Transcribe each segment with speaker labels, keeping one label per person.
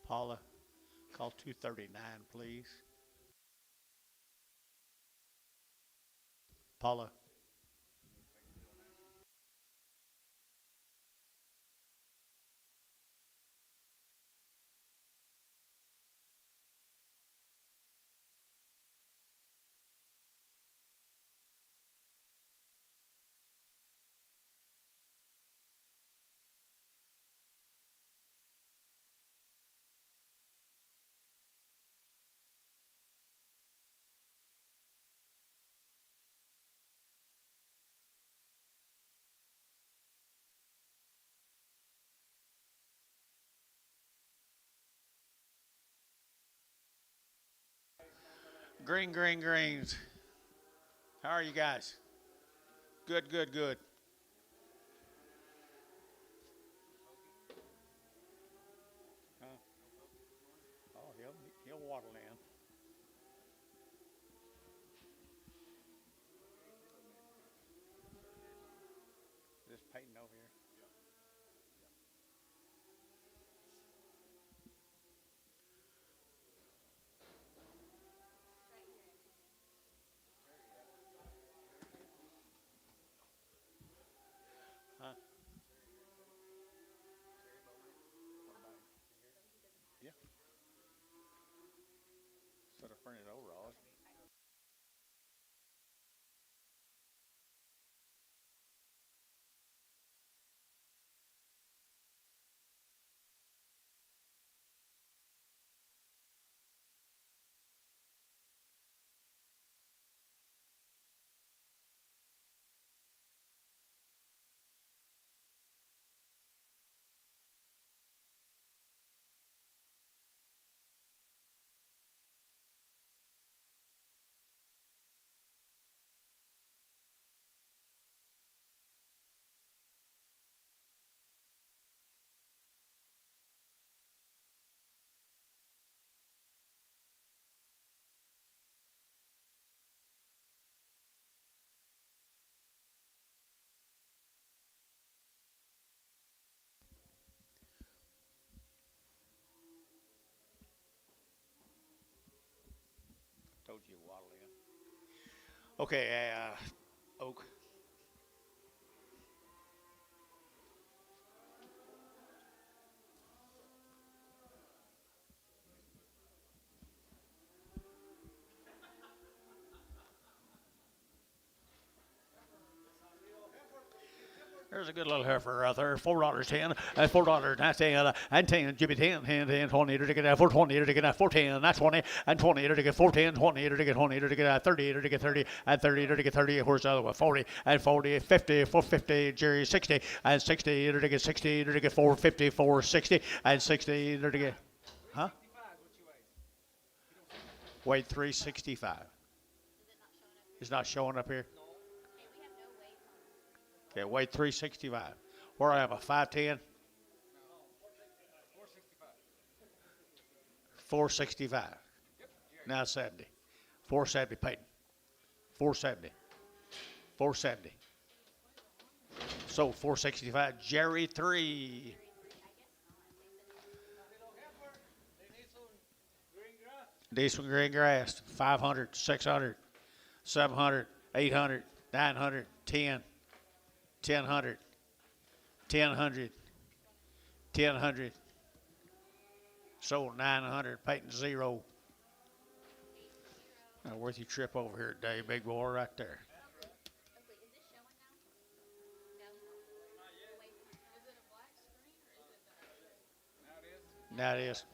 Speaker 1: Paula, call 239, please. Paula. Greens. How are you guys? Good. Huh? Oh, he'll waddle in. This Peyton over here. Huh? Yeah. Instead of printed overalls. Told you waddle in. Okay, Oak. There's a good little heifer out there. $4.10, $4.10, and 10, Jimmy 10, 10, 10, 20 to get that, 420 to get that, 410, that's 20, and 20 to get 410, 20 to get 20 to get that, 30 to get 30, and 30 to get 30. Where's the other one? 40, and 40, 50, 450, Jerry 60, and 60 to get 60 to get 450, 460, and 60 to get, huh? Weight 365. It's not showing up here. Okay, weight 365. Where I have a 510, 465. Now 70. 470, Peyton. 470. 470. So 465, Jerry 3. Decent green grass, 500, 600, 700, 800, 900, 10, 1000, 1000, 1000. Sold 900, Peyton 0. Not worth your trip over here today, big boy, right there. Now it is.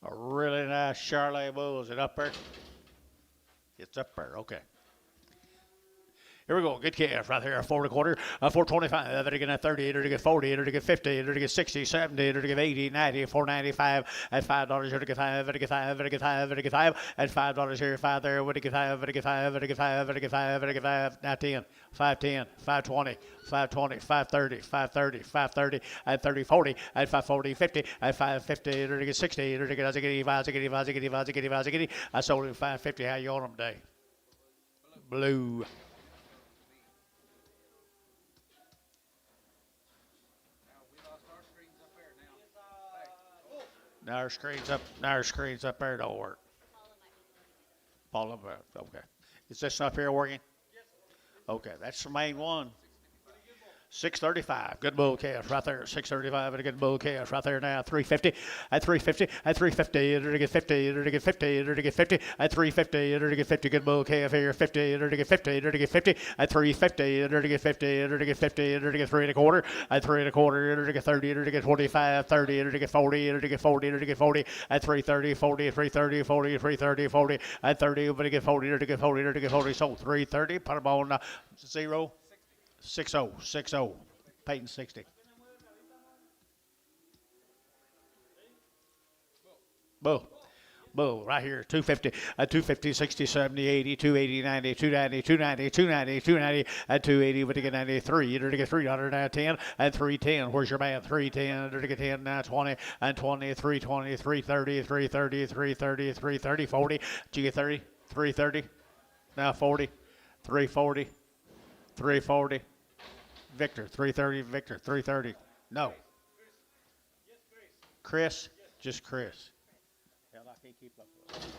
Speaker 1: A really nice Charolais bull. Is it up there? It's up there. Okay. Here we go. Good calf right there. 4 1/4. 425. Enter to get 30. Enter to get 40. Enter to get 50. Enter to get 60. 70. Enter to get 80. 90. 495. At $5. Enter to get 5. Enter to get 5. Enter to get 5. Enter to get 5. At $5 here. 5 there. Enter to get 5. Enter to get 5. Enter to get 5. Enter to get 5. Enter to get 5. Now 10. 510. 520. 520. 530. 530. 530. At 30. 40. At 540. 50. At 550. Enter to get 60. Enter to get I sold him 550. How you on them today? Blue. Now our screen's up there don't work. Paula, okay. Is this up here working? Okay, that's the main one. 635. Good bull calf right there. 635 and a good bull calf right there now. 350. At 350. At 350. Enter to get 50. Enter to get 50. Enter to get 50. At 350. Enter to get 50. Good bull calf here. 50. Enter to get 50. Enter to get 50. At 350. Enter to get 50. Enter to get 50. Enter to get 3 1/4. At 3 1/4. Enter to get 30. Enter to get 25. 30. Enter to get 40. Enter to get 40. Enter to get 40. At 330. 40. 330. 40. 330. 40. At 30. Enter to get 40. Enter to get 40. Enter to get 40. Sold 330. Put them on 0. 60. 60. Peyton 60. Bull. Bull right here. 250. At 250, 60, 70, 80, 280, 90, 290, 290, 290, 290. At 280, we're to get 93. Enter to get 300 now 10. At 310. Where's your man? 310. Enter to get 10 now 20. And 20, 320, 330, 330, 330, 330, 40. Did you get 30? 330. Now 40. 340. 340. Victor, 330. Victor, 330. No. Chris? Just Chris. Hell, I can't keep up with it.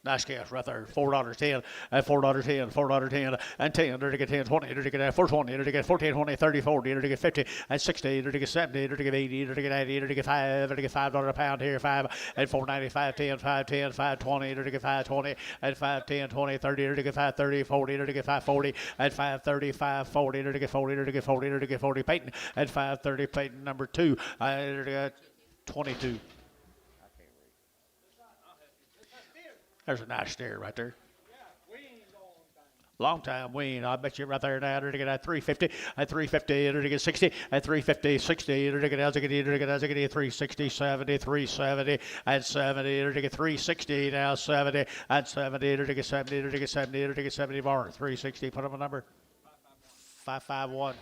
Speaker 1: Nice calf right there. $4.10. At $4.10. $4.10. And 10. Enter to get 10. 20. Enter to get 420. Enter to get 14. 20. 30. 40. Enter to get 50. At 60. Enter to get 70. Enter to get 80. Enter to get 90. Enter to get 5. Enter to get $5 a pound here. 5. At 490. 510. 510. 520. Enter to get 520. At 510. 20. 30. Enter to get 530. 40. Enter to get 540. At 530. 540. Enter to get 40. Enter to get 40. Enter to get 40. Peyton. At 530. Peyton number 2. Enter to get 22. There's a nice steer right there. Long time wean. I bet you right there now. Enter to get at 350. At 350. Enter to get 60. At 350. 60. Enter to get Enter to get 360. 70. 370. At 70. Enter to get 360. Now 70. At 70. Enter to get 70. Enter to get 70. Enter to get 70 bar. 360. Put up a number. 551.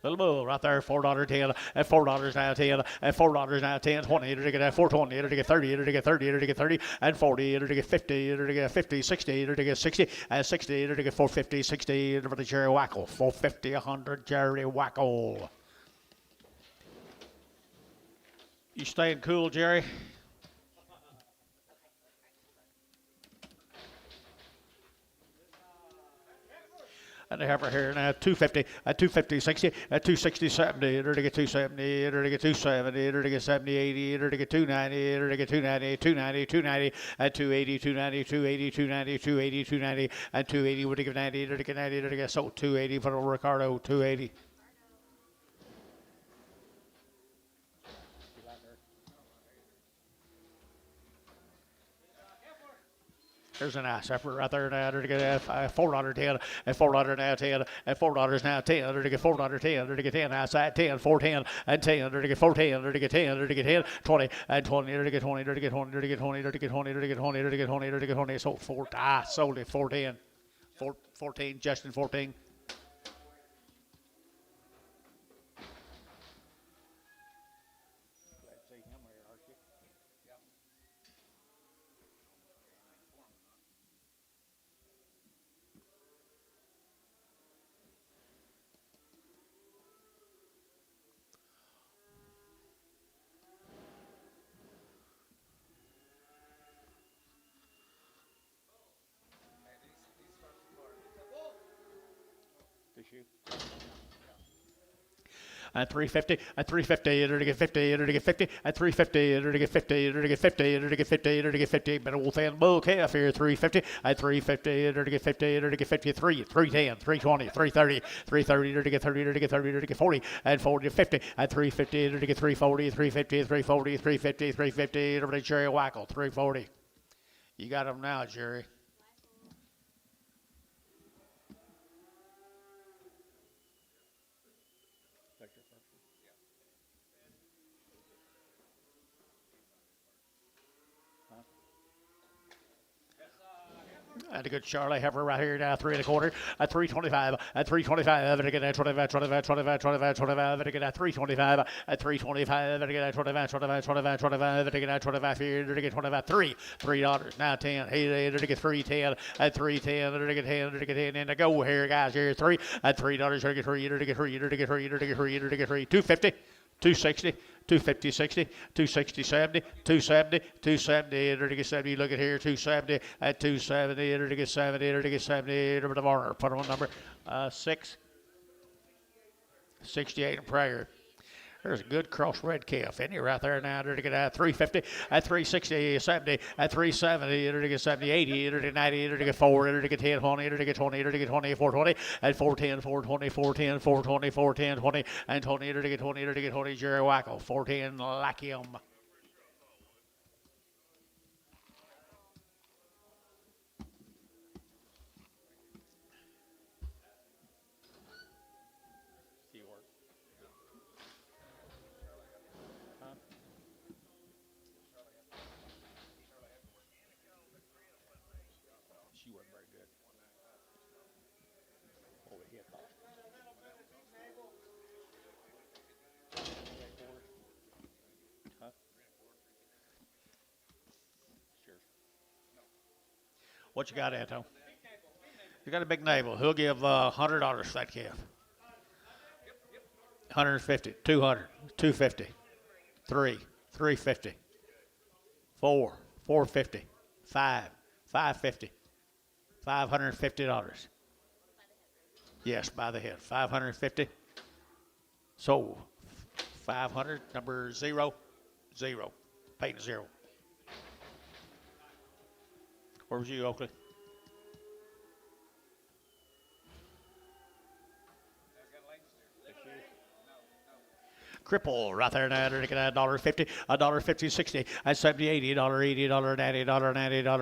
Speaker 1: Little bull right there, $4.10. At $4 now 10. At $4 now 10. 20. Enter to get at 420. Enter to get 30. Enter to get 30. Enter to get 30. And 40. Enter to get 50. Enter to get 50. 60. Enter to get 60. And 60. Enter to get 450. 60. Enter for the Jerry Wackle. 450. 100. Jerry Wackle. You staying cool, Jerry? And the heifer here now 250 at 250 60 at 260 70 enter to get 270 enter to get 270 enter to get 70 80 enter to get 290 enter to get 290 290 290 at 280 290 280 290 280 290 at 280 would give 90 enter to get 90 enter to get so 280 for Ricardo 280. There's a nice effort right there now to get $4.10 at $4 now 10 at $4 now 10 under to get $4.10 under to get 10 outside 10 410 and 10 under to get 410 under to get 10 under to get 10 20 and 20 under to get 20 under to get 20 under to get 20 under to get 20 under to get 20 under to get 20 under to get 20 so sold it 410 14 Justin 14. at 350, at 350, to get 50, to get 50, at 350, to get 50, to get 50, to get 50, to get 50, but old thin bull calf here, 350, at 350, to get 50, to get 53, 310, 320, 330, 330, to get 30, to get 30, to get 40, and 40 to 50, at 350, to get 340, 350, 340, 350, 350, to get Jerry Wackle, 340. You got him now, Jerry. And a good Charlie heifer right here now, 3 1/4 at 325, at 325, and again at 25, 25, 25, 25, 25, and again at 325, at 325, and again at 25, 25, 25, 25, and again at 25 here, and again 25, $3 now 10, hey, and again 310, at 310, and again 10, and again 10, and to go here, guys, here 3 at $3, and again 3, and again 3, and again 3, and again 3, and again 3, 250. 260, 250, 60, 260, 70, 270, 270, enter to get 70. Look at here, 270, at 270, enter to get 70, enter to get 70, number to Varner. Put on number 6, 68 in prayer. There's a good crossbred calf. Any right there now. Enter to get at 350, at 360, 70, at 370, enter to get 70, 80, enter to get 90, enter to get 4, enter to get 10, 20, enter to get 20, enter to get 20, 420, at 410, 420, 410, 420, 410, 20, and 20, enter to get 20, enter to get 20, Jerry Wackle, 410, like him. What you got, Anto? You got a big navel. He'll give $100 for that calf. 150, 200, 250, 3, 350, 4, 450, 5, 550, $550. Yes, by the head, 550. So 500, number 0, 0, paid 0. Where was you, Oakley? Cripple right there now. They're getting $1.50, $1.50, 60, at 70, 80, $80, $90, $90,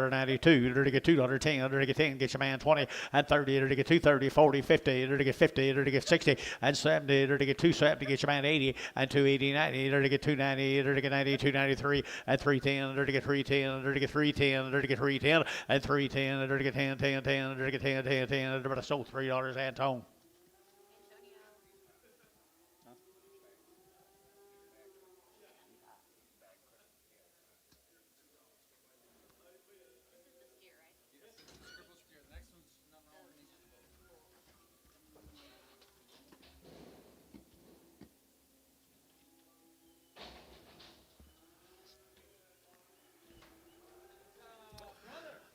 Speaker 1: $92. They're to get $2.10. They're to get 10. Get your man 20 and 30. They're to get 230, 40, 50. They're to get 50. They're to get 60 and 70. They're to get 270. Get your man 80 and 280, 90. They're to get 290. They're to get 90, 293 and 310. They're to get 310. They're to get 310. They're to get 310 and 310. They're to get 10, 10, 10. They're to get 10, 10, 10. They're to sold $3, Antone.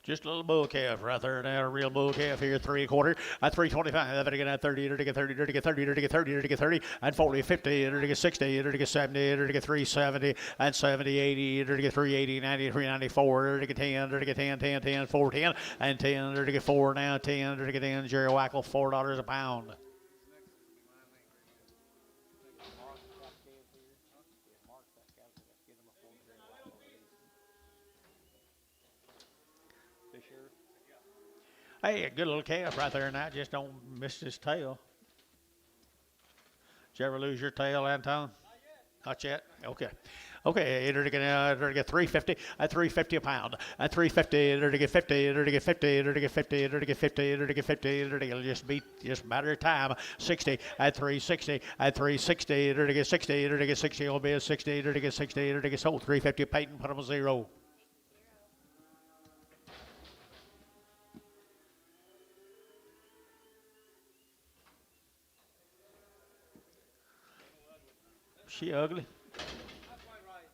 Speaker 1: Just a little bull calf right there now, a real bull calf here, 3 1/4 at 325. They're get 30, they're to get 30, they're to get 30, they're to get 30, they're to get 30, and 40, 50, they're to get 60, they're to get 70, they're to get 370, and 70, 80, they're to get 380, 90, 394, they're to get 10, they're to get 10, 10, 10, 410, and 10, they're to get 4 now, 10, they're to get 10, Jerry Wackle, $4 a pound. Hey, a good little calf right there now. Just don't miss his tail. Did you ever lose your tail, Anton? Not yet. Okay. Okay, they're to get 350 at 350 a pound. At 350, they're to get 50, they're to get 50, they're to get 50, they're to get 50, they're to get 50, they're to get just a matter of time. 60 at 360, at 360, they're to get 60, they're to get 60, it'll be a 60, they're to get 60, they're to get sold 350 Peyton, put them a 0. She ugly.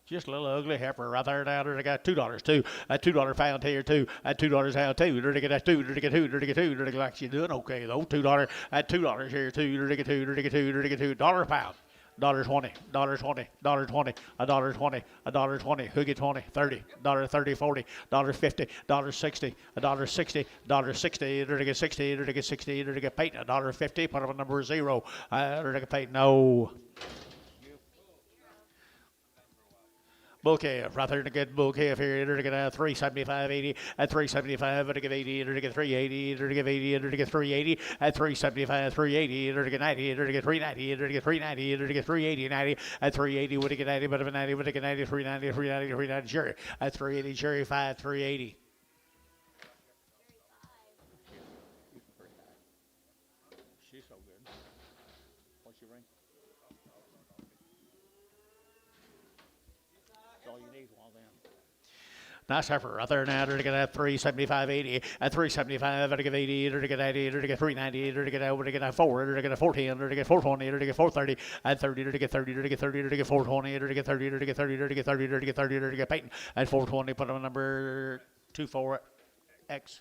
Speaker 1: Just a little ugly heifer right there now. They got $2 too. At $2 pound here too. At $2 pound too. They're to get that 2. They're to get 2. They're to get 2. They're to get like she's doing okay though. $2 at $2 here too. They're to get 2. They're to get 2. They're to get $2 a pound. $1.20, $1.20, $1.20, $1.20, $1.20, hoogie 20, 30, $30, 40, $50, $60, $60, $60, $60, $60, $60, Peyton, $50, put up a number 0, Peyton, no. Bouquet, rather than get bouquet here, to get a 375, 80, at 375, to get 80, to get 380, to get 80, to get 380, at 375, 380, to get 90, to get 390, to get 390, to get 380, 90, at 380, would get 90, but of a 90, would get 90, 390, 390, 390, Jerry, at 380, Jerry 5, 380. She's so good. What's your ring? All you need one then. Nice heifer right there now. To get at 375, 80, at 375, to get 80, to get 80, to get 390, to get over, to get 4, to get 410, to get 420, to get 430, at 30, to get 30, to get 30, to get 420, to get 30, to get 30, to get 30, to get 30, to get Peyton, at 420, put on number 24X.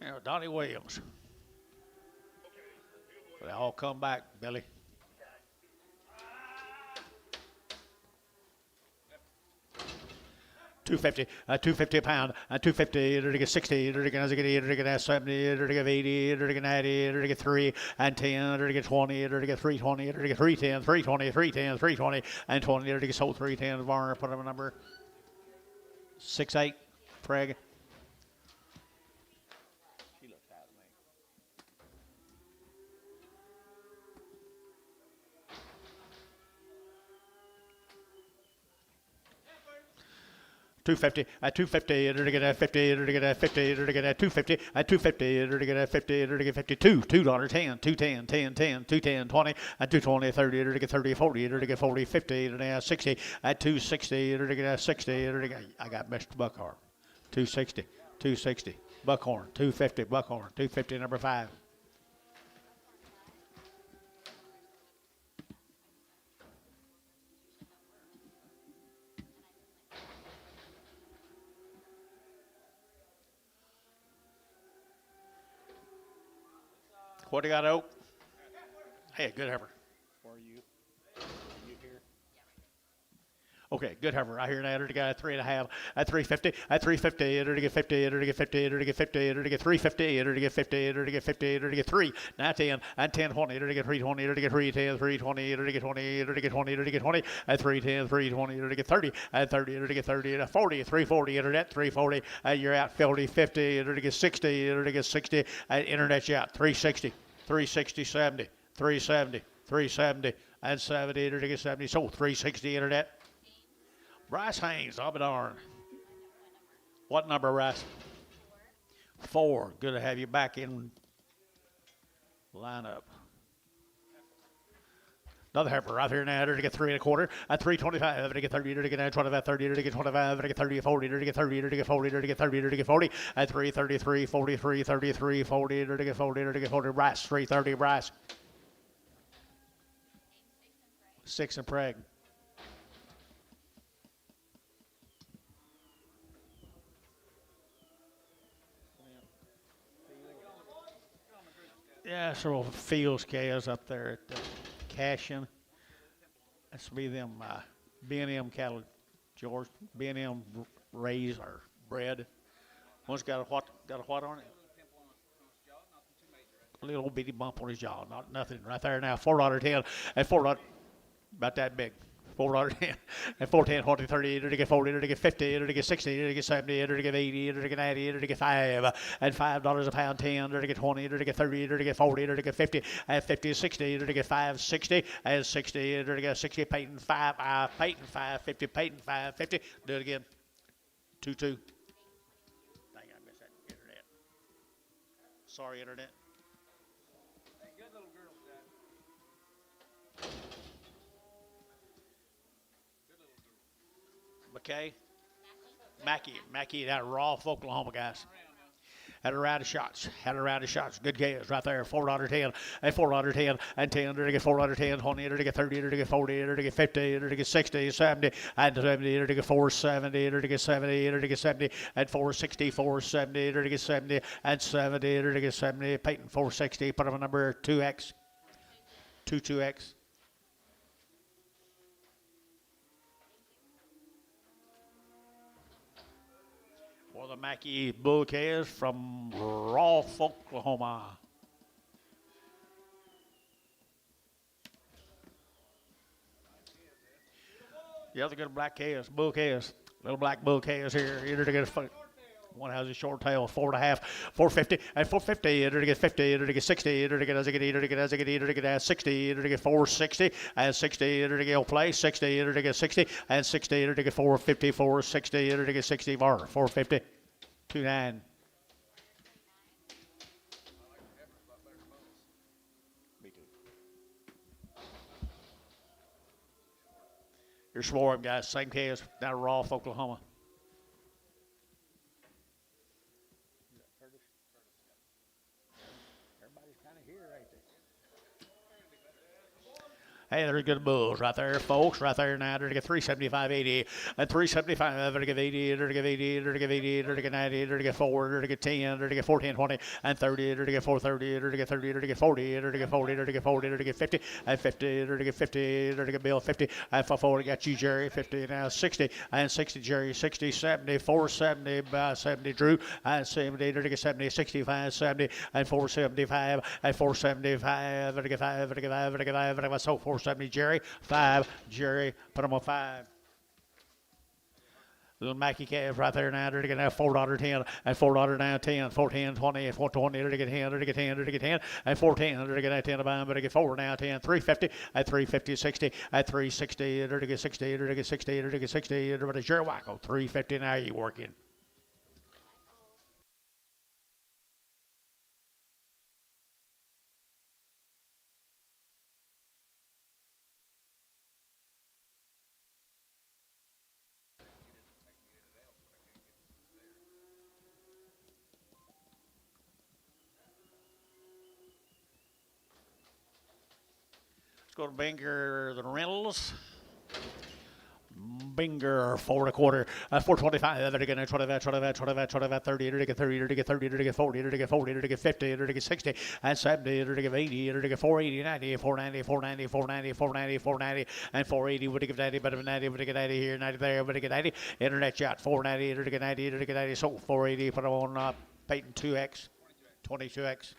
Speaker 1: You know, Donnie Williams. They all come back, Billy. $250, $250 a pound, $250, to get 60, to get 80, to get 70, to get 80, to get 90, to get 3 and 10, to get 20, to get 320, to get 310, 320, 310, 320, and 20, to get sold 310. Varner put up a number 6-8. Craig. She looks out of me. $250, $250, to get 50, to get 50, to get $250, $250, to get 50, to get 52, $2, 10, 210, 10, 10, 210, 20, $220, 30, to get 30, 40, to get 40, 50, to get 60, $260, to get 60, to get, I got Mr. Buckhorn, 260, 260, Buckhorn, 250, Buckhorn, 250, number 5. What do you got, Oak? Hey, good heifer. Where are you? Are you here? Okay, good heifer. I hear now to get 3.5 at 350, at 350, to get 50, to get 50, to get 50, to get 350, to get 50, to get 50, to get 3, now 10, and 10, 20, to get 320, to get 310, 320, to get 20, to get 20, to get 20, at 310, 320, to get 30, at 30, to get 30, at 40, 340, internet, 340, you're out 50, 50, to get 60, to get 60, at internet, you're out 360, 360, 70, 370, 370, and 70, to get 70, so 360, internet. Bryce Haynes, I'll be darned. What number, Bryce? 4. Good to have you back in lineup. Another heifer right here now to get 3.25 at 325 to get 30 to get 25 30 to get 25 to get 30 40 to get 30 to get 40 to get 30 to get 40 at 333 43 33 40 to get 40 to get 40 Bryce 330 Bryce 6 and Prague. Yeah, several fields cows up there at Cashion. That's be them B&M cattle, George. B&M raised or bred. One's got a what on it? A little bitty bump on his jaw. Not nothing right there now. $4.10 at $4 about that big. $4.10 at 410, 40, 30, to get 40, to get 50, to get 60, to get 70, to get 80, to get 90, to get 5, at $5 a pound, 10, to get 20, to get 30, to get 40, to get 50, at 50, 60, to get 5, 60, at 60, to get 60, Peyton 5, Peyton 5, 50, Peyton 5, 50. Do it again. 2-2. Dang, I missed that internet. Sorry, internet.
Speaker 2: Hey, good little girl, Dad.
Speaker 1: McKay. Mackey, that Rolfe, Oklahoma, guys. Had a round of shots. Had a round of shots. Good games right there. 410 and 410 and 10 to get 410, 20 to get 30 to get 40 to get 50 to get 60, 70 and 70 to get 470 to get 70 to get 70 and 460, 470 to get 70 and 70 to get 70. Peyton 460. Put him a number 2X. 2X. For the Mackey Bouquets from Rolfe, Oklahoma. The other good black calves, bull calves, little black bull calves here. Either to get a one has a short tail, 4.5, 450, and 450, either to get 50, either to get 60, either to get as I get, either to get as I get, either to get 60, either to get 460, and 60, either to get play, 60, either to get 60, and 60, either to get 450, 460, either to get 60, 450, 29. You're swarm, guys. Same case down at Rolfe, Oklahoma. Everybody's kind of here, ain't they? Hey, there's good bulls right there, folks. Right there now. They're to get 375.80 and 375. They're to get 80. They're to get 80. They're to get 80. They're to get 90. They're to get 4. They're to get 10. They're to get 14, 20 and 30. They're to get 430. They're to get 30. They're to get 40. They're to get 40. They're to get 40. They're to get 50 and 50. They're to get 50. They're to get Bill 50 and 40. Got you, Jerry. 50 now 60 and 60, Jerry. 60, 70, 470, 70, Drew and 70. They're to get 70, 65, 70 and 475 and 475. They're to get 5. They're to get 5. They're to get 5. They're to get so 470, Jerry. 5, Jerry. Put him on 5. Little Mackey calf right there now. They're to get now $4.10 and $4 now 10, 410, 20, 420. They're to get 10. They're to get 10. They're to get 10 and 410. They're to get that 10 to buy them. But to get 4 now 10, 350 at 350, 60 at 360. They're to get 60. They're to get 60. They're to get 60. They're to Jerry Wacko 350. Now you working. Let's go to Binger, the Reynolds. Binger, 4.25, 425. They're going to 25, 25, 25, 25, 30. They're going to get 30. They're going to get 30. They're going to get 40. They're going to get 40. They're going to get 50. They're going to get 60 and 70. They're going to get 80. They're going to get 480, 90, 490, 490, 490, 490, 490, and 480. Would have get 90, but 90, would have get 90 here, 90 there, would have get 90. Internet shot, 490. They're going to get 90. They're going to get 90. So 480. Put them on Peyton 2X, 22X.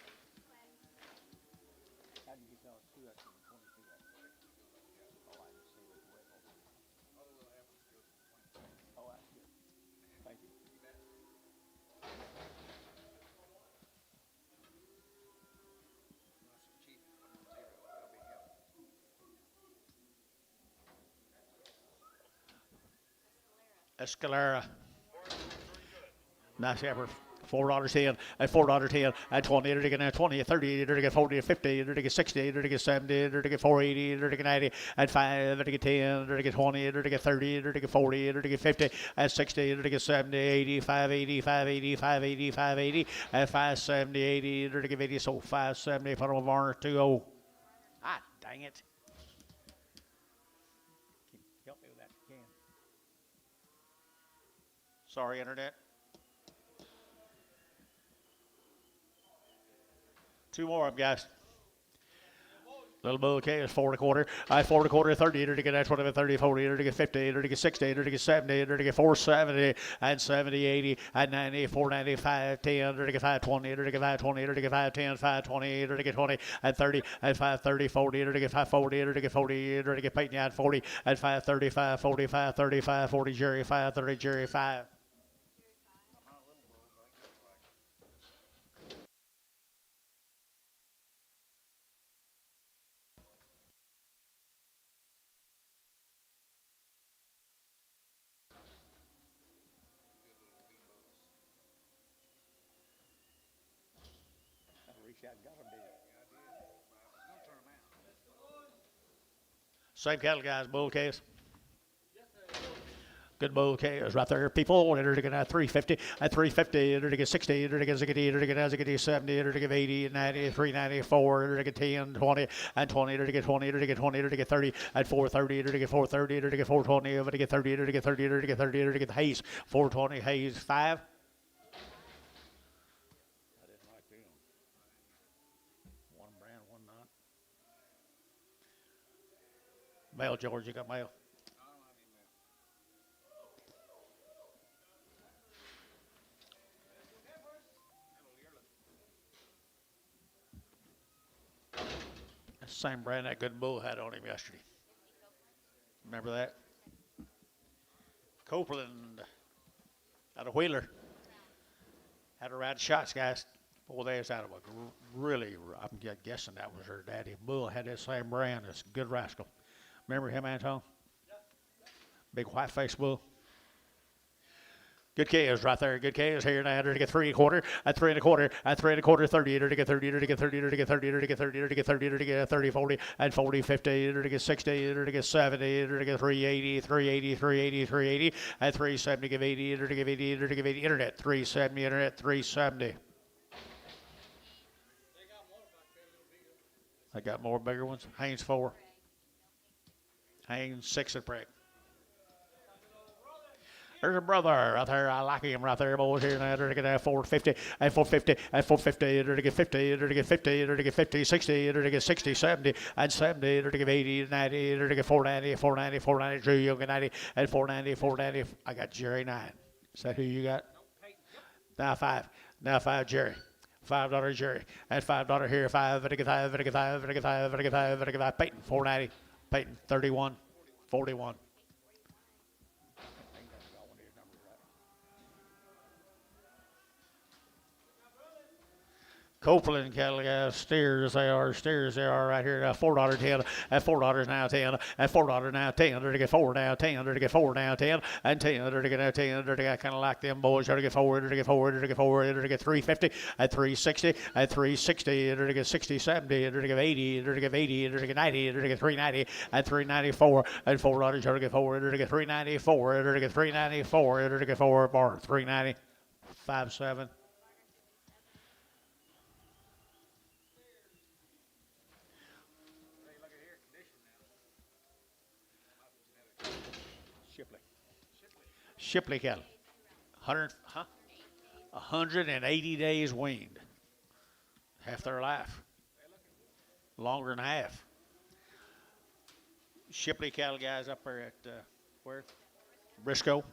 Speaker 1: Escalera. Nice effort. $4.10 and $4.10 and 20. They're to get 20, 30. They're to get 40, 50. They're to get 60. They're to get 70. They're to get 480. They're to get 90 and 5. They're to get 10. They're to get 20. They're to get 30. They're to get 40. They're to get 50 and 60. They're to get 70, 80, 580, 580, 580, 580 and 570, 80. They're to get 80. So 570. Put them on Varner 2-0. Ah, dang it. Help me with that if you can. Sorry, Internet. 2 more of them, guys. Little bull is 4.25. 4.25, 30. They're to get that 20, 30, 40. They're to get 50. They're to get 60. They're to get 70. They're to get 470 and 70, 80 and 90, 490, 510. They're to get 520. They're to get 520. They're to get 510, 520. They're to get 20 and 30 and 530, 40. They're to get 540. They're to get 40. They're to get Peyton at 40 and 530, 540, 530, 540. Jerry 530, Jerry 5. Same cattle, guys. Bull case. Good bouquet is right there, people. Enter to get at 350, at 350, enter to get 60, enter to get 60, enter to get 70, enter to get 80, 90, 394, enter to get 10, 20, and 20, enter to get 20, enter to get 20, enter to get 30, at 430, enter to get 430, enter to get 420, enter to get 30, enter to get 30, enter to get 30, enter to get Hayes, 420, Hayes, 5. I didn't like them. One brand, one not. Mail, George, you got mail? Same brand that good bull had on him yesterday. Remember that? Copeland out of Wheeler had a ride shots, guys. Boy, they was out of a really, I'm guessing that was her daddy. Bull had that same brand. It's a good rascal. Remember him, Anton? Big white face bull. Good K is right there. Good K is here now. To get 3 1/4. At 3 1/4. At 3 1/4. 30. To get 30. To get 30. To get 30. To get 30. To get 30. To get 30. 40. And 40. 50. To get 60. To get 70. To get 380. 380. 380. 380. At 370. Give 80. To give 80. To give 80. Internet 370. Internet 370. I got more bigger ones. Haynes 4. Haynes 6 at break. There's a brother right there. I like him right there, boys. Here now, to get 450, and 450, and 450, to get 50, to get 50, to get 50, 60, to get 60, 70, and 70, to get 80, 90, to get 490, 490, 490, Drew Young at 90, and 490, 490. I got Jerry 9. Is that who you got? Now 5. Now 5, Jerry. $5 Jerry. And $5 here. 5, to get 5, to get 5, to get 5, to get 5, to get 5. Peyton, 490. Peyton, 31, 41. Copeland cattle guys, steers they are right here. $4 10, and $4 now 10, and $4 now 10. To get 4 now 10, to get 4 now 10, and 10 to get now 10. To get kind of like them boys. To get 4, to get 4, to get 4, to get 350, and 360, and 360. To get 60, 70, to get 80, to get 80, to get 90, to get 390, and 394, and $4 to get 4, to get 394, to get 394, to get 4 bar 390, 57. Shipley cattle, 180 days weaned, half their life, longer than half. Shipley cattle guys up there at where? Briscoe.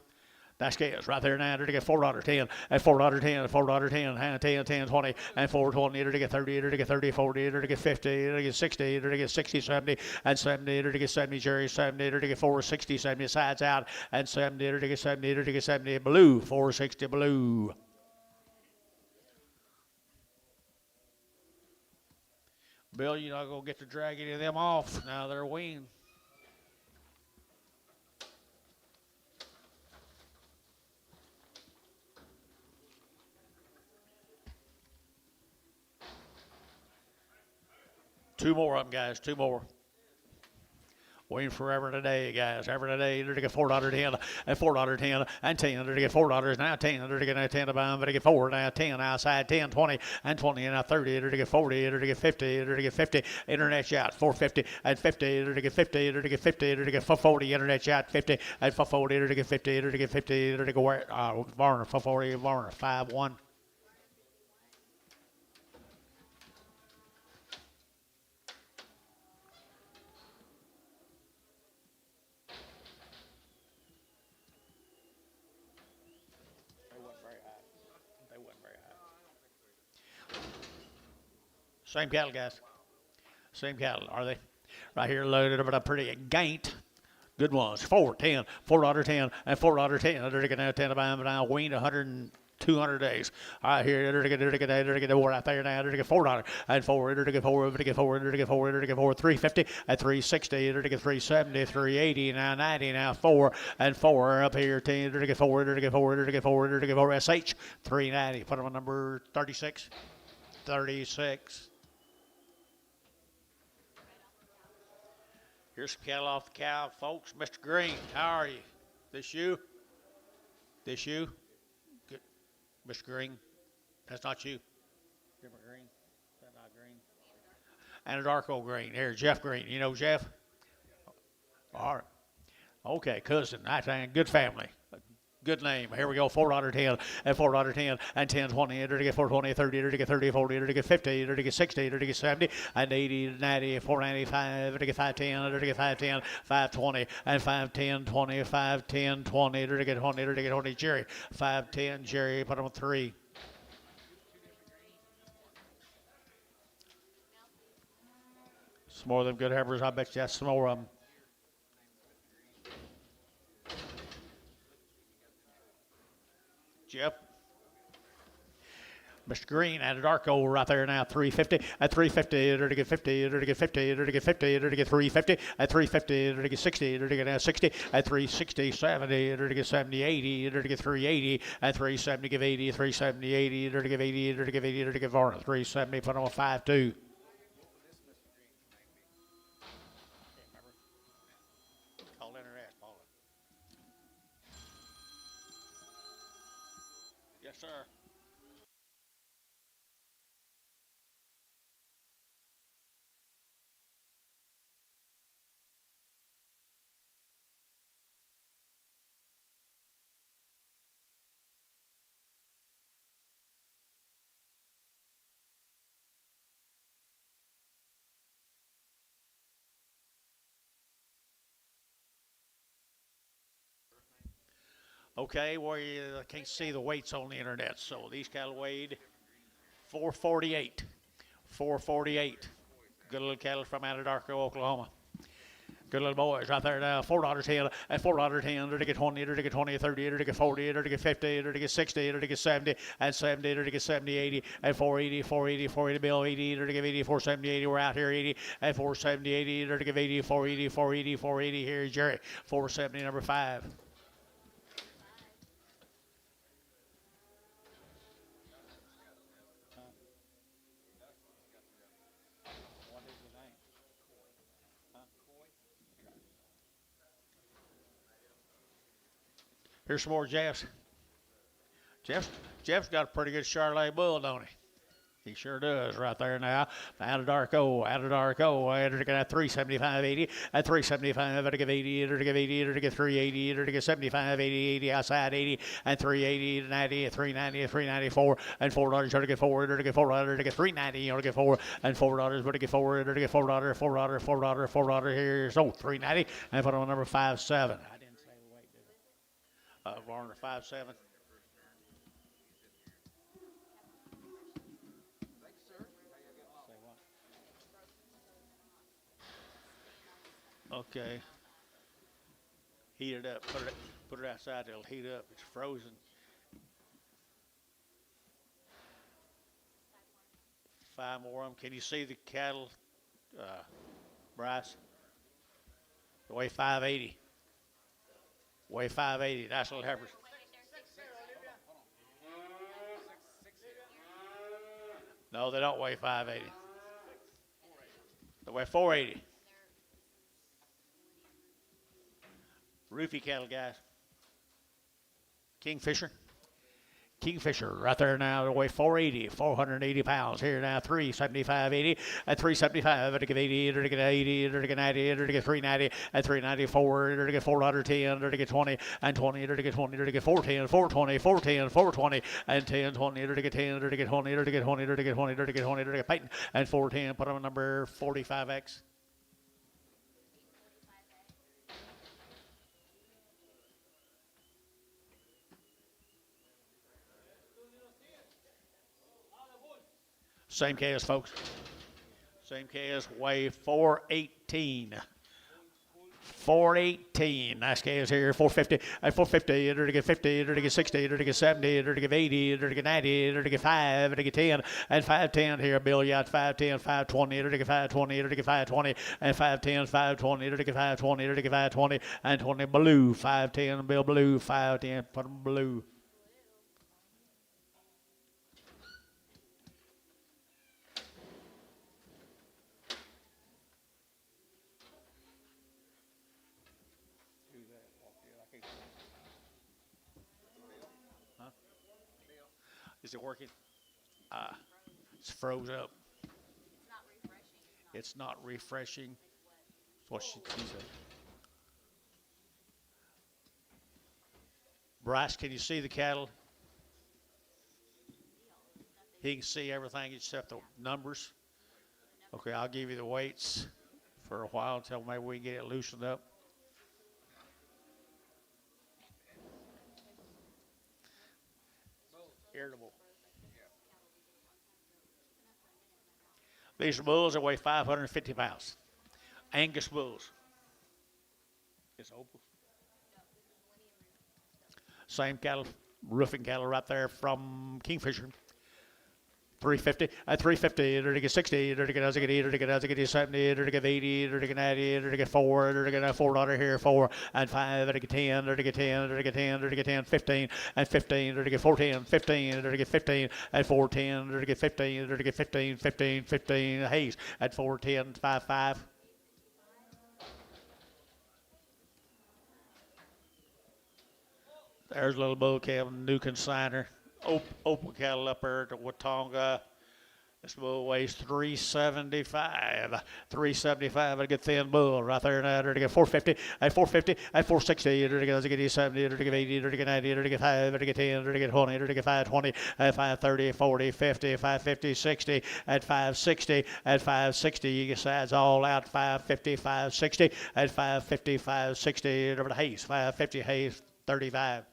Speaker 1: That's gas right there now. To get $4 10, and $4 10, and $4 10, and 10, 10, 20, and 420. To get 30, to get 30, 40, to get 50, to get 60, to get 60, 70, and 70, to get 70, Jerry 70, to get 460, 70 sides out, and 70, to get 70, to get 70, blue 460 blue. Bill, you're not gonna get to drag any of them off now. They're weaned. Two more of them, guys. Two more. Waiting forever today, guys. Every today, to get $4 10, and $4 10, and 10, to get $4 now 10, to get 10 to buy, to get 4 now 10 outside 10, 20, and 20 now 30, to get 40, to get 50, to get 50. Internet shot 450 and 50, to get 50, to get 50, to get 40. Internet shot 50 and 40, to get 50, to get 50, to get Varner 440 Varner 5-1. Same cattle, guys. Same cattle, are they? Right here, loaded up at a pretty gaint. Good ones. 4, 10, $4 10, and $4 10. They're getting out 10 to buy, but now weaned 100 and 200 days. All right, here, they're get the war out there now. They're get $4 and 4. They're get 4. They're get 4. They're get 4. They're get 4. 350 and 360. They're get 370, 380 now 90 now 4 and 4 up here 10. They're get 4. They're get 4. They're get 4. They're get 4. SH 390. Put them on number 36. 36. Here's some cattle off the cow, folks. Mr. Green, how are you? This you? This you? Good. Mr. Green? That's not you. Different green? Is that not green? Anadarko Green. Here, Jeff Green. You know Jeff? All right. Okay, cousin. That's a good family. Good name. Here we go. $4.10 and $4.10 and 10, 20, enter to get 420, 30, enter to get 30, 40, enter to get 50, enter to get 60, enter to get 70, and 80, 90, 495, enter to get 510, enter to get 510, 520, and 510, 20, 510, 20, enter to get 20, enter to get 20, Jerry. 510, Jerry, put him on 3. Some more of them good heifers. I bet you that's some more of them. Jeff. Mr. Green at Anadarko right there now, 350 at 350, enter to get 50, enter to get 50, enter to get 50, enter to get 350 at 350, enter to get 60, enter to get 60 at 360, 70, enter to get 70, 80, enter to get 380 at 370, give 80, 370, 80, enter to give 80, enter to give 80, enter to give 370, put on 5-2. Call internet, Paula. Yes, sir. Okay, well, you can't see the weights on the internet, so these cattle weighed 448. 448. Good little cattle from Anadarko, Oklahoma. Good little boys right there now. $4.10 and $4.10. Enter to get 20, enter to get 20, 30, enter to get 40, enter to get 50, enter to get 60, enter to get 70, and 70, enter to get 70, 80, and 480, 480, 480, bill 80, enter to give 80, 470, 80. We're out here 80, and 470, 80, enter to give 80, 480, 480, 480. Here's Jerry. 470, number 5. Here's some more Jeff's. Jeff's got a pretty good Charolais bull, don't he? He sure does right there now. Anadarko, enter to get 375.80, at 375, enter to give 80, enter to give 80, enter to get 380, enter to get 75, 80, 80, outside 80, and 380, 90, 390, 394, and $4, enter to get 4, enter to get 4, enter to get 390, enter to get 4, and $4, enter to get 4, enter to get $4, $4, here's, 390, and put on number 57. I didn't say the weight, did I? Warner 57. Okay. Heat it up. Put it outside. It'll heat up. It's frozen. Five more of them. Can you see the cattle, Bryce? Weigh 580. Weigh 580. Nice little heifers. No, they don't weigh 580. They weigh 480. Roofie cattle, guys. Kingfisher right there now. They weigh 480, 480 pounds. Here now, 375.80 at 375. Enter to get 80, enter to get 80, enter to get 90, enter to get 390 at 394, enter to get 410, enter to get 20, and 20, enter to get 20, enter to get 410, 420, 410, 420, and 10, 20, enter to get 10, enter to get 20, enter to get 20, enter to get 20, enter to get 20, enter to get Peyton, and 410. Put on number 45X. Same KS, folks. Same KS, weigh 418. 418. Nice KS here. 450. At 450, enter to get 50, enter to get 60, enter to get 70, enter to get 80, enter to get 90, enter to get 5, enter to get 10, and 510 here. Bill, you got 510, 520, enter to get 520, enter to get 520, and 510, 520, enter to get 520, enter to get 520, and 20 blue. 510, Bill blue, 510, put them blue. Is it working? It's froze up. It's not refreshing. That's what she said. Bryce, can you see the cattle? He can see everything except the numbers. Okay, I'll give you the weights for a while until maybe we can get it loosened up. Irritable. These are bulls that weigh 550 pounds. Angus bulls. It's opal. Same cattle, roofing cattle right there from Kingfisher. 350, at 350, to get 60, to get 80, to get 70, to get 80, to get 90, to get 4, to get $4 here, 4, and 5, to get 10, to get 10, to get 10, to get 10, 15, and 15, to get 14, 15, to get 15, and 410, to get 15, to get 15, 15, 15, Hayes at 410, 5, 5. There's a little bull cattle, new consigner. Opal cattle up there to Watonga. This bull weighs 375. 375. I get thin bull right there now. To get 450. At 450. At 460. To get 70. To get 80. To get 90. To get 5. To get 10. To get 20. To get 520. At 530. 40. 50. 550. 60. At 560. At 560. You get sides all out. 550. 560. At 550. 560. Over to Hayes. 550. Hayes 35.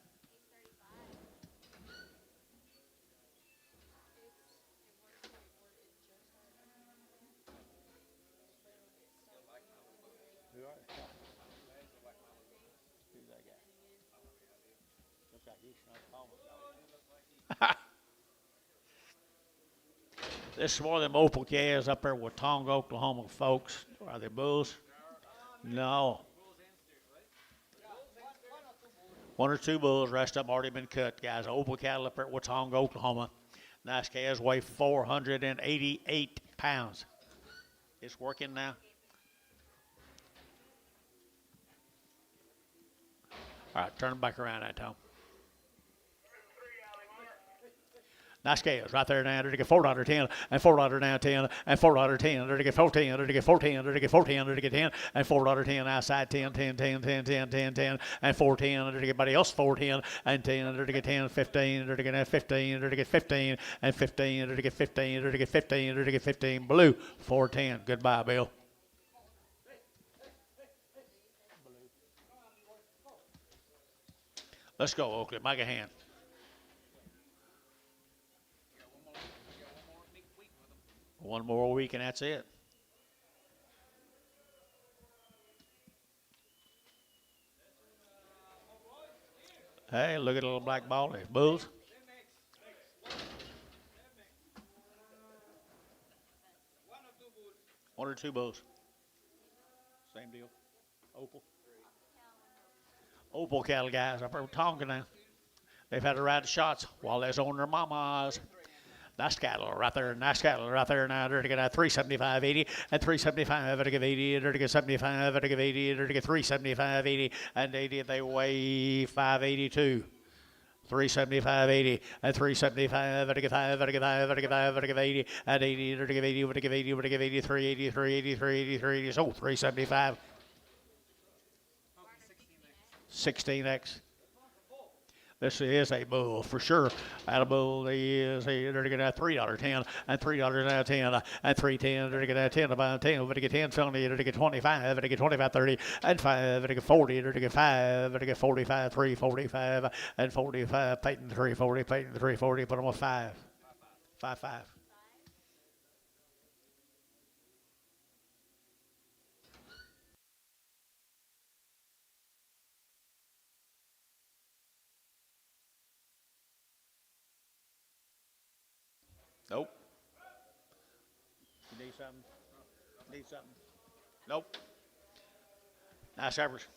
Speaker 1: This is one of them opal calves up there with Watonga, Oklahoma, folks. Are they bulls? No. One or two bulls. Rest of them already been cut, guys. Opal cattle up there at Watonga, Oklahoma. Nice calves weigh 488 pounds. It's working now. All right, turn them back around that time. Nice scales right there now. To get $4.10 and $4 now 10 and $4.10. To get 14. To get 14. To get 14. To get 10 and $4.10 outside 10 10 10 10 10 10 10 and 410. To get everybody else 410 and 10. To get 10 15. To get 15. To get 15 and 15. To get 15. To get 15. To get 15. Blue 410. Goodbye, Bill. Let's go, Oakley. Make a hand. One more week and that's it. Hey, look at the little black ball there. Bulls. One or two bulls. Same deal. Opal. Opal cattle guys up there with Tonga now. They've had to ride the shots while they're on their mamas. Nice cattle right there. Nice cattle right there now. They're to get 375, 80, and 375, to get 80, they're to get 75, to get 80, they're to get 375, 80, and 80. They weigh 582. 375, 80, and 375, to get 5, to get 5, to get 5, to get 80, and 80, to get 80, to get 80, to get 80, 380, 380, 380, 380. So 375. 16X. This is a bull for sure. That a bull is they're to get $3.10 and $3 now 10 and 310. They're to get 10 about 10. But to get 10 70. They're to get 25. To get 25 30 and 5. To get 40. They're to get 5. To get 45 345 and 45. Peyton 340. Peyton 340. Put them on 5. 5 5. Nope. You need something? Need something? Nope. Nice average.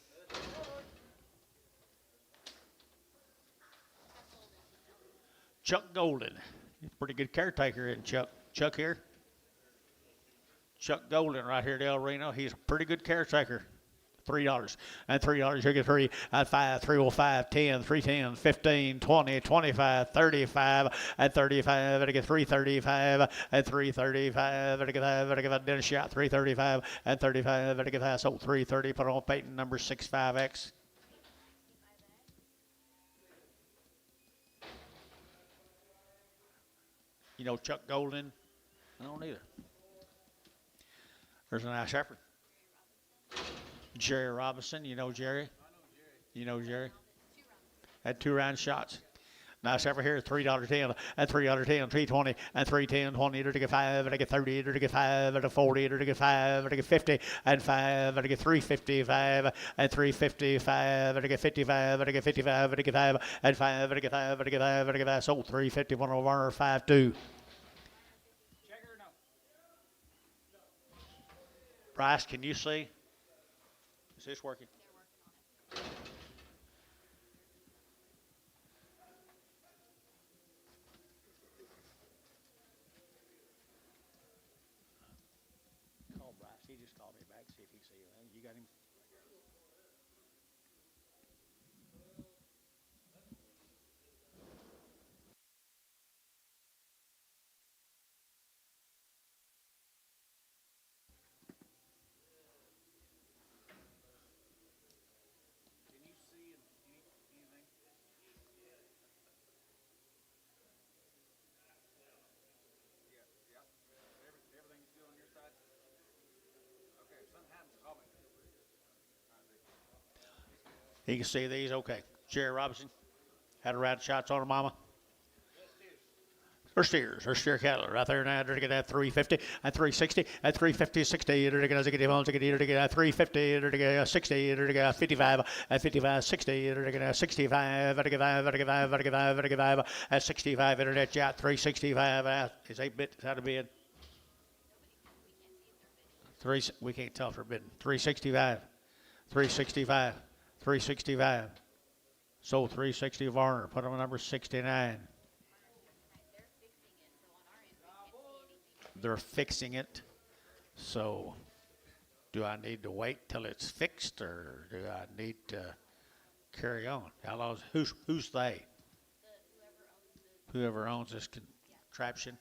Speaker 1: Chuck Golden. He's a pretty good caretaker, isn't Chuck? Chuck here? Chuck Golden right here at El Reno. He's a pretty good caretaker. $3 and $3 you get three at 5 305 10 310 15 20 25 35 and 35 and I get 335 and 335 and I get 5 and I get a dinner shot 335 and 35 and I get 5 so 330 put on Peyton number 65X. You know Chuck Golden? I don't either. There's a nice heifer. Jerry Robinson, you know Jerry? You know Jerry? Had 2 round shots. Nice heifer here, $3.10 and $3.10, 320 and 310, 20 to get 5 and I get 30 to get 5 and a 40 to get 5 and I get 50 and 5 and I get 355 and 355 and I get 55 and I get 55 and I get 5 and 5 and I get 5 and I get 5 and I get 5 sold 350 one over 5-2. Bryce, can you see? Is this working? Call Bryce. He just called me back to see if he see anything. You got him? He can see these. Okay. Jerry Robinson had a round of shots on her, Mama. Her steers, her steer cattle right there now. They're going to get 350 and 360 and 350, 60. They're going to get 350. They're going to get 60. They're going to get 55 and 55, 60. They're going to get 65 and 5 and 5 and 5 and 5 and 65. Internet yacht 365. Is 8-bit out of bid? We can't tell if they're bidding. 365, 365, 365. Sold 360 Varner. Put on number 69. They're fixing it. So do I need to wait till it's fixed or do I need to carry on? How long? Who's they? Whoever owns this contraption.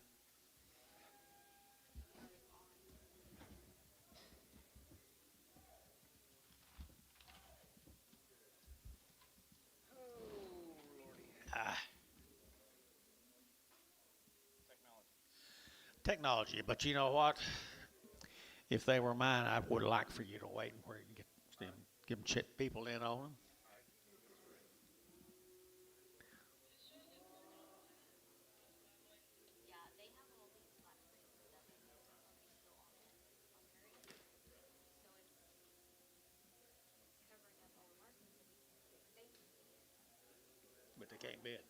Speaker 1: Technology, but you know what? If they were mine, I would like for you to wait where you can get them, give them chip people in on them. But they can't bid.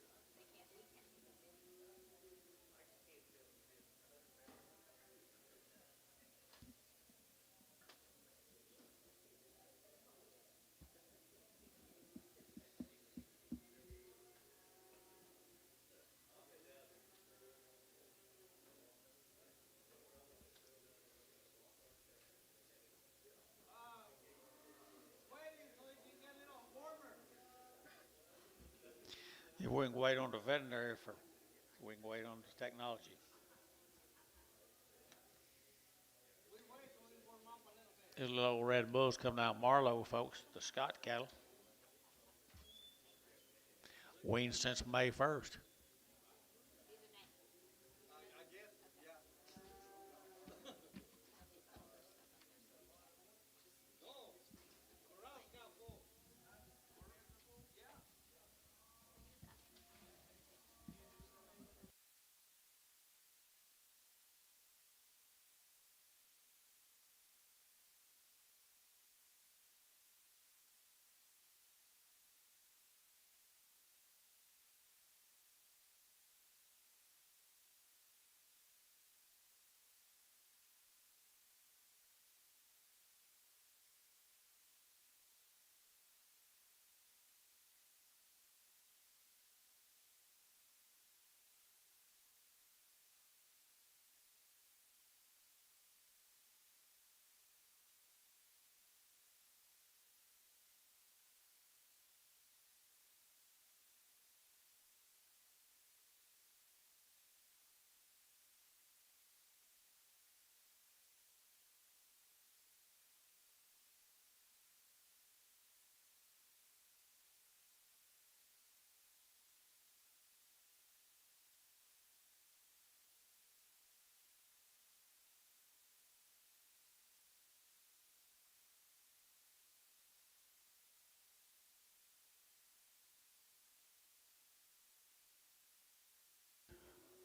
Speaker 1: If we can wait on the veterinary we can wait on the technology. These little old red bulls coming out Marlow, folks, the Scott cattle. Weaned since May 1st.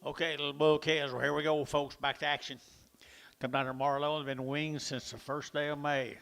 Speaker 1: Okay, little bull calves. Well, here we go, folks. Back to action. Come down to Marlowe. They've been weaned since the first day of May.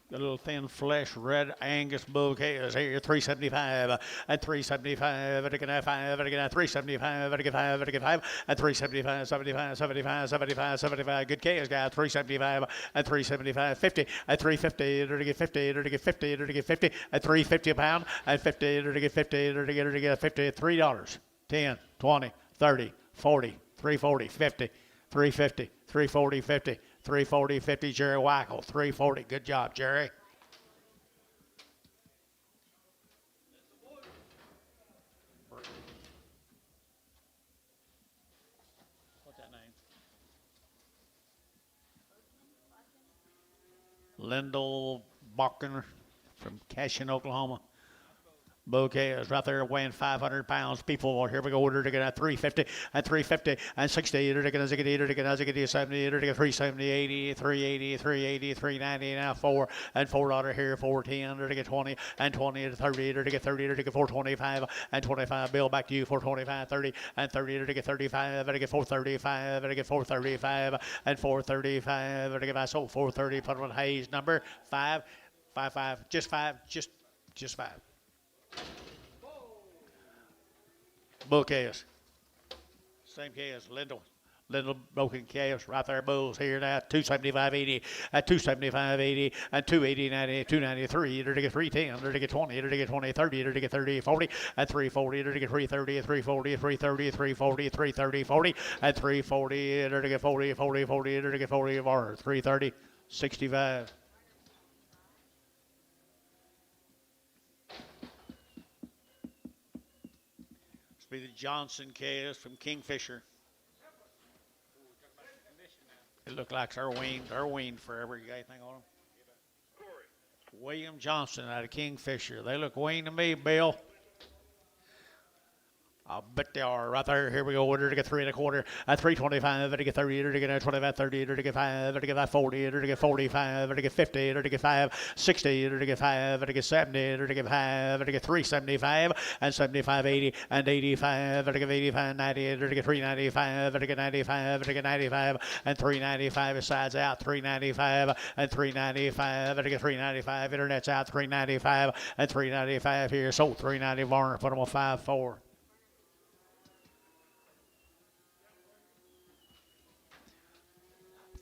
Speaker 1: The little thin flesh, red Angus bull calves here, 375 and 375 and again 5 and again 375 and again 5 and again 5 and 375, 75, 75, 75, 75. Good calves, guys. 375 and 375, 50 and 350 and again 50 and again 50 and again 50 and 350 a pound and 50 and again 50 and again 50. $3, 10, 20, 30, 40, 340, 50, 350, 340, 50. 340, 50, Jerry Wackel, 340. Good job, Jerry. What's that name? Lyndall Balkin from Cashin, Oklahoma. Bouquet is right there weighing 500 pounds. People, here we go. Order to get at 350 and 350 and 60. Order to get a 70. Order to get 370, 80, 380, 380, 390. Now 4 and $4 here. 410. Order to get 20 and 20 to 30. Order to get 30. Order to get 425 and 25. Bill back to you. 425, 30 and 30. Order to get 35. Order to get 435. Order to get 435 and 435. Order to get I sold 430. Put on Hayes number 5, 5, 5. Just 5. Just 5. Bull calves. Same calves. Lyndall broken calves right there. Bulls here now. 275.80 at 275.80 and 280.90, 293. They're to get 310. They're to get 20. They're to get 20, 30. They're to get 30, 40 at 340. They're to get 330, 340, 330, 340, 330, 40 at 340. They're to get 40, 40, 40. They're to get 40 or 330, 65. Be the Johnson calves from Kingfisher. It look like they're weaned. They're weaned forever. You got anything on them? William Johnson out of Kingfisher. They look weaned to me, Bill. I bet they are right there. Here we go. Order to get 3 1/4 at 325. Order to get 30. Order to get 25, 30. Order to get 5. Order to get 40. Order to get 45. Order to get 50. Order to get 5, 60. Order to get 5. Order to get 70. Order to get 5. Order to get 375 and 75, 80 and 85. Order to get 85, 90. Order to get 395. Order to get 95. Order to get 95 and 395. His sides out 395 and 395. Order to get 395. Internet's out 395 and 395 here. Sold 390. Varner put them on 5-4.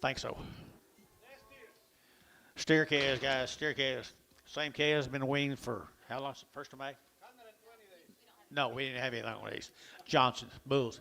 Speaker 1: Think so. Steer calves, guys. Steer calves. Same calves been weaned for how long? 1st of May?
Speaker 2: 120 days.
Speaker 1: No, we didn't have anything on these. Johnson, bulls.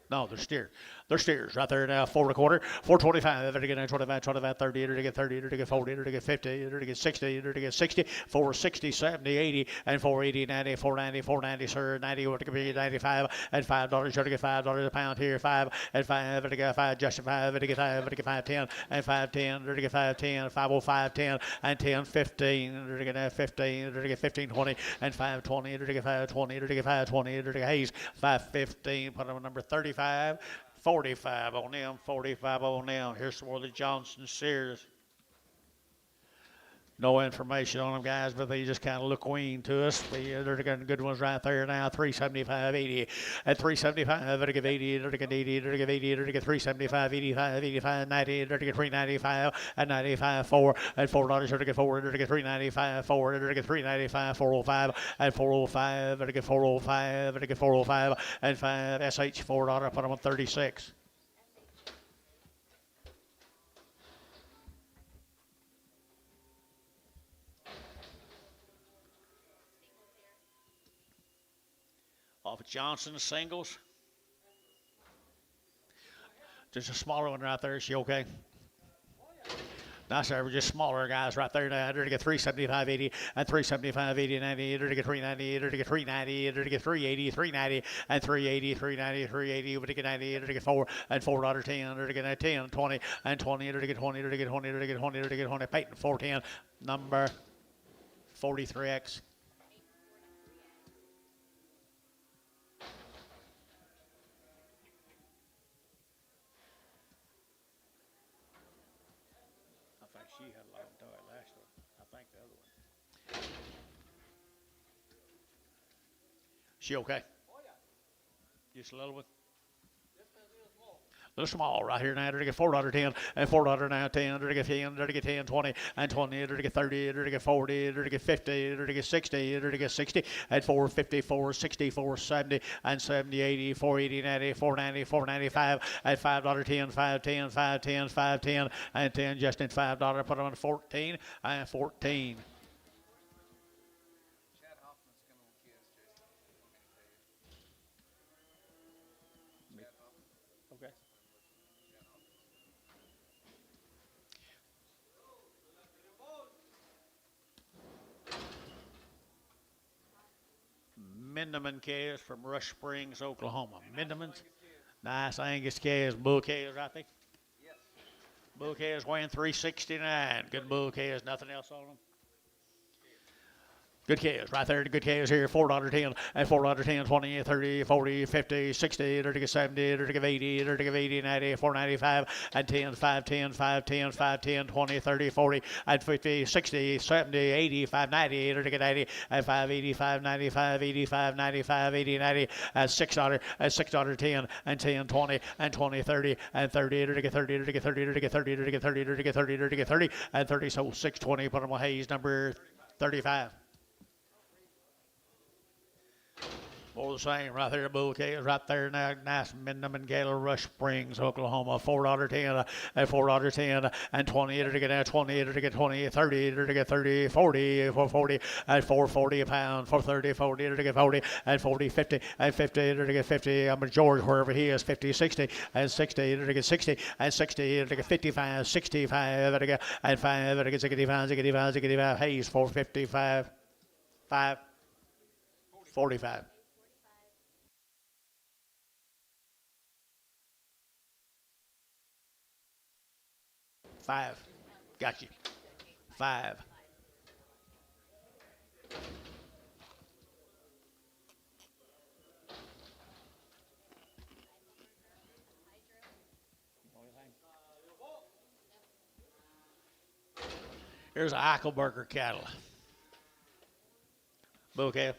Speaker 1: No, they're steers. They're steers right there now. 4 1/4, 425. They're getting 25, 25, 30. They're get 30. They're get 40. They're get 50. They're get 60. They're get 60. 460, 70, 80, and 480, 90, 490, 490, sir. 90. What could be 95 and $5. You're to get $5 a pound here. 5 and 5. They're get 5. Justin 5. They're get 5. They're get 510 and 510. They're get 510, 505, 10 and 10, 15. They're get 15. They're get 15, 20 and 520. They're get 520. They're get 520. They're get Hayes 515. Put on number 35. 45 on them, 45 on them. Here's some more of the Johnson Sears. No information on them, guys, but they just kind of look weaned to us. They're getting good ones right there now. 375, 80 at 375. They're to get 80. They're to get 80. They're to get 80. They're to get 375, 85, 85, 90. They're to get 395 and 95, 4 and $4. They're to get 4. They're to get 395, 4. They're to get 395, 405 and 405. They're to get 405. They're to get 405 and 5. SH $4. Put them on 36. Off of Johnson singles. There's a smaller one right there. Is she okay? Nice, sir. We're just smaller guys right there now. They're to get 375, 80 and 375, 80, 90. They're to get 390. They're to get 390. They're to get 380, 390 and 380, 390, 380. They're to get 90. They're to get 4 and $4, 10. They're to get 10, 20 and 20. They're to get 20. They're to get 20. They're to get 20. They're to get 20. Peyton 410, number 43X. She had a long time last one. I think the other one. She okay?
Speaker 2: Oh, yeah.
Speaker 1: Just a little bit. Little small right here now. To get $4.10 and $4 now 10. To get 10. To get 10, 20 and 20. To get 30. To get 40. To get 50. To get 60. To get 60 and 450, 460, 470 and 70, 80, 480, 90, 490, 495 and $5.10, 510, 510, 510 and 10. Just in $5. Put them on 14 and 14.
Speaker 2: Chad Hoffman's coming with kids, Jason. Chad Hoffman.
Speaker 1: Okay.
Speaker 2: Chad Hoffman.
Speaker 1: Mindeman calves from Rush Springs, Oklahoma. Mindemans. Nice Angus calves, bull calves right there.
Speaker 2: Yes.
Speaker 1: Bull calves weighing 369. Good bull calves, nothing else on them. Good calves right there. Good calves here. $4.10 and $4.10, 20, 30, 40, 50, 60, 30, 70, 30, 80, 30, 80, 90, 495 and 10, 510, 510, 510, 20, 30, 40 and 50, 60, 70, 80, 590, 30, 90 and 580, 595, 85, 95, 80, 90 and $6 and $6.10 and 10, 20 and 20, 30 and 30, 30, 30, 30, 30, 30, 30, 30, 30, 30, 30, 30 and 30. So 620. Put them on Hayes number 35. More the same right there, bull calves right there now. Nice Mindeman cattle, Rush Springs, Oklahoma. $4.10 and $4.10 and 20 to get 20 to get 20, 30 to get 30, 40, 440 and 440 a pound, 430, 40 to get 40 and 40, 50 and 50 to get 50. I'm a George wherever he is, 50, 60 and 60 to get 60 and 60 to get 55, 65 to get and 5 to get 65, 65, 65. Hayes 455, 5, 45. 5. Got you. 5. Here's Eichelberger cattle. Bull calf.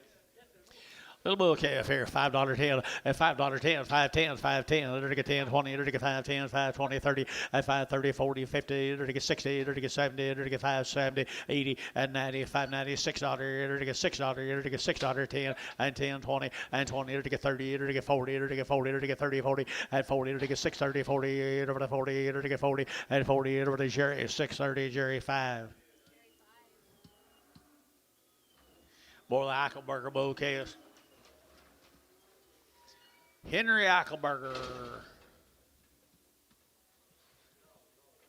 Speaker 1: Little bull calf here, $5.10 and $5.10, 510, 510, to get 10, 20, to get 510, 520, 30, and 530, 40, 50, to get 60, to get 70, to get 570, 80, and 90, 590, $6, to get $6, to get $6.10, and 10, 20, and 20, to get 30, to get 40, to get 40, to get 30, 40, and 40, to get 630, 40, over to 40, to get 40, and 40, over to Jerry, 630, Jerry 5. More the Eichelberger bull calves. Henry Eichelberger.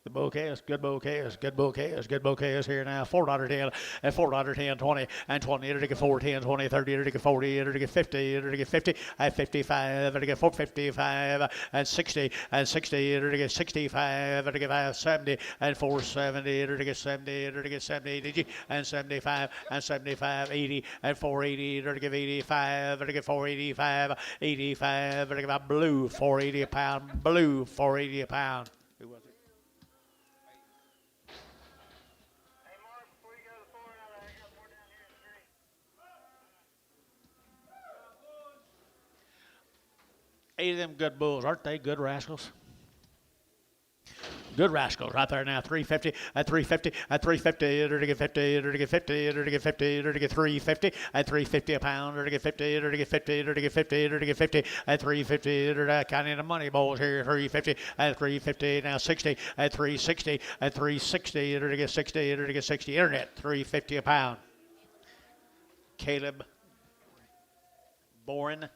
Speaker 1: The bouquets, good bouquets, good bouquets, good bouquets here now. $4.10 and $4.10, 20 and 20 to get 410, 20, 30 to get 40 to get 50 to get 50 and 55 to get 455 and 60 and 60 to get 65 to get 570 and 470 to get 70 to get 70 did you and 75 and 75 80 and 480 to get 85 to get 485 85 to get blue 480 a pound blue 480 a pound. Who was it? Eight of them good bulls, aren't they good rascals? Good rascals right there now. 350 at 350 at 350 to get 50 to get 50 to get 50 to get 350 at 350 a pound to get 50 to get 50 to get 50 to get 50 at 350 to counting the money balls here. 350 at 350 now 60 at 360 at 360 to get 60 to get 60 internet 350 a pound. Caleb Bourne.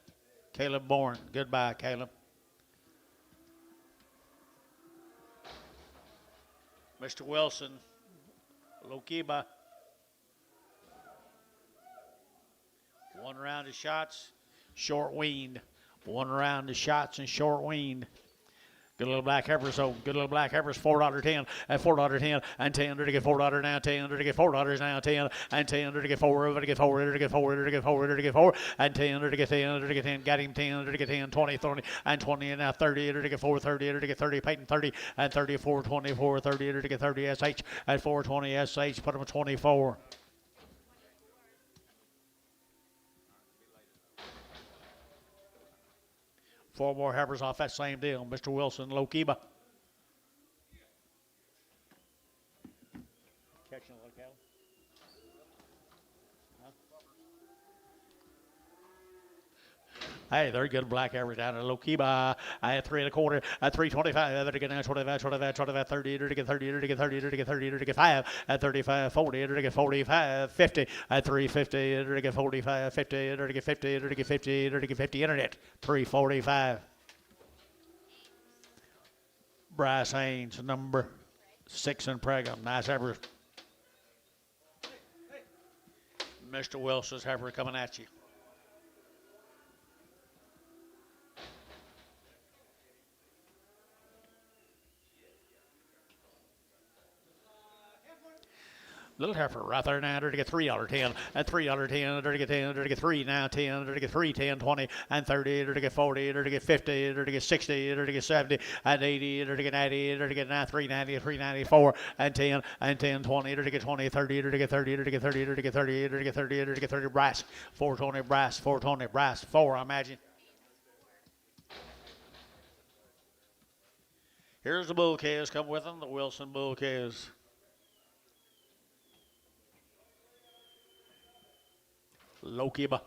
Speaker 1: Caleb Bourne. Goodbye, Caleb. Mr. Wilson. Lokiba. One round of shots, short weaned. One round of shots and short weaned. Good little black heifers, so good little black heifers, $4.10 and $4.10 and 10 to get $4 now, 10 to get $4 now, 10 and 10 to get 4 to get 4 to get 4 to get 4 to get 4 and 10 to get 10 to get 10, got him 10 to get 10, 20, 30 and 20 and now 30 to get 4, 30 to get 30, Peyton 30 and 34, 24, 30 to get 30 SH and 420 SH, put them at 24. 4 more heifers off that same deal. Mr. Wilson, Lokiba. Catching a little cattle. Hey, they're good black average down at Lokiba. I had 3 1/4 at 325. To get 25, 25, 25, 30, to get 30, to get 30, to get 30, to get 5 at 35, 40, to get 45, 50 at 350, to get 45, 50, to get 50, to get 50, to get 50. Internet 345. Bryce Haynes, number 6 in Pregnant. Nice effort. Mr. Wilson's heifer coming at you. Little heifer right there now, to get $3.10, at $3.10, to get 10, to get 3 now, 10, to get 3, 10, 20, and 30, to get 40, to get 50, to get 60, to get 70, and 80, to get 90, to get 390, 394, and 10, and 10, 20, to get 20, 30, to get 30, to get 30, to get 30, to get 30, to get 30, Brass, 420, Brass, 420, Brass, 4, I imagine. Here's the bull calves come with them, the Wilson bull calves. Lokiba.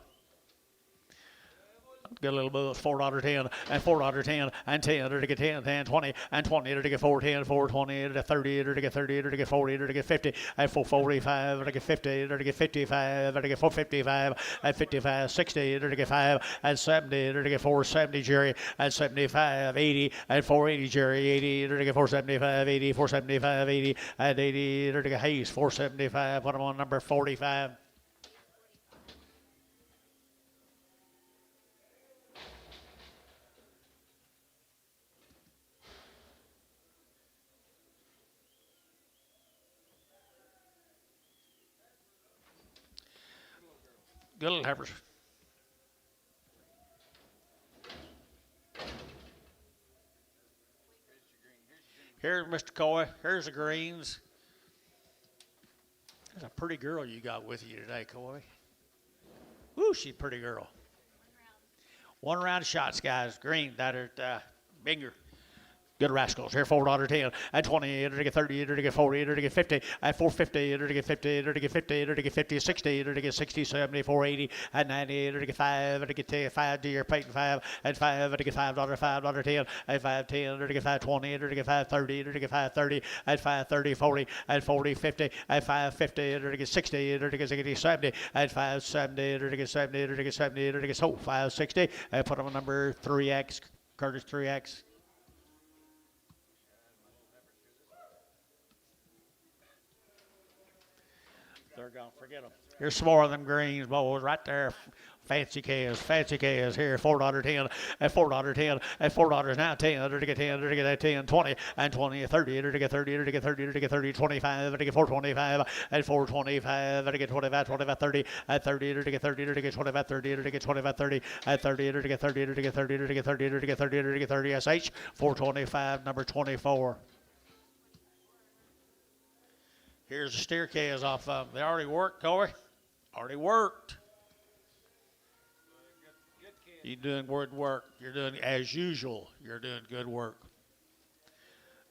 Speaker 1: Get a little bit of $4.10 and $4.10 and 10 to get 10, 10, 20 and 20 to get 410, 420 to 30 to get 30 to get 40 to get 50 and 445 to get 50 to get 55 to get 455 and 55, 60 to get 5 and 70 to get 470 Jerry and 75, 80 and 480 Jerry, 80 to get 475, 80, 475, 80 and 80 to get Hayes, 475. Put him on number 45. Good little heifers. Here's Mr. Coy. Here's the greens. There's a pretty girl you got with you today, Coy. Woo, she's a pretty girl. 1 round shots, guys. Green, that are Binger. Good rascals. Here, $4.10 and 20 to get 30 to get 40 to get 50 and 450 to get 50 to get 50 to get 50, 60 to get 60, 70, 480 and 90 to get 5 to get 5 to your Peyton 5 and 5 to get $5, $5.10 and 5.10 to get 5.20 to get 5.30 to get 5.30 and 5.30, 40 and 40, 50 and 5.50 to get 60 to get 60, 70 and 5.70 to get 70 to get 70 to get 5.60 and put them on number 3X, Curtis 3X. They're gone. Forget them. Here's some more of them greens, boys, right there. Fancy calves here. $4.10 and $4.10 and $4 now. 10 to get 10 to get 10, 20 and 20, 30 to get 30 to get 30 to get 30, 25 to get 425 and 425 to get 25, 25, 30 and 30 to get 30 to get 25, 30 to get 25, 30 and 30 to get 30 to get 30 to get 30 to get 30 to get 30 SH 425 number 24. Here's the steer calves off of them. They already worked, Corey. Already worked. You're doing good work. You're doing, as usual, you're doing good work.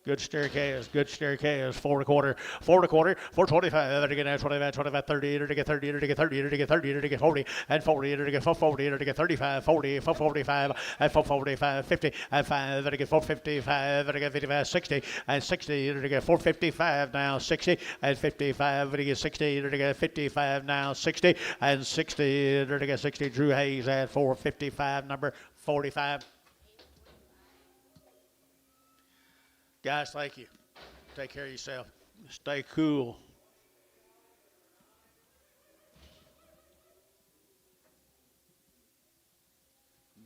Speaker 1: Good staircase, 4 1/4, 4 1/4, 425, to get 25, 25, 30, to get 30, to get 30, to get 30, to get 40, and 40, to get 440, to get 35, 40, 445, and 445, 50, and 5, to get 455, to get 55, 60, and 60, to get 455, now 60, and 55, to get 60, to get 55, now 60, and 60, to get 60, Drew Hayes at 455, number 45. Guys, thank you. Take care of yourself. Stay cool.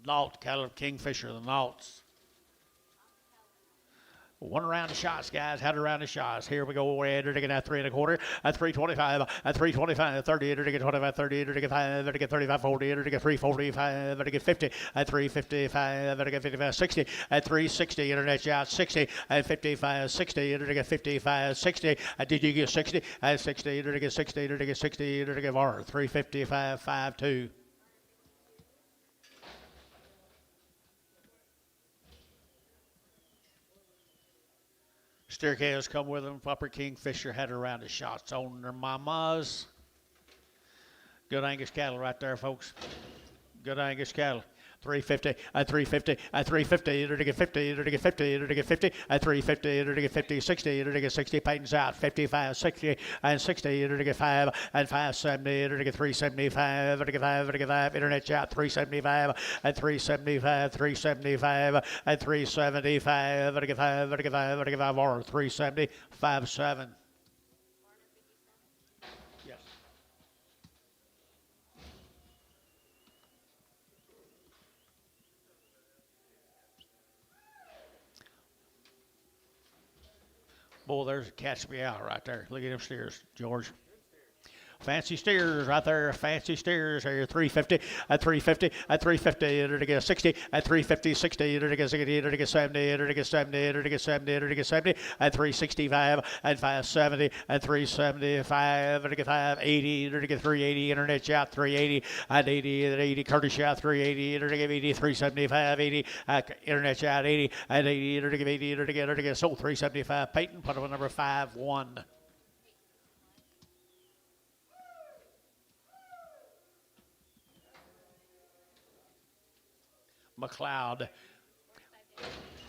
Speaker 1: Nault, Caleb Kingfisher, the Naults. 1 round of shots, guys. Had a round of shots. Here we go. Red to get at 3 1/4, at 325, at 325, 30 to get 25, 30 to get 5, to get 35, 40 to get 345, to get 50, at 355, to get 55, 60, at 360. Internet shot 60, at 55, 60 to get 55, 60. Did you get 60? At 60 to get 60 to get 60 to get 355, 52. Steer calves come with them. Upper Kingfisher had a round of shots on their mamas. Good Angus cattle right there, folks. Good Angus cattle. 350 at 350 at 350 to get 50 to get 50 to get 50 at 350 to get 50 60 to get 60 patents out 55 60 and 60 to get 5 and 570 to get 375 to get 5 to get 5 internet out 375 and 375 375 and 375 to get 5 to get 5 to get 5 or 370 57. Yes. Boy, there's a catch me out right there. Look at them steers, George. Fancy steers right there. Fancy steers here. 350 at 350 at 350 to get 60 at 350 60 to get 60 to get 70 to get 70 to get 70 to get 70 at 365 at 570 at 375 to get 580 to get 380 internet shot 380 at 80 at 80 Curtis shot 380 to get 80 375 80 at internet shot 80 at 80 to get 80 to get sold 375 Peyton put him on number 5-1. McLeod,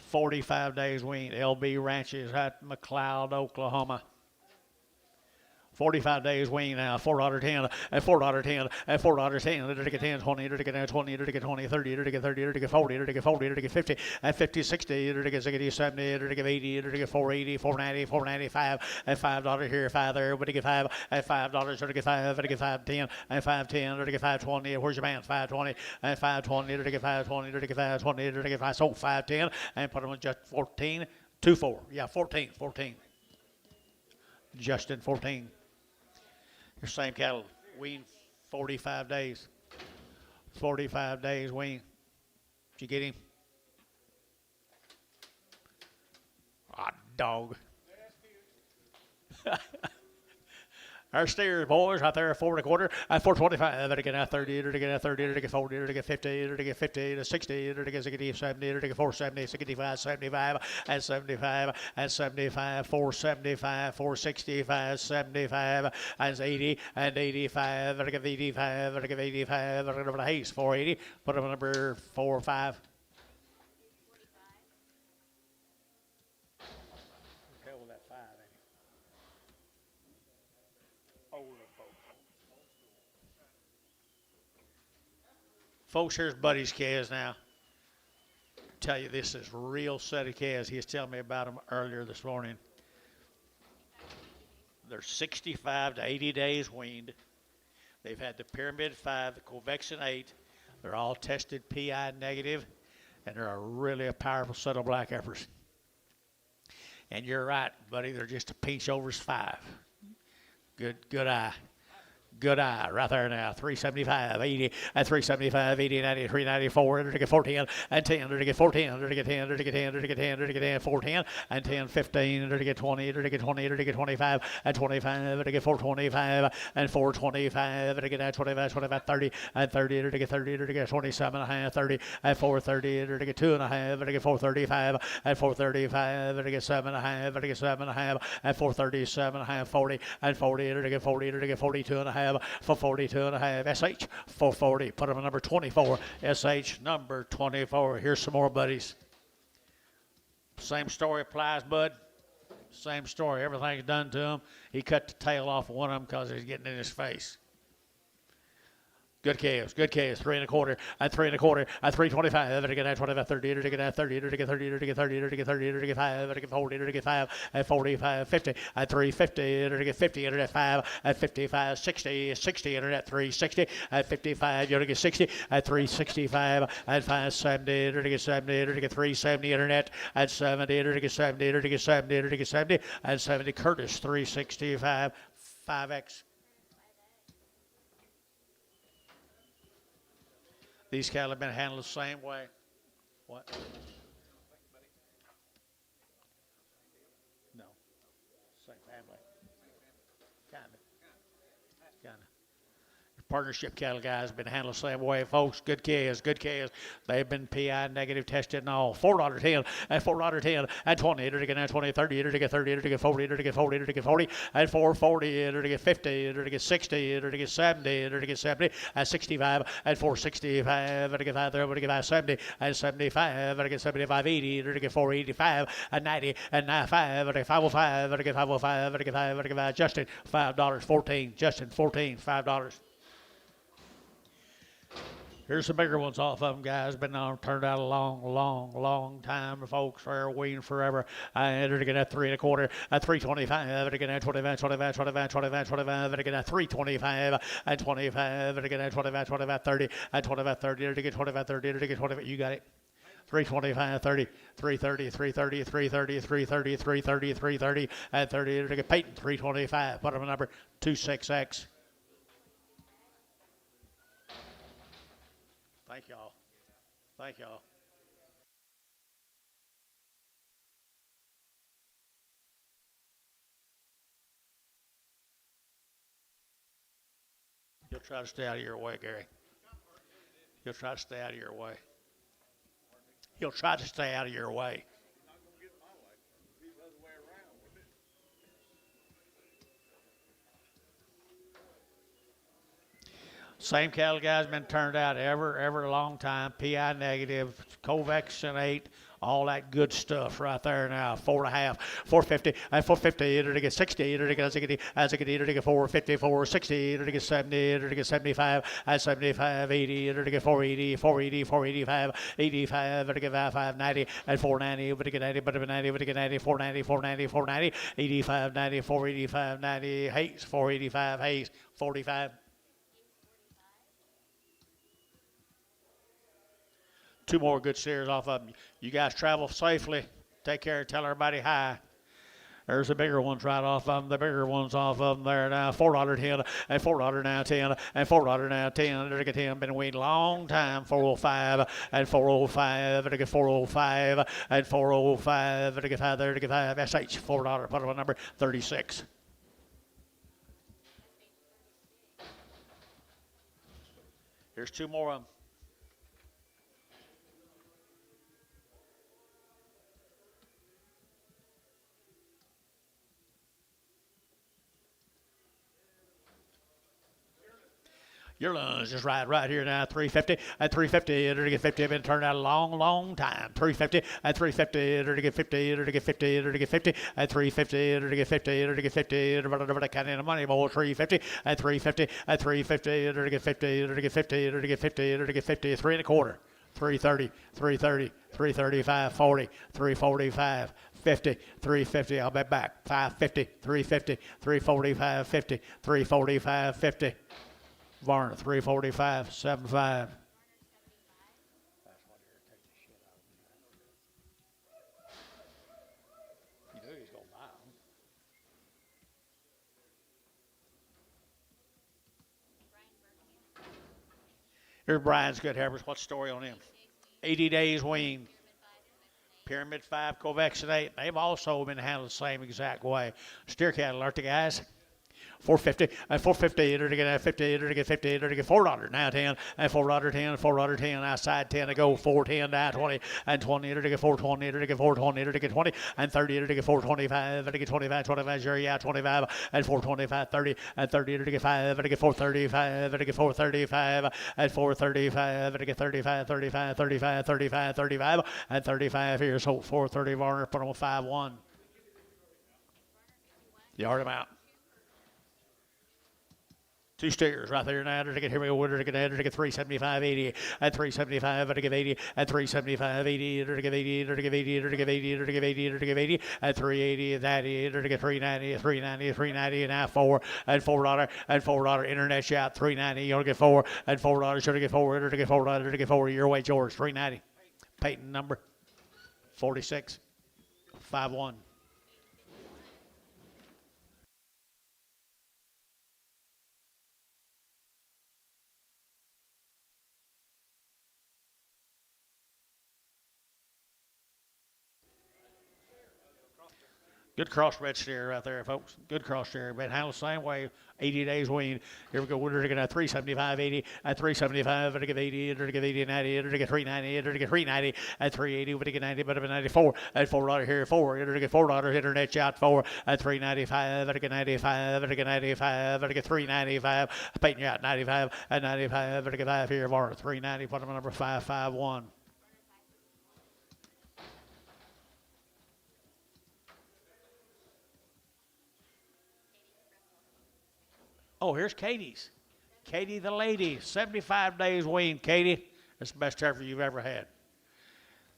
Speaker 1: 45 days weaned. LB Ranches at McLeod, Oklahoma. 45 days weaned now. $4.10 and $4.10 and $4.10 to get 10, 20 to get 20 to get 20, 30 to get 30 to get 40 to get 40 to get 50 and 50, 60 to get 60, 70 to get 80 to get 480, 490, 495 and $5 here, 5 there. But to get 5 and $5 to get 5 to get 510 and 510 to get 520. Where's your man? 520 and 520 to get 520 to get 520 to get 5. Sold 510 and put them on just 14, 2-4. Yeah, 14. Justin 14. Your same cattle, weaned 45 days. 45 days weaned. Did you get him? Ah, dog. Our steers, boys, right there, 4 1/4, at 425, to get 30, to get 30, to get 40, to get 50, to get 50, to 60, to get 60, 70, to get 470, 65, 75, and 75, and 75, 475, 465, 75, and 80, and 85, to get 85, to get 85, to get over the Hayes, 480, put him number 4 or 5. Hell with that 5, ain't he? Folks, here's Buddy's calves now. Tell you, this is real set of calves. He was telling me about them earlier this morning. They're 65 to 80 days weaned. They've had the Pyramid 5, the Covexin 8. They're all tested PI negative, and they're really a powerful set of black heifers. And you're right, buddy. They're just a pinch over 5. Good eye. Good eye right there now. 375, 80, and 375, 80, 90, 394, to get 410, and 10, to get 410, to get 10, to get 10, to get 10, to get 10, 410, and 10, 15, to get 20, to get 20, to get 25, and 25, to get 425, and 425, to get 25, 25, 30, and 30, to get 30, to get 27 and a half, 30, and 430, to get 2 and a half, to get 435, and 435, to get 7 and a half, to get 7 and a half, and 437 and a half, 40, and 40, to get 40, to get 42 and a half, for 42 and a half. SH for 40. Put him at number 24. SH number 24. Here's some more buddies. Same story applies, bud. Same story. Everything's done to him. He cut the tail off of one of them because he's getting in his face. Good calves, 3 1/4, and 3 1/4, and 325, to get 25, 30, to get 30, to get 30, to get 30, to get 30, to get 5, to get 40, to get 5, and 45, 50, and 350, to get 50, to get 5, and 55, 60, 60, to get 360, and 55, you to get 60, and 365, and 570, to get 70, to get 370, internet, and 70, to get 70, to get 70, to get 70, and 70, Curtis, 365, 5X. These cattle have been handled the same way. What? No. Same family. Kind of. Partnership cattle guys been handled the same way, folks. Good kids, good kids. They've been PI negative tested and all. $4.10 and $4.10 and 20 to get 20, 30 to get 30 to get 40 to get 40 to get 40 and 440 to get 50 to get 60 to get 70 to get 70 and 65 and 465 to get 5 to get 570 and 75 to get 75 80 to get 485 and 90 and 95 to get 505 to get 505 to get 5 to get 5. Justin $5.14. Justin 14 $5. Here's the bigger ones off of them, guys. Been on, turned out a long time. Folks are weaned forever. I entered to get at 3 1/4, at 325, to get at 25, 25, 25, 25, 25, to get at 325, and 25, to get at 25, 25, 30, and 25, 30, to get 25, 30, to get 25. You got it. 325, 30, 330, 330, 330, 330, 330, 330, and 30 to get Peyton. 325. Put him a number 26X. Thank y'all. Thank y'all. You'll try to stay out of your way, Gary. You'll try to stay out of your way. You'll try to stay out of your way. Same cattle guys been turned out every long time. PI negative, covaccinate, all that good stuff right there now. 4.5, 450, and 450 to get 60, to get as I get to get 450, 460, to get 70, to get 75, and 75, 80, to get 480, 480, 485, 85, to get 590, and 490, but to get 90, but to 90, but to get 90, 490, 490, 490, 85, 90, 485, 90, Hayes, 485, Hayes, 45. Two more good steers off of them. You guys travel safely. Take care. Tell everybody hi. There's the bigger ones right off of them. The bigger ones off of them there now. $4.10 and $4 now 10 and $4 now 10. To get 10. Been weaned long time. 405 and 405. To get 405 and 405. To get 5 there. To get 5. SH $4. Put on number 36. Here's two more of them. Your lunch is right here now. 350 and 350 to get 50. Been turned out a long time. 350 and 350 to get 50 to get 50 to get 50 and 350 to get 50 to get 50. To count in the money more. 350 and 350 and 350 to get 50 to get 50 to get 50 to get 50. 3 1/4. 330, 330, 335, 40, 345, 50, 350. I'll be back. 550, 350, 345, 50, 345, 50. Varner, 345, 75. You knew he was going to buy them. Here's Brian's good heifers. What's the story on him? 80 days weaned. Pyramid 5, covaccinate. They've also been handled the same exact way. Steer cattle, aren't they, guys? 450 and 450 to get 50 to get 50 to get $4 now 10 and $4.10 $4.10 outside 10 to go 410 down 20 and 20 to get 420 to get 420 to get 20 and 30 to get 425 to get 25 25 jury out 25 and 425 30 and 30 to get 5 to get 435 to get 435 and 435 to get 35 35 35 35 35 and 35 here so 430 Varner put on 5-1. You heard him out. Two steers right there now to get here we go to get 375 80 and 375 to give 80 and 375 80 to give 80 to give 80 to give 80 to give 80 to give 80 and 380 that to get 390 390 390 and now $4 and $4 internet shot 390 you're gonna get $4 and $4 should get $4 to get $4 to get $4 your way George 390 Peyton number 46 5-1. Good crossbred steer right there, folks. Good cross steer. Been handled the same way. 80 days weaned. Here we go. Winner to get a 375, 80, at 375, to get 80, to get 80, 90, to get 390, to get 390, at 380, to get 90, but 94, at $4 here, 4, to get $4, internet out 4, at 395, to get 95, to get 95, to get 395, painting you out 95, at 95, to get 5 here, 390, put them on number 551. Oh, here's Katie's. Katie the lady, 75 days weaned, Katie. That's the best heifer you've ever had.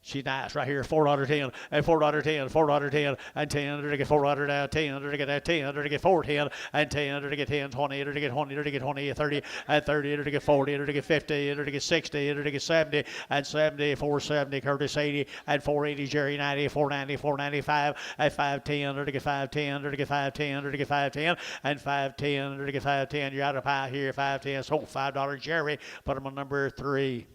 Speaker 1: She's nice right here, $4.10, and $4.10, $4.10, and 10, to get $4 down, 10, to get that 10, to get 4.10, and 10, to get 10, 20, to get 20, to get 20, 30, and 30, to get 40, to get 50, to get 60, to get 70, and 70, 470, Curtis 80, and 480, Jerry 90, 490, 495, and 510, to get 510, to get 510, to get 510, and 510, to get 510. You're out of pie here, 510, so $5, Jerry. Put them on number 3.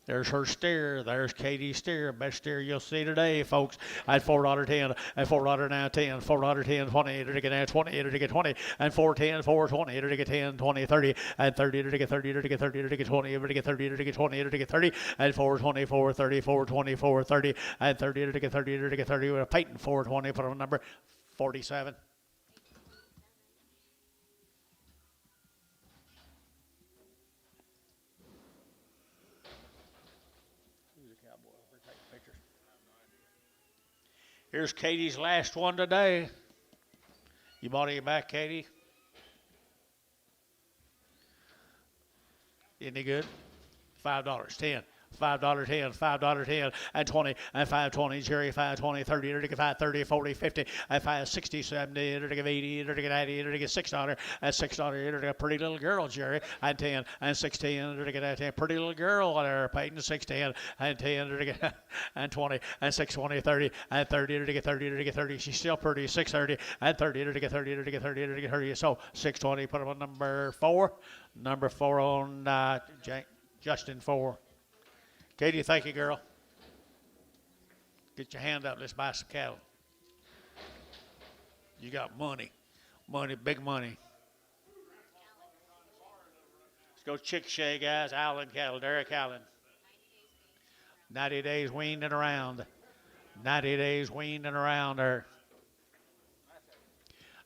Speaker 1: There's her steer. There's Katie's steer. Best steer you'll see today, folks. At $4.10, at $4 now 10, $4.10, 20, to get 20, to get 20, and 410, 420, to get 10, 20, 30, and 30, to get 30, to get 30, to get 20, to get 30, to get 20, to get 30, and 420, 430, 420, 430, and 30, to get 30, to get 30, with a patent 420, put on number 47. Here's Katie's last one today. You bought it back, Katie? Any good? $5, 10. $5.10, $5.10, and 20, and 520, Jerry 520, 30, to get 530, 40, 50, and 560, 70, to get 80, to get 80, to get $6, and $6, to get a pretty little girl, Jerry, and 10, and 16, to get that 10, pretty little girl there, Peyton, 610, and 10, to get, and 20, and 620, 30, and 30, to get 30, to get 30, she's still pretty, 630, and 30, to get 30, to get 30, to get 30, so 620, put them on number 4, number 4 on Justin 4. Katie, thank you, girl. Get your hand up. Let's buy some cattle. You got money. Money, big money. Let's go Chickasha, guys. Allen cattle, Derek Allen. 90 days weaned and around. 90 days weaned and around there.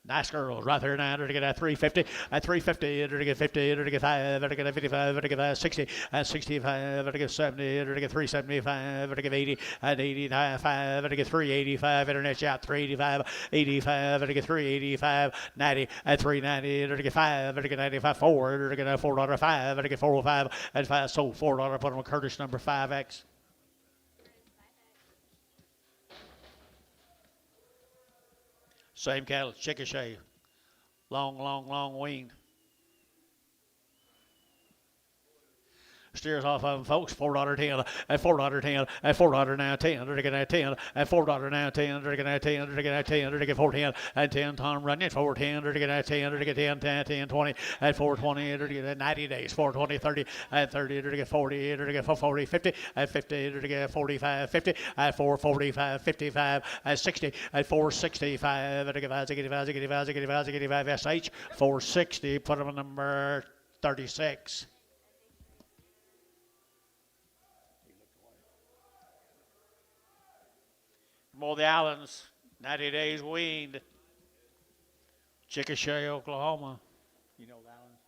Speaker 1: Nice girls right there now. To get at 350, at 350, to get 50, to get 5, to get 55, to get 60, at 65, to get 70, to get 375, to get 80, at 85, to get 385, internet out 385, 85, to get 385, 90, at 390, to get 5, to get 95, 4, to get $4.05, to get 405, and 5, so $4, put them on Curtis number 5X. Same cattle, Chickasha. Long weaned. Steers off of them, folks. $4.10, at $4.10, at $4 now 10, to get at 10, at $4 now 10, to get at 10, to get at 10, to get 410, at 10, Tom running, 410, to get at 10, to get 10, 10, 10, 20, at 420, to get at 90 days, 420, 30, at 30, to get 40, to get 40, 50, at 50, to get 45, 50, at 445, 55, at 60, at 465, to get 85, SH, 460, put them on number 36. More the Allens, 90 days weaned. Chickasha, Oklahoma. You know the Allens?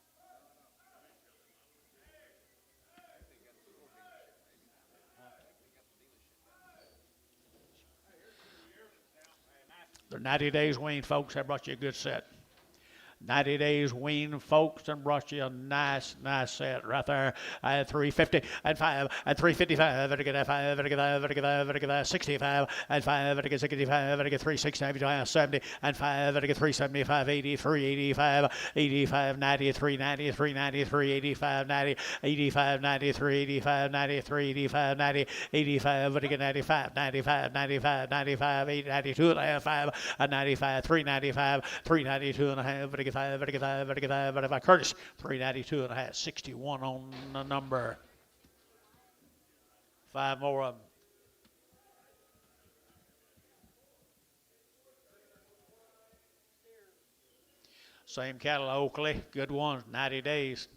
Speaker 1: They're 90 days weaned, folks. I brought you a good set. 90 days weaned, folks, and brought you a nice set right there at 350 and 5 at 355 and get 5 and get 5 and get 5 and get 65 and 5 and get 65 and get 365 70 and 5 and get 375 80 385 85 90 390 390 385 90 85 90 385 90 385 90 85 and get 95 95 95 95 92 and a half 5 and 95 395 392 and a half and get 5, by Curtis, 392 and a half, 61 on the number. 5 more of them. Same cattle, Oakley. Good ones, 90 days.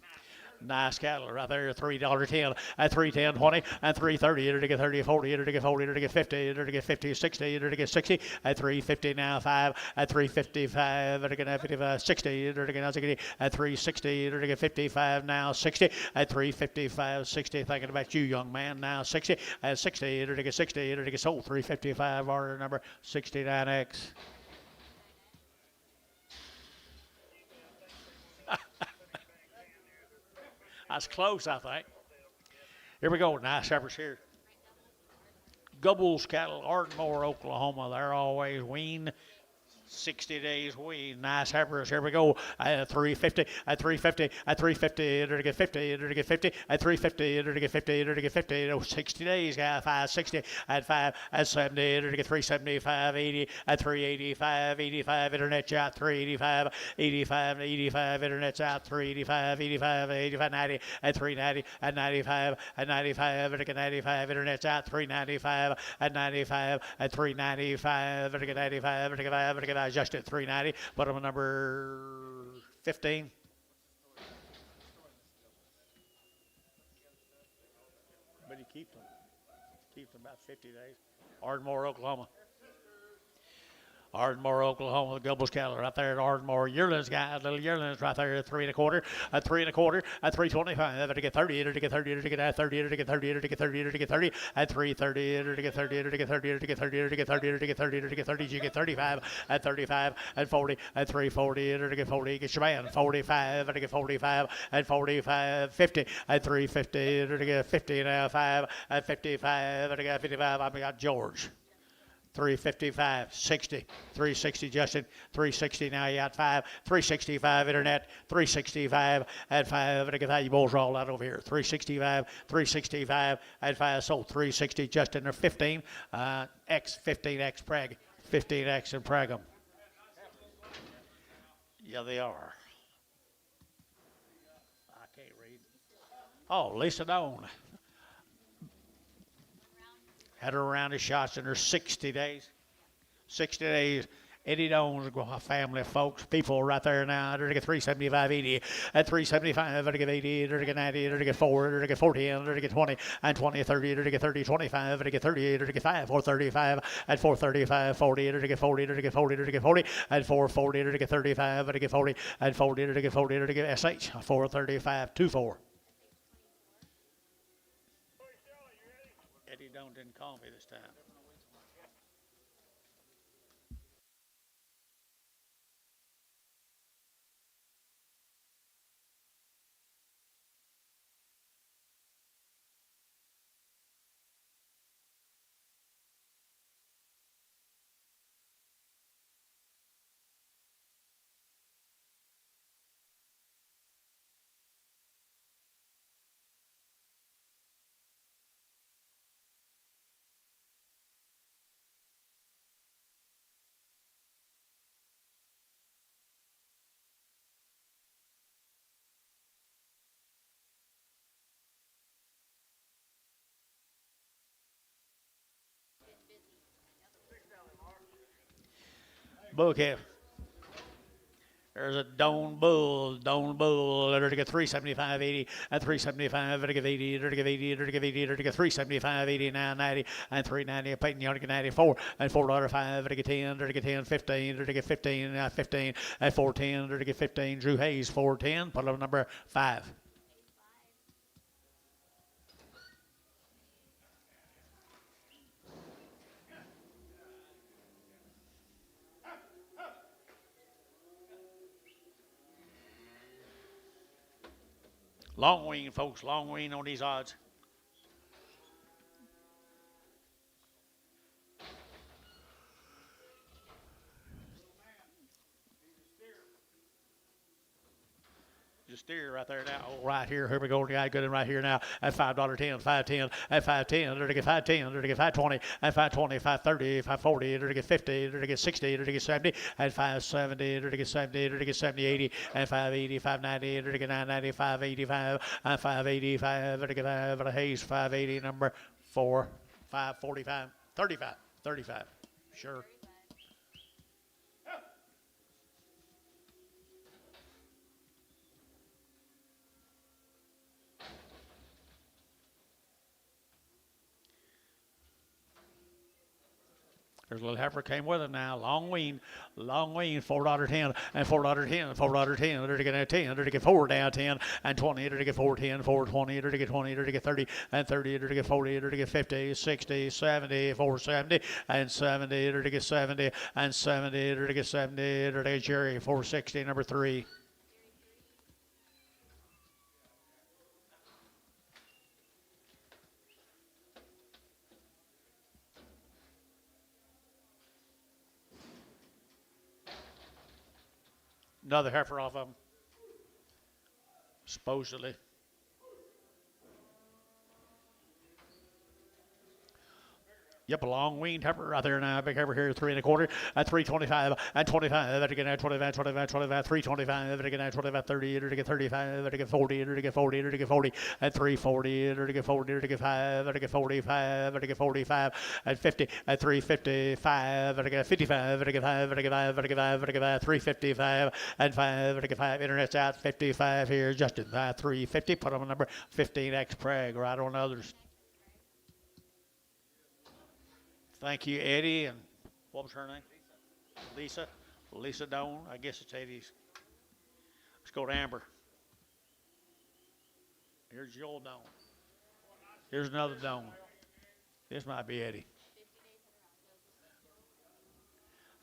Speaker 1: Nice cattle right there, $3.10 at 3.10, 20 and 3.30. Enter to get 30, 40, enter to get 40, enter to get 50, enter to get 50, 60, enter to get 60 at 3.50 now 5 at 3.55, enter to get 55, 60, enter to get 60 at 3.60, enter to get 55 now 60 at 3.55, 60. Thinking about you, young man. Now 60 at 60, enter to get 60, enter to get sold 3.55. Order number 69X. That's close, I think. Here we go. Nice heifers here. Gubbles cattle, Ardmore, Oklahoma. They're always weaned. 60 days wean. Nice heifers. Here we go. At 350, at 350, at 350, enter to get 50, enter to get 50, at 350, enter to get 50, enter to get 50. Oh, 60 days, guy. 560, at 5, at 70, enter to get 375, 80, at 385, 85, internet's out, 385, 85, 85, internet's out, 385, 85, 85, 90, at 390, at 95, at 95, enter to get 95, internet's out, 395, at 95, at 395, enter to get 95, enter to get 5, enter to get just at 390. Bottom of number 15. But he keeps them. Keeps them about 50 days. Ardmore, Oklahoma. Ardmore, Oklahoma, the Gubbles cattle right there at Ardmore. Yearlings, guys, little yearlings right there at 3 1/4, at 3 1/4, at 325. Enter to get 30, enter to get 30, enter to get 30, enter to get 30, enter to get 30, enter to get 30, at 330, enter to get 30, enter to get 30, enter to get 30, enter to get 30, enter to get 30, enter to get 30, you get 35, at 35, at 40, at 340, enter to get 40, get your man, 45, enter to get 45, at 45, 50, at 350, enter to get 50 now, 5, at 55, enter to get 55, I've got George. 355, 60, 360 Justin, 360 now you got 5, 365 internet, 365 at 5, and I get how you bulls roll out over here, 365, 365 at 5, so 360 Justin or 15, X, 15X Preg, 15X and Pregum. Yeah, they are. I can't read. Oh, Lisa Doan. Had her around the shots in her 60 days. 60 days. Eddie Doan's family, folks, people right there now. They're to get 375, 80. At 375, they're to get 80. They're to get 90. They're to get 4. They're to get 40. They're to get 20. And 20, 30. They're to get 30, 25. They're to get 38. They're to get 5. 435. At 435, 40. They're to get 40. They're to get 40. They're to get 40. At 440. They're to get 35. They're to get 40. At 40. They're to get 40. They're to get SH. 435, 24. Eddie Doan didn't call me this time. Bookhead. There's a Doan Bull, they're to get 375, 80, and 375, they're to get 80, they're to get 80, they're to get 80, they're to get 375, 80, now 90, and 390, Peyton Young to get 94, and $4.05, they're to get 10, they're to get 10, 15, they're to get 15, 15, at 410, they're to get 15, Drew Hayes, 410, put up number 5. Long wing, folks, long wing on these odds. Just steer right there now. Oh, right here. Here we go. Guy good in right here now at $5.10, 510, at 510. They're to get 510. They're to get 520, at 520, 530, 540. They're to get 50. They're to get 60. They're to get 70, at 570. They're to get 70. They're to get 70, 80, at 580, 590. They're to get 990, 585, at 585. They're to get 5 at Hayes, 580, number 4, 545, 35, 35. Sure. There's a little heifer came with him now. Long wean, $4.10 and $4.10, $4.10. They're to get 10. They're to get 4 down 10 and 20. They're to get 4.10, 4.20. They're to get 20. They're to get 30 and 30. They're to get 40. They're to get 50, 60, 70, 470 and 70. They're to get 70 and 70. They're to get 70. They're to get Jerry 460, number 3. Another heifer off of them, supposedly. Yep, a long weaned heifer right there now. Big heifer here, 3 1/4 at 325 and 25. At again at 25, 25, 25, 325. At again at 25, 30. At again 35. At again 40. At again 40. At again 40. At 340. At again 40. At again 5. At again 45. At again 45. At 50. At 355. At again 55. At again 5. At again 5. At again 5. At again 5. 355 and 5. At again 5. Internet's out. 55 here. Justin 350. Put on number 15X Prague. Right on others. Thank you, Eddie, and what was her name? Lisa. Lisa Doan. I guess it's Eddie's. Let's go to Amber. Here's Joel Doan. Here's another Doan. This might be Eddie.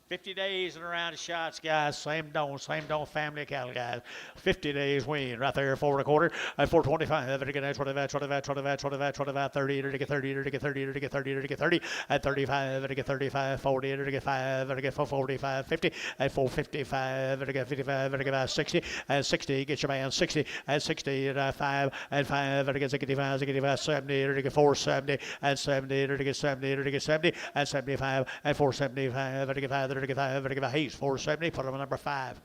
Speaker 1: 50 days and around the shots, guys. Same Doan family of cattle, guys. 50 days wean right there, 4 1/4 at 425. At again, 25, 25, 25, 25, 25, 30, at again 30, at again 30, at again 30, at again 30, at 35, at again 35, 40, at again 5, at again 45, 50, at 455, at again 55, at again 60, at 60, get your man 60, at 60, at 5, at 5, at again 65, 65, 70, at again 470, at 70, at again 70, at again 70, at 75, at 475, at again 5. He's 470. Put him on number 5.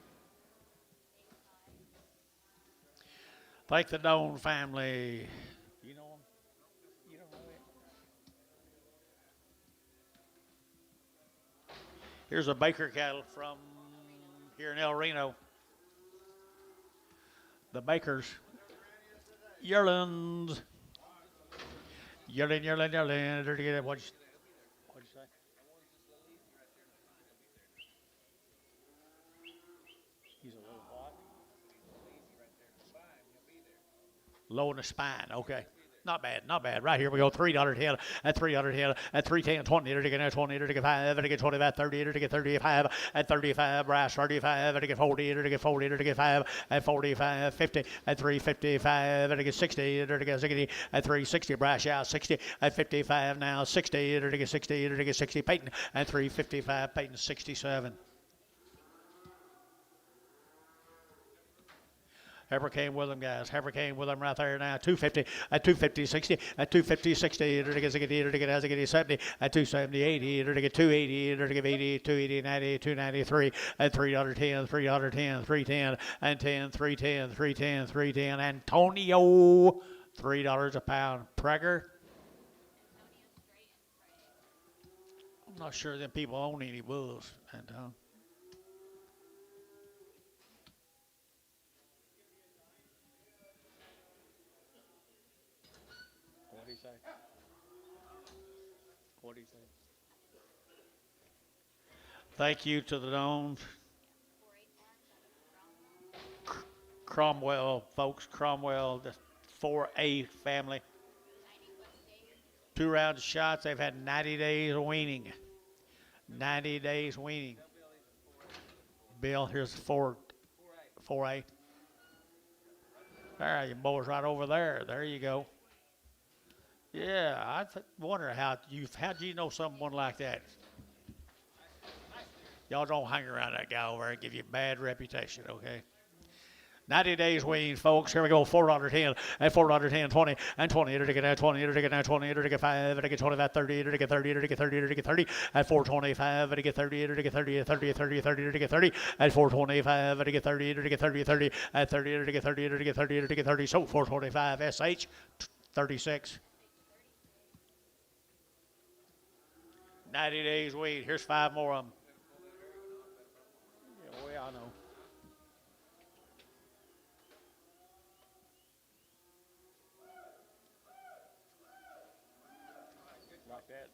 Speaker 1: Thank the Doan family. You know him? You don't know it? Here's a Baker cattle from here in El Reno. The Bakers. Yearlings. Yearling. What'd you say? He's a little what? Low in the spine. Okay. Not bad. Right here we go. $3.10 at 310 at 310, 20 to get 20 to get 5 to get 25, 30 to get 35 at 35, brass 35 to get 40 to get 40 to get 5 at 45, 50 at 355 to get 60 to get 60 at 360, brass out 60 at 55 now 60 to get 60 to get 60, Peyton at 355, Peyton 67. Heifer came with them, guys. Heifer came with them right there now. 250 at 250, 60 at 250, 60 to get 70 at 270, 80 to get 280 to get 80, 280, 90, 293 at $3.10, $3.10, 310 and 10, 310, 310, 310. Antonio, $3 a pound. Prager. I'm not sure them people own any bulls, Anton. What do you say? Thank you to the Doans. Cromwell, folks. Cromwell, the 4A family. 2 rounds of shots. They've had 90 days of weaning. 90 days weaning. Bill, here's 4A. There, you boys right over there. There you go. Yeah, I wonder how'd you know someone like that? Y'all don't hang around that guy over there and give you a bad reputation, okay? 90 days weaned, folks. Here we go. $4.10 and $4.10, 20 and 20. To get 20, to get 20, to get 5, to get 25, 30, to get 30, to get 30, to get 30 at 425, to get 30, to get 30, 30, 30, 30, to get 30 at 425, to get 30, to get 30, 30 at 30, to get 30, to get 30, to get 30. So 425 SH 36. 90 days weaned. Here's 5 more of them. Yeah, well, I know. Like that.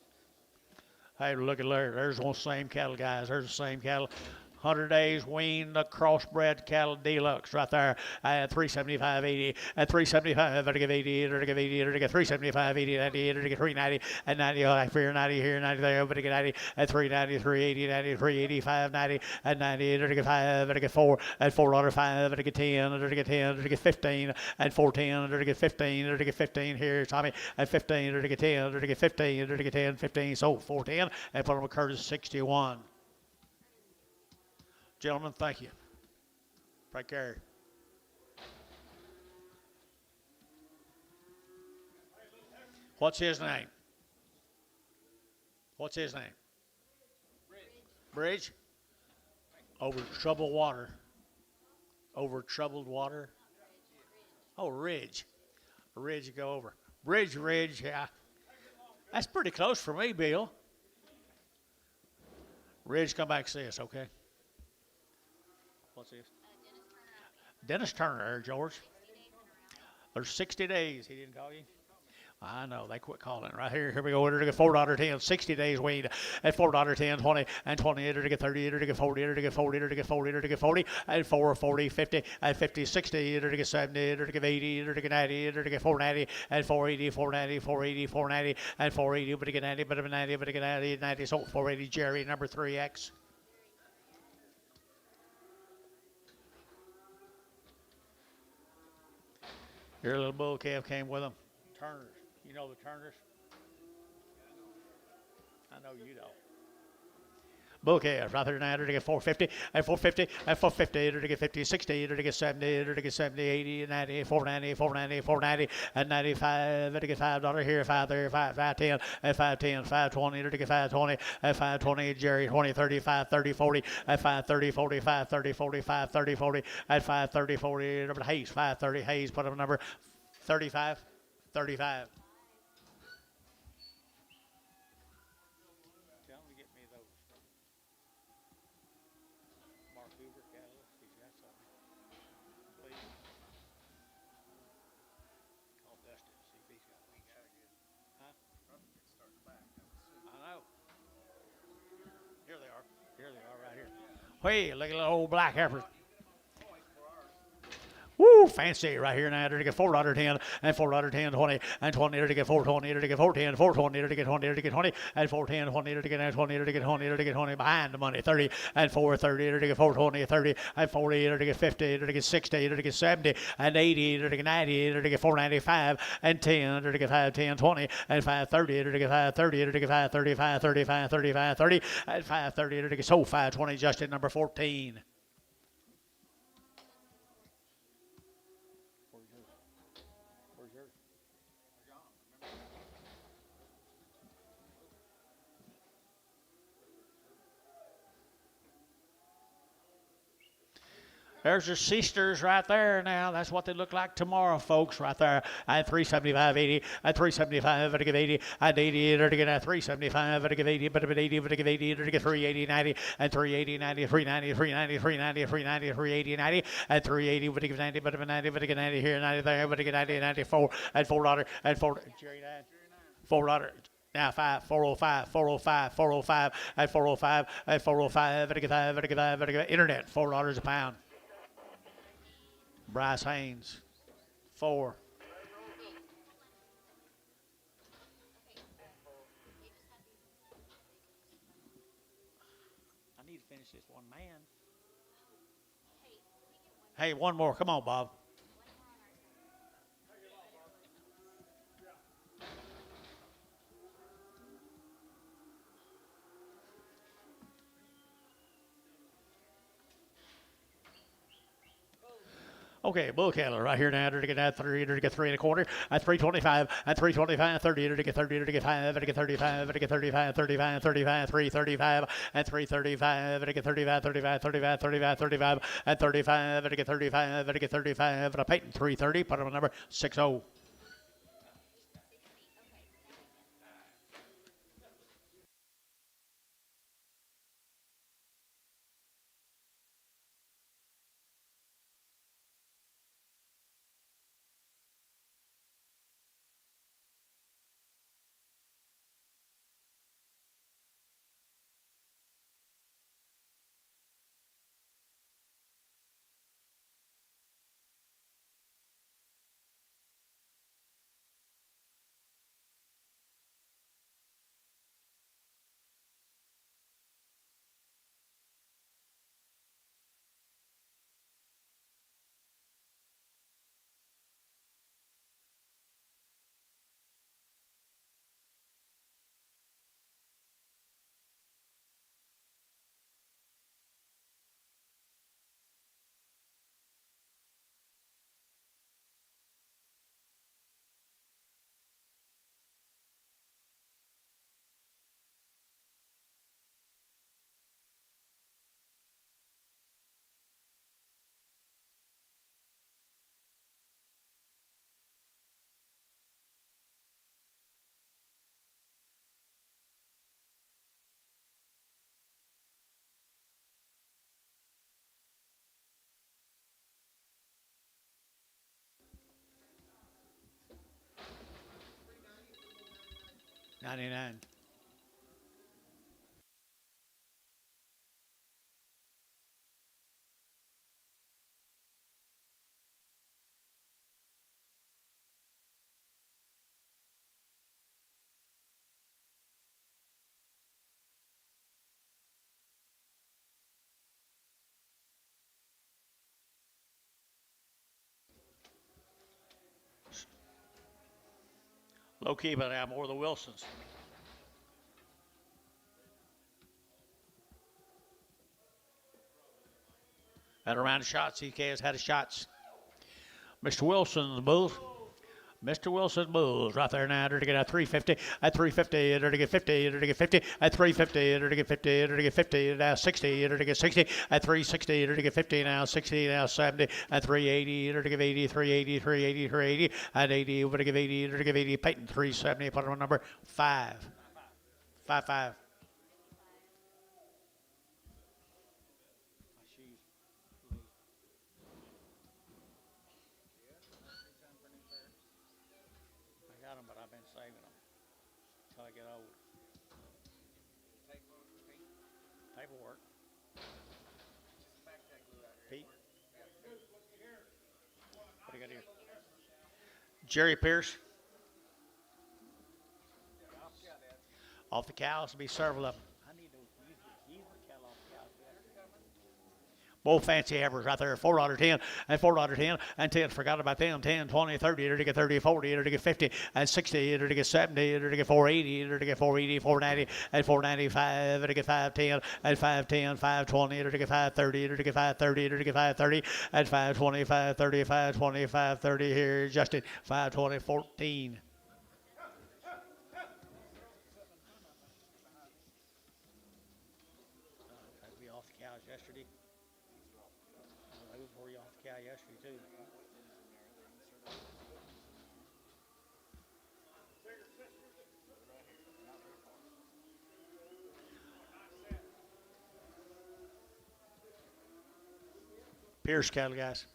Speaker 1: Hey, look at there. There's one same cattle, guys. There's the same cattle. 100 days weaned, the crossbred cattle deluxe right there at 375.80 at 375 to give 80 to give 80 to give 375 80 90 to give 390 and 90 here 90 here 90 there but to get 90 at 390 380 90 385 90 and 90 to give 5 to get 4 at $4.05 to get 10 to get 10 to get 15 and 410 to get 15 to get 15 here Tommy at 15 to get 10 to get 15 to get 10 15 so 410 and put them a Curtis 61. Gentlemen, thank you. Take care. What's his name? What's his name? Bridge? Over troubled water. Over troubled water. Oh, Ridge. Ridge you go over. Ridge, yeah. That's pretty close for me, Bill. Ridge, come back and see us, okay? What's this? Dennis Turner, George. There's 60 days. He didn't call you? I know. They quit calling. Right here. Here we go. To get $4.10. 60 days weaned at $4.10, 20, and 20 to get 30 to get 40 to get 40 to get 40 to get 40 and 440, 50 and 50, 60 to get 70 to get 80 to get 90 to get 490 and 480, 490, 480, 490 and 480 but to get 90 but to get 90 but to get 90 90 so 480 Jerry number 3X. Your little bull calf came with them. Turners. You know the Turners? I know you don't. Bull calf right there now to get 450 and 450 and 450 to get 50, 60 to get 70 to get 70, 80, 90, 490, 490, 490 and 95 to get $5 here, 5 there, 510 and 510, 520 to get 520 and 520 Jerry 20, 30, 5, 30, 40 and 5, 30, 40, 5, 30, 40, 5, 30, 40 and 5, 30, 40 number Hayes 5, 30 Hayes put up number 35, 35. Hey, look at the old black heifer. Woo, fancy right here now to get $4.10 and $4.10, 20 and 20 to get 420 to get 410, 420 to get 20 to get 20 and 410, 20 to get 20 to get 20 to get 20 behind the money, 30 and 430 to get 420, 30 and 40 to get 50 to get 60 to get 70 and 80 to get 90 to get 495 and 10 to get 510, 20 and 530 to get 530 to get 535, 35, 35, 30 and 530 to get so 520 just at number 14. There's your sisters right there now. That's what they look like tomorrow, folks, right there. At 375.80, at 375, to give 80, at 80, to get at 375, to give 80, but at 80, but to give 80, to get 380, 90, and 380, 90, 390, 390, 390, 390, 380, 90, and 380, but to give 90, but to 90, but to get 90 here, 90 there, but to get 90, 94, and $4, and $4, Jerry, $4. Now 405, 405, 405, at 405, at 405, to get 5, to get 5, to get internet, $4 a pound. Bryce Haynes, 4. I need to finish this one, man. Hey, one more. Come on, Bob. Okay, bull cattle right here now to get that 3 to get 3 1/4 at 325 at 325 30 to get 30 to get 5 to get 35 to get 35 35 35 335 at 335 to get 35 35 35 35 35 at 35 to get 35 to get 35 at a Peyton 330 put on number 60. 99. Low key, but now more the Wilsons. At around the shots, EK has had his shots. Mr. Wilson's Bulls. Mr. Wilson's Bulls right there now. They're to get a 350. At 350, they're to get 50. They're to get 50. At 350, they're to get 50. They're to get 50. Now 60. They're to get 60. At 360, they're to get 50. Now 60. Now 70. At 380, they're to give 80. 380. 380. 380. At 80, we're to give 80. They're to give 80. Peyton 370. Put on number 5. 5 5. I got them, but I've been saving them until I get old. Paperwork. Pete. What do you got here? Jerry Pierce. Off the cows to be several of them. I need to use the cattle off the cows. Both fancy average right there. $4.10 and $4.10 and 10. Forgot about them. 10, 20, 30. They're to get 30, 40. They're to get 50 and 60. They're to get 70. They're to get 480. They're to get 480, 490 and 495. They're to get 510 and 510, 520. They're to get 530. They're to get 530. They're to get 530 and 520, 530, 520, 530 here. Justin 520, 14. We off the cows yesterday. Before you off the cow yesterday too. Pierce cattle, guys.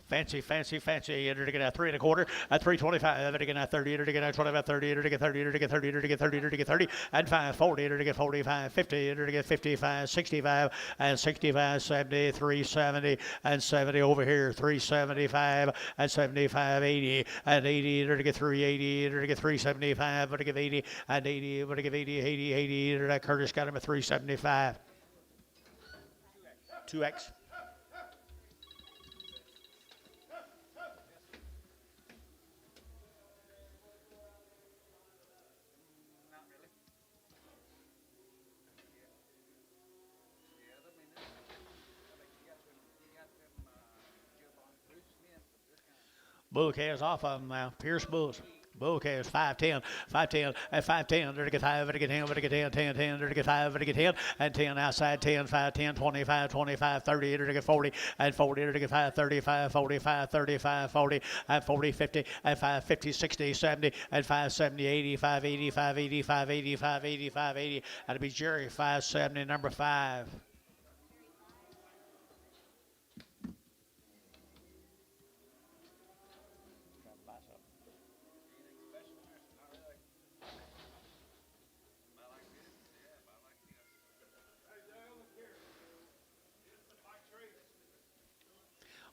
Speaker 1: Fancy, fancy, fancy. Enter to get at 3 1/4, at 325. Enter to get at 30. Enter to get at 25, 30. Enter to get 30. Enter to get 30. Enter to get 30. Enter to get 30. And 540. Enter to get 45, 50. Enter to get 55, 65 and 65, 70, 370 and 70 over here. 375 and 75, 80 and 80. Enter to get 380. Enter to get 375. Enter to get 80 and 80. Enter to get 80, 80, 80. Enter to Curtis got him at 375. 2X. Bull calves off of them now. Pierce Bulls. Bull calves 510, 510, and 510. They're to get 5, they're to get 10, they're to get 10, 10, 10. They're to get 5, they're to get 10, and 10 outside 10, 5, 10, 25, 25, 30. They're to get 40, and 40. They're to get 5, 35, 45, 35, 40, and 40, 50, and 5, 50, 60, 70, and 5, 70, 80, 5, 80, 5, 80, 5, 80, 5, 80, 5, 80. That'll be Jerry 570, number 5.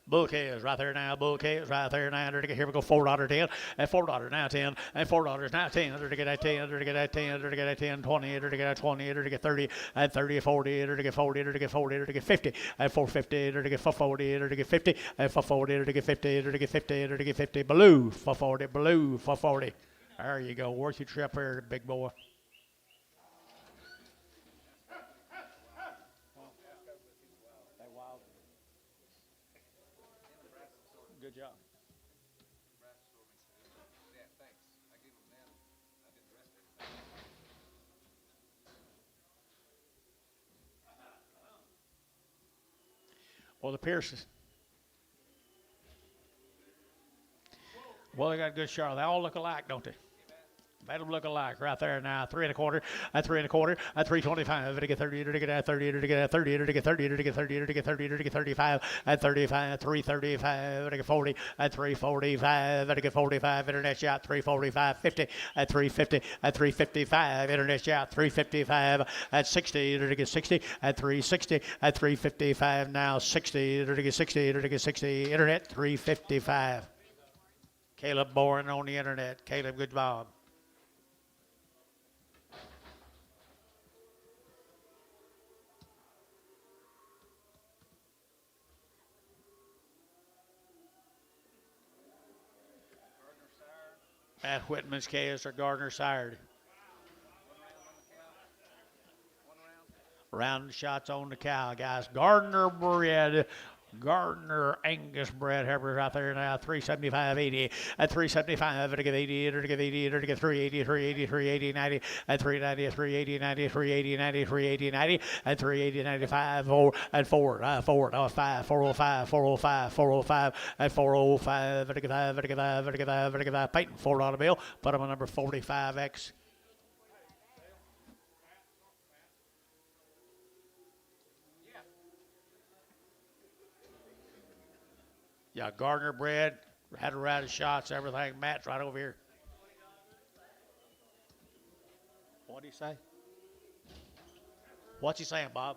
Speaker 1: Bouquet is right there now. Bouquet is right there now. Here we go. $4.10 and $4 now 10 and $4 now 10. They're to get at 10. They're to get at 10. They're to get at 10. 20. They're to get at 20. They're to get 30 and 30. 40. They're to get 40. They're to get 40. They're to get 50 and 450. They're to get 440. They're to get 50 and 440. They're to get 50. They're to get 50. They're to get 50. Blue 440. Blue 440. There you go. Worth your trip here, big boy. Good job.
Speaker 2: Yeah, thanks. I gave them that. I did the rest of it.
Speaker 1: Well, the Pearsons. Well, they got a good shot. They all look alike, don't they? Let them look alike right there now. 3 1/4, at 3 1/4, at 3.25. To get 30, to get at 30, to get at 30, to get 30, to get 30, to get 30, to get 35, at 35, 3.35, to get 40, at 3.45, to get 45. Internet shot 3.45, 50, at 3.50, at 3.55. Internet shot 3.55, at 60, to get 60, at 3.60, at 3.55. Now 60, to get 60, to get 60. Internet 3.55. Caleb Boren on the internet. Caleb, good job. At Whitman's Case or Gardner sired. Round shots on the cow, guys. Gardner bred. Gardner Angus bred Herbert out there now, 375.80 at 375 to give 80 to give 80 to give 380 380 380 90 at 390 380 90 380 90 380 90 at 380 95 4 at 4 4 5 405 405 405 at 405 to give 5 to give 5 to give 5 to give 5 Peyton $4 bill. Put him on number 45X. Yeah, Gardner bred, had a round of shots, everything. Matt's right over here. What'd he say? What's he saying, Bob?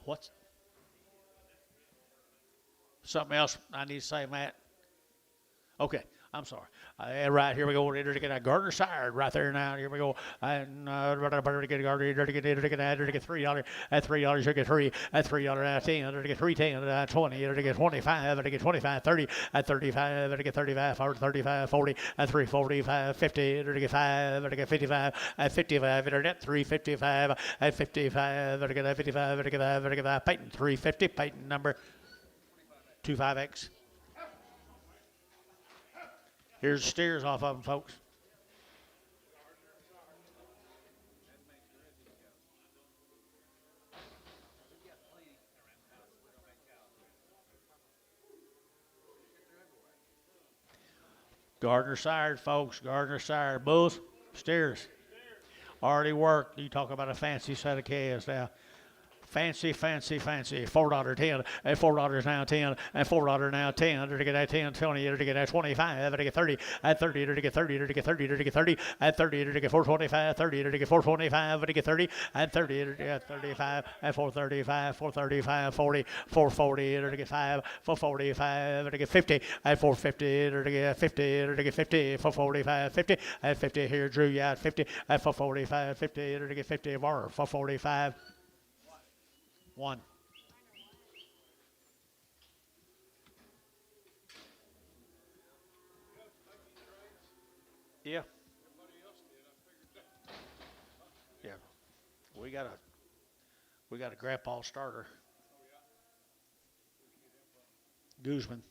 Speaker 1: What's something else I need to say, Matt? Okay, I'm sorry. Right, here we go. We're to get a Gardner sired right there now. Here we go. And to get Gardner, to get $3 at $3, to get 3 at $3 at 10, to get 3.10 at 20, to get 25, to get 25, 30 at 35, to get 35, 35, 40 at 345, 50, to get 5, to get 55 at 55, internet 355 at 55, to get 55, to get 5, to get 5, Peyton 350, Peyton number 25X. Here's the steers off of them, folks. Gardner sired, folks. Gardner sired. Bulls, steers. Already worked. You talk about a fancy set of calves now. Fancy, fancy, fancy. $4.10 and $4 now 10 and $4 now 10. To get that 10, 20, to get that 25, to get 30, at 30, to get 30, to get 30, to get 30, at 30, to get 425, 30, to get 425, to get 30, at 30, to get 35, at 435, 435, 40, 440, to get 5, 445, to get 50, at 450, to get 50, to get 50, 445, 50, at 50 here, Drew, yeah, at 50, at 445, 50, to get 50, bar, 445. 1. Yeah. Yeah. We got a grandpa starter. Guzman.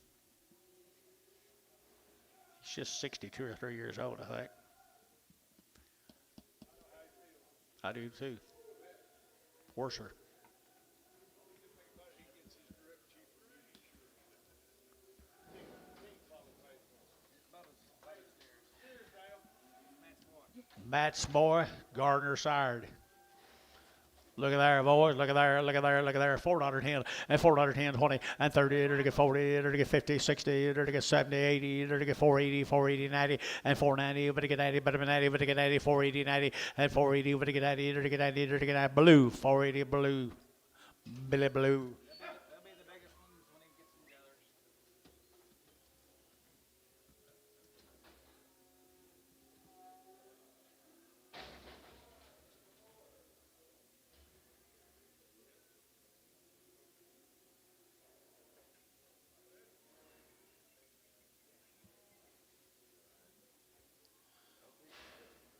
Speaker 1: He's just 62 or 3 years old, I think. I do too. Worser. Matt's boy, Gardner sired. Look at there, boys. Look at there. Look at there. Look at there. $4.10 and $4.10, 20 and 30. To get 40. To get 50, 60. To get 70, 80. To get 480, 480, 90 and 490. But to get 90, but to get 90, but to get 90, 480, 90 and 480. But to get 90, to get 90, to get 90. Blue, 480, blue, Billy Blue.
Speaker 2: That'll be the biggest ones when he gets them together.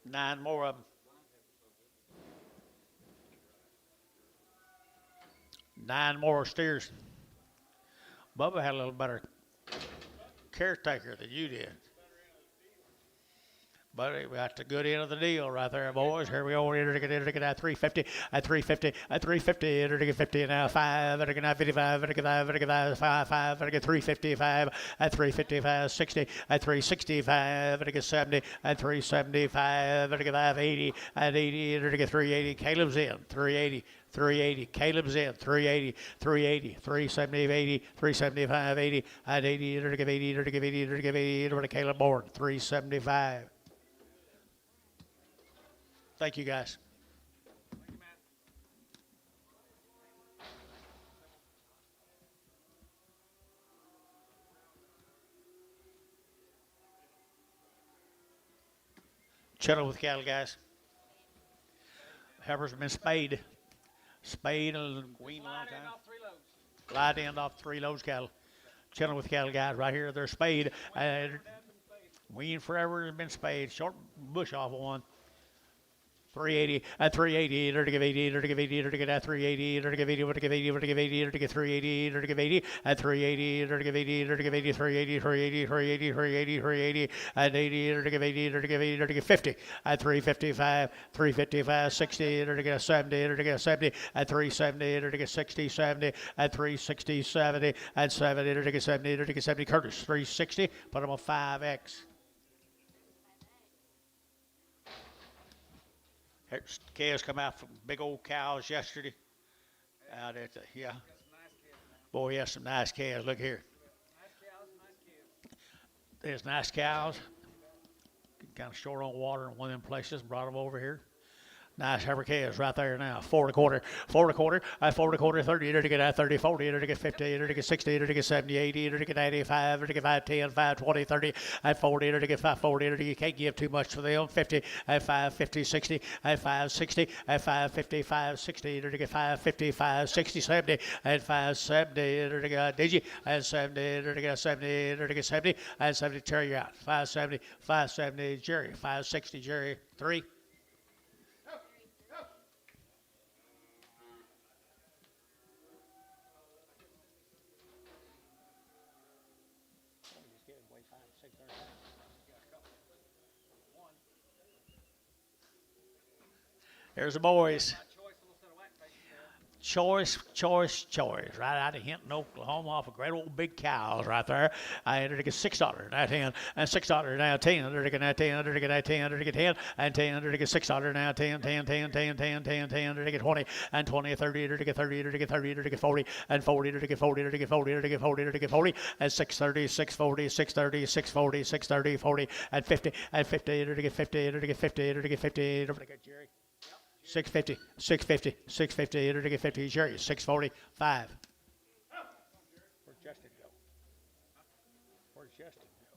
Speaker 1: 9 more of them. 9 more steers. Bubba had a little better caretaker than you did. But that's a good end of the deal right there, boys. Here we go. Enter at 350, at 350, at 350, enter 50 now, 5, enter now 55, enter 5, enter 5, 5, enter 355, at 355, 60, at 365, enter 70, at 375, enter 580, at 80, enter 380. Caleb's in, 380. 380, Caleb's in, 380, 380, 370, 80, 375, 80, at 80, enter 80, enter 80, enter 80, enter Caleb Bourne, 375. Thank you, guys. Chilling with cattle, guys. Heifers have been spayed. Spayed and weaned a long time. Light end off 3 loads cattle. Chilling with cattle, guys, right here. They're spayed. Weaned forever has been spayed. Short bush off one. 380 at 380, to give 80, to give 80, to get at 380, to give 80, to give 80, to give 80, to get 380, to give 80 at 380, to give 80, to give 80, 380, 380, 380, 380, 380 at 80, to give 80, to give 80, to get 50 at 355, 355, 60, to get 70, to get 70 at 370, to get 60, 70 at 360, 70 at 70, to get 70, to get 70. Curtis 360, put them on 5X. Calves come out from big old cows yesterday. Out at the, yeah. Boy, he has some nice calves. Look here. There's nice cows. Kind of short on water in one of them places. Brought them over here. Nice heifer calves right there now. 4 1/4, 4 1/4, 4 1/4, 30, to get at 30, 40, to get 50, to get 60, to get 70, 80, to get 85, to get 5, 10, 5, 20, 30, at 40, to get 5, 40, you can't give too much for them. 50, at 5, 50, 60, at 5, 60, at 5, 55, 60, to get 5, 55, 60, 70, at 5, 70, to get Digi, at 70, to get 70, to get 70, at 70, Terry out. 570, 570, Jerry, 560, Jerry, 3. There's the boys. Choice. Right out of Hinton, Oklahoma, off of great old big cows right there. I entered to get $6 now 10, and $6 now 10, to get now 10, to get now 10, to get 10, and 10, to get $6 now 10, 10, 10, 10, 10, 10, 10, to get 20, and 20, 30, to get 30, to get 30, to get 40, and 40, to get 40, to get 40, to get 40, to get 40, and 630, 640, 630, 640, 630, 40, and 50, and 50, to get 50, to get 50, to get 50, to get Jerry. 650, 650, 650, to get 50, Jerry, 640, 5. Where'd Justin go? Where'd Justin go?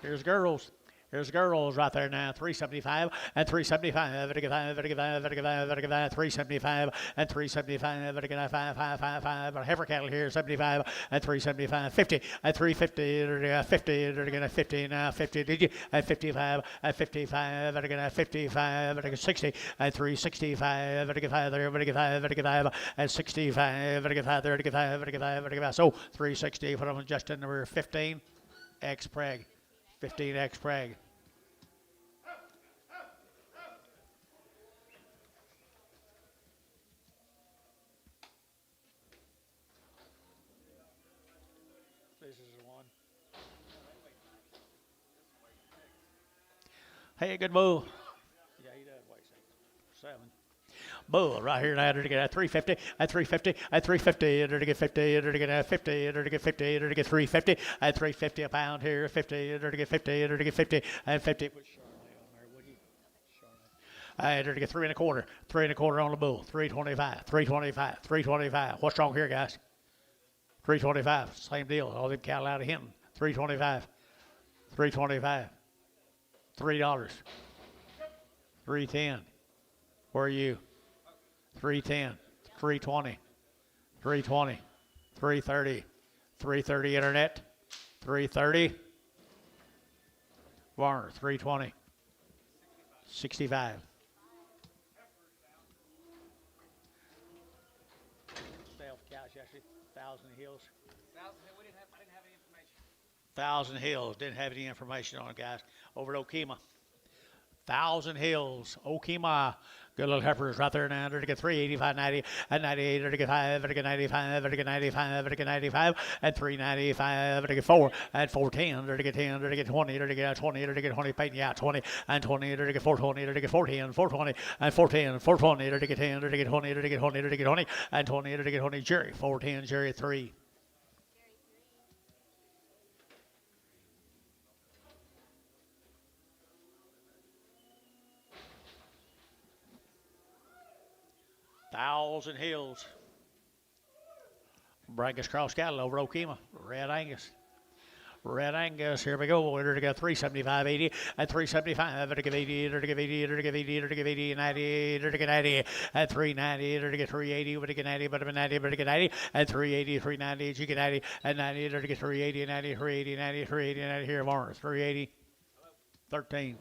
Speaker 1: Here's girls. There's girls right there now. 375 and 375. 375 and 375. 5. Heifer cattle here. 75 and 375. 50 and 350. 50. They're going to 50 now. 50. Did you? At 55. At 55. They're going to 55. They're 60 and 365. They're 5 there. They're 5. They're 5 and 65. They're 5 there. They're 5. They're 5. They're 5. So 360. Put them just in number 15. X Preg. 15X Preg. This is the one. Hey, good bull. Yeah, he does weigh 7. Bull right here now to get at 350, at 350, at 350, to get 50, to get at 50, to get 50, to get 350, at 350 a pound here, 50, to get 50, to get 50, and 50. Put Charlotte on there, would you? Charlotte. To get 3 1/4, 3 1/4 on the bull, 325, 325, 325. What's wrong here, guys? 325, same deal. All them cattle out of Hinton, 325, 325, $3, 310. Where are you? 310, 320, 320, 330, 330 internet, 330, Warner, 320, 65, Hills.
Speaker 2: We didn't have. I didn't have any information.
Speaker 1: Thousand Hills. Didn't have any information on it, guys. Over at Okema. Thousand Hills, Okema. Good little heifers right there now. They're to get 385, 90, and 98, they're to get 5, they're to get 95, they're to get 95, they're to get 95, and 395, they're to get 4, and 410, they're to get 10, they're to get 20, they're to get 20, they're to get 20, painting out 20, and 20, they're to get 420, they're to get 410, 420, and 410, 420, they're to get 10, they're to get 20, they're to get 20, they're to get 20, and 20, they're to get 20, Jerry, 410, Jerry 3. Thousand Hills. Brangus Cross Cattle over Okema. Red Angus. Red Angus, here we go. They're to get 375, 80, and 375. They're to get 80, they're to get 80, they're to get 80, they're to get 80, 90, they're to get 90, and 390, they're to get 380, but to get 90, but to get 90, but to get 90, and 380, 390, you get 90, and 90, they're to get 380, 90, 380, 90, 380, 90, here, Warner, 380, 13.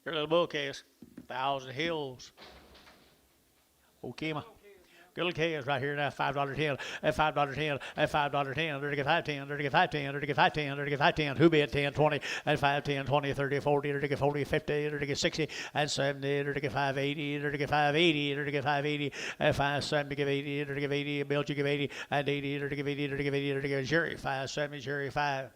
Speaker 1: Your little bull case, Thousand Hills, Okema. Good little case right here now, $5.10, and $5.10, and $5.10. They're to get 510, they're to get 510, they're to get 510, they're to get 510. Who bid 10, 20, and 510, 20, 30, 40, they're to get 40, 50, they're to get 60, and 70, they're to get 580, they're to get 580, they're to get 580, and 570, give 80, they're to give 80, Bill, you give 80, and 80, they're to give 80, they're to give 80, they're to give Jerry, 570, Jerry 5.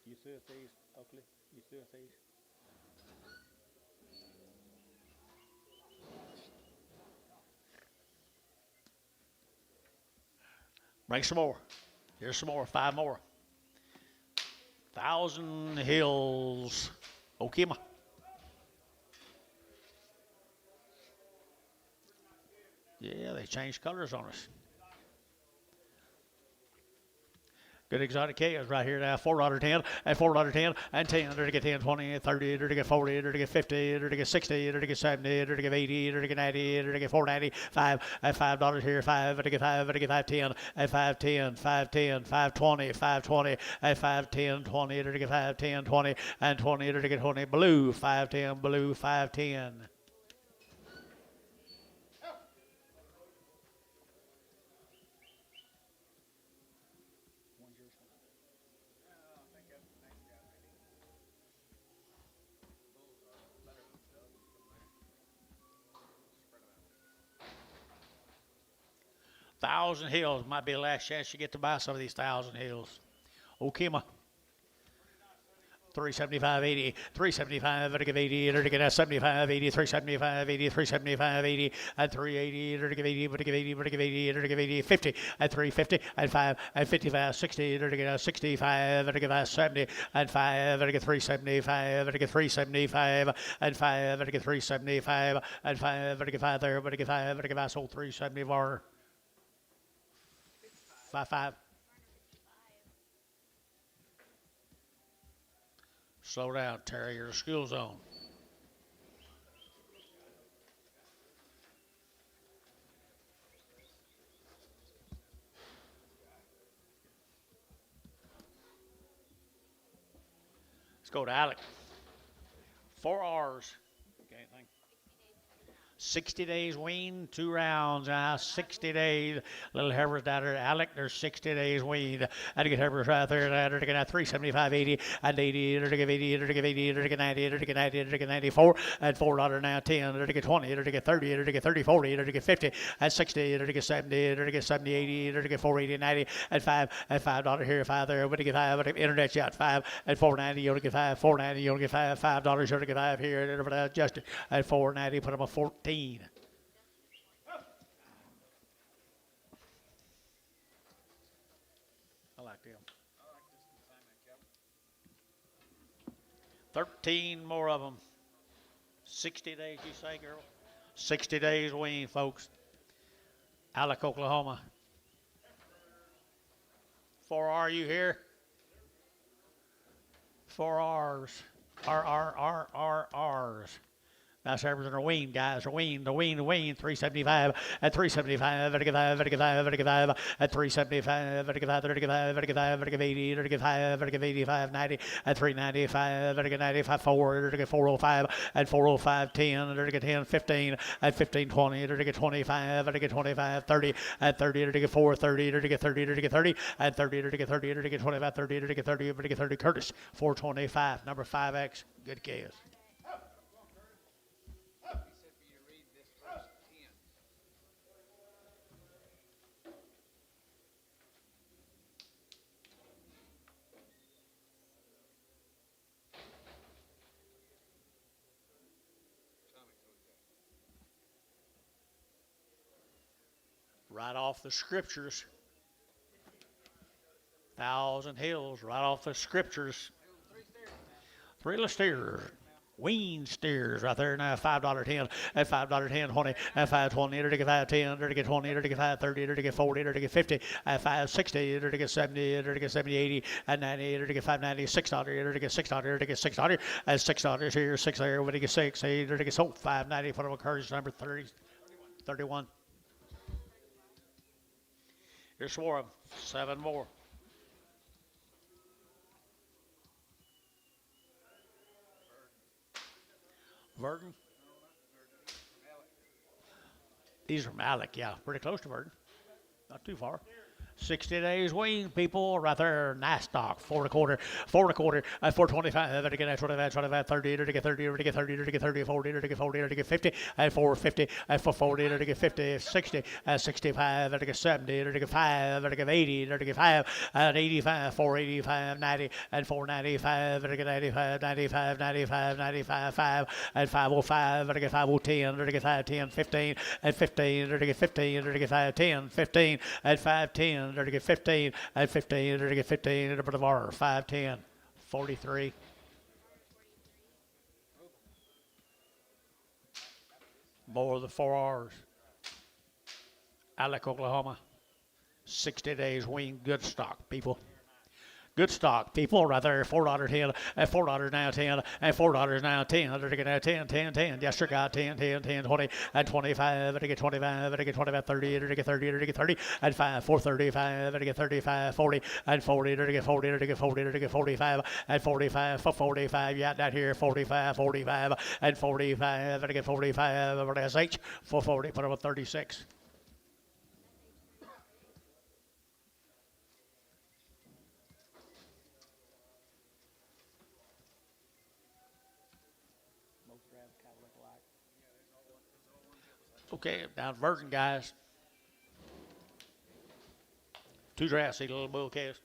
Speaker 1: You through with these, Oakley? You through with these? Bring some more. Here's some more. 5 more. Thousand Hills, Okema. Yeah, they changed colors on us. Good exotic chaos right here now. $4.10 and $4.10 and 10. They're to get 10, 20, 30. They're to get 40. They're to get 50. They're to get 60. They're to get 70. They're to get 80. They're to get 90. They're to get 4.90. 5 and $5 here. 5. They're to get 5. They're to get 5.10 and 5.10. 5.10. 5.20. 5.20 and 5.10. 20. They're to get 5.10. 20 and 20. They're to get 20. Blue 5.10. Blue 5.10. Thousand Hills might be the last chance you get to buy some of these Thousand Hills. Okema. 375, 80, 375, to give 80, to get 75, 80, 375, 80, 375, 80, and 380, to give 80, to give 80, to give 80, to give 80, 50, and 350, and 5, and 55, 60, to get 65, to give 70, and 5, to get 375, to get 375, and 5, to get 375, and 5, to get 5 there, but to get 5, to get I sold 374. 5. Slow down, Terry. You're in a school zone. Let's go to Alec. 4 R's. Okay, anything? 60 days weaned, 2 rounds. 60 days. Little heifers down there. Alec, there's 60 days weaned. And to get heifers right there. They're to get 375, 80, and 80. They're to give 80. They're to give 80. They're to get 90. They're to get 90. They're to get 94. And $4 now 10. They're to get 20. They're to get 30. They're to get 30, 40. They're to get 50. And 60. They're to get 70. They're to get 70, 80. They're to get 480, 90. And 5. And $5 here, 5 there. But to get 5. But the internet shot 5. And 490. You only get 5. 490. You only get 5. $5. You only get 5 here. And everybody adjusted. And 490. Put them a 14. I like them. 13 more of them. 60 days, you say, girl? 60 days wean, folks. Alec, Oklahoma. 4R, you here? 4Rs. R. That's representing our wean, guys. Our wean, 375 at 375, at 5, at 375, at 80, at 85, 90, at 395, at 95, 4, at 405, at 405, 10, at 10, 15, at 15, 20, at 25, at 25, 30, at 30, at 4, 30, at 30, at 30, at 30, at 30, at 25, 30, at 30, at 30, Curtis, 425, number 5X. Good guess.
Speaker 2: He said for you to read this first 10. Tommy told you that.
Speaker 1: Right off the scriptures. Thousand Hills, right off the scriptures. Three little steers. Wean steers right there now, $5.10, at $5.10, 20, at 5.20, to get 5.10, to get 20, to get 5.30, to get 40, to get 50, at 5.60, to get 70, to get 70, 80, at 90, to get 5.90, $6, to get $6, to get $6, at $6 here, 6 there, to get 6, 8, to get sold, 5.90, for the courage number 30, 31. Here's 4 of them, 7 more. Verdon? These are from Alec, yeah, pretty close to Verdon. Not too far. 60 days wean, people, right there. Livestock, 4 1/4, 4 1/4, at 425, to get 25, 25, 30, to get 30, to get 30, to get 30, 40, to get 40, to get 50, at 450, at 440, to get 50, 60, at 65, to get 70, to get 5, to get 80, to get 5, at 85, 485, 90, at 495, to get 95, 95, 95, 95, 5, at 505, to get 5010, to get 510, 15, at 15, to get 15, to get 510, 15, at 510, to get 15, at 15, to get 15, at the bar, 510, 43. More of the 4Rs. Alec, Oklahoma. 60 days wean, good stock, people. Good stock, people, right there, $4.10, at $4 now 10, at $4 now 10, to get 10, 10, 10, yes, sir, got 10, 10, 10, 20, at 25, to get 25, to get 25, 30, to get 30, to get 30, at 5, 435, to get 35, 40, at 40, to get 40, to get 40, to get 45, at 45, for 45, yeah, that here, 45, 45, at 45, to get 45, over the SH, for 40, put up 36. Okay, down Virgin, guys. 2 drafts, see the little bull cast.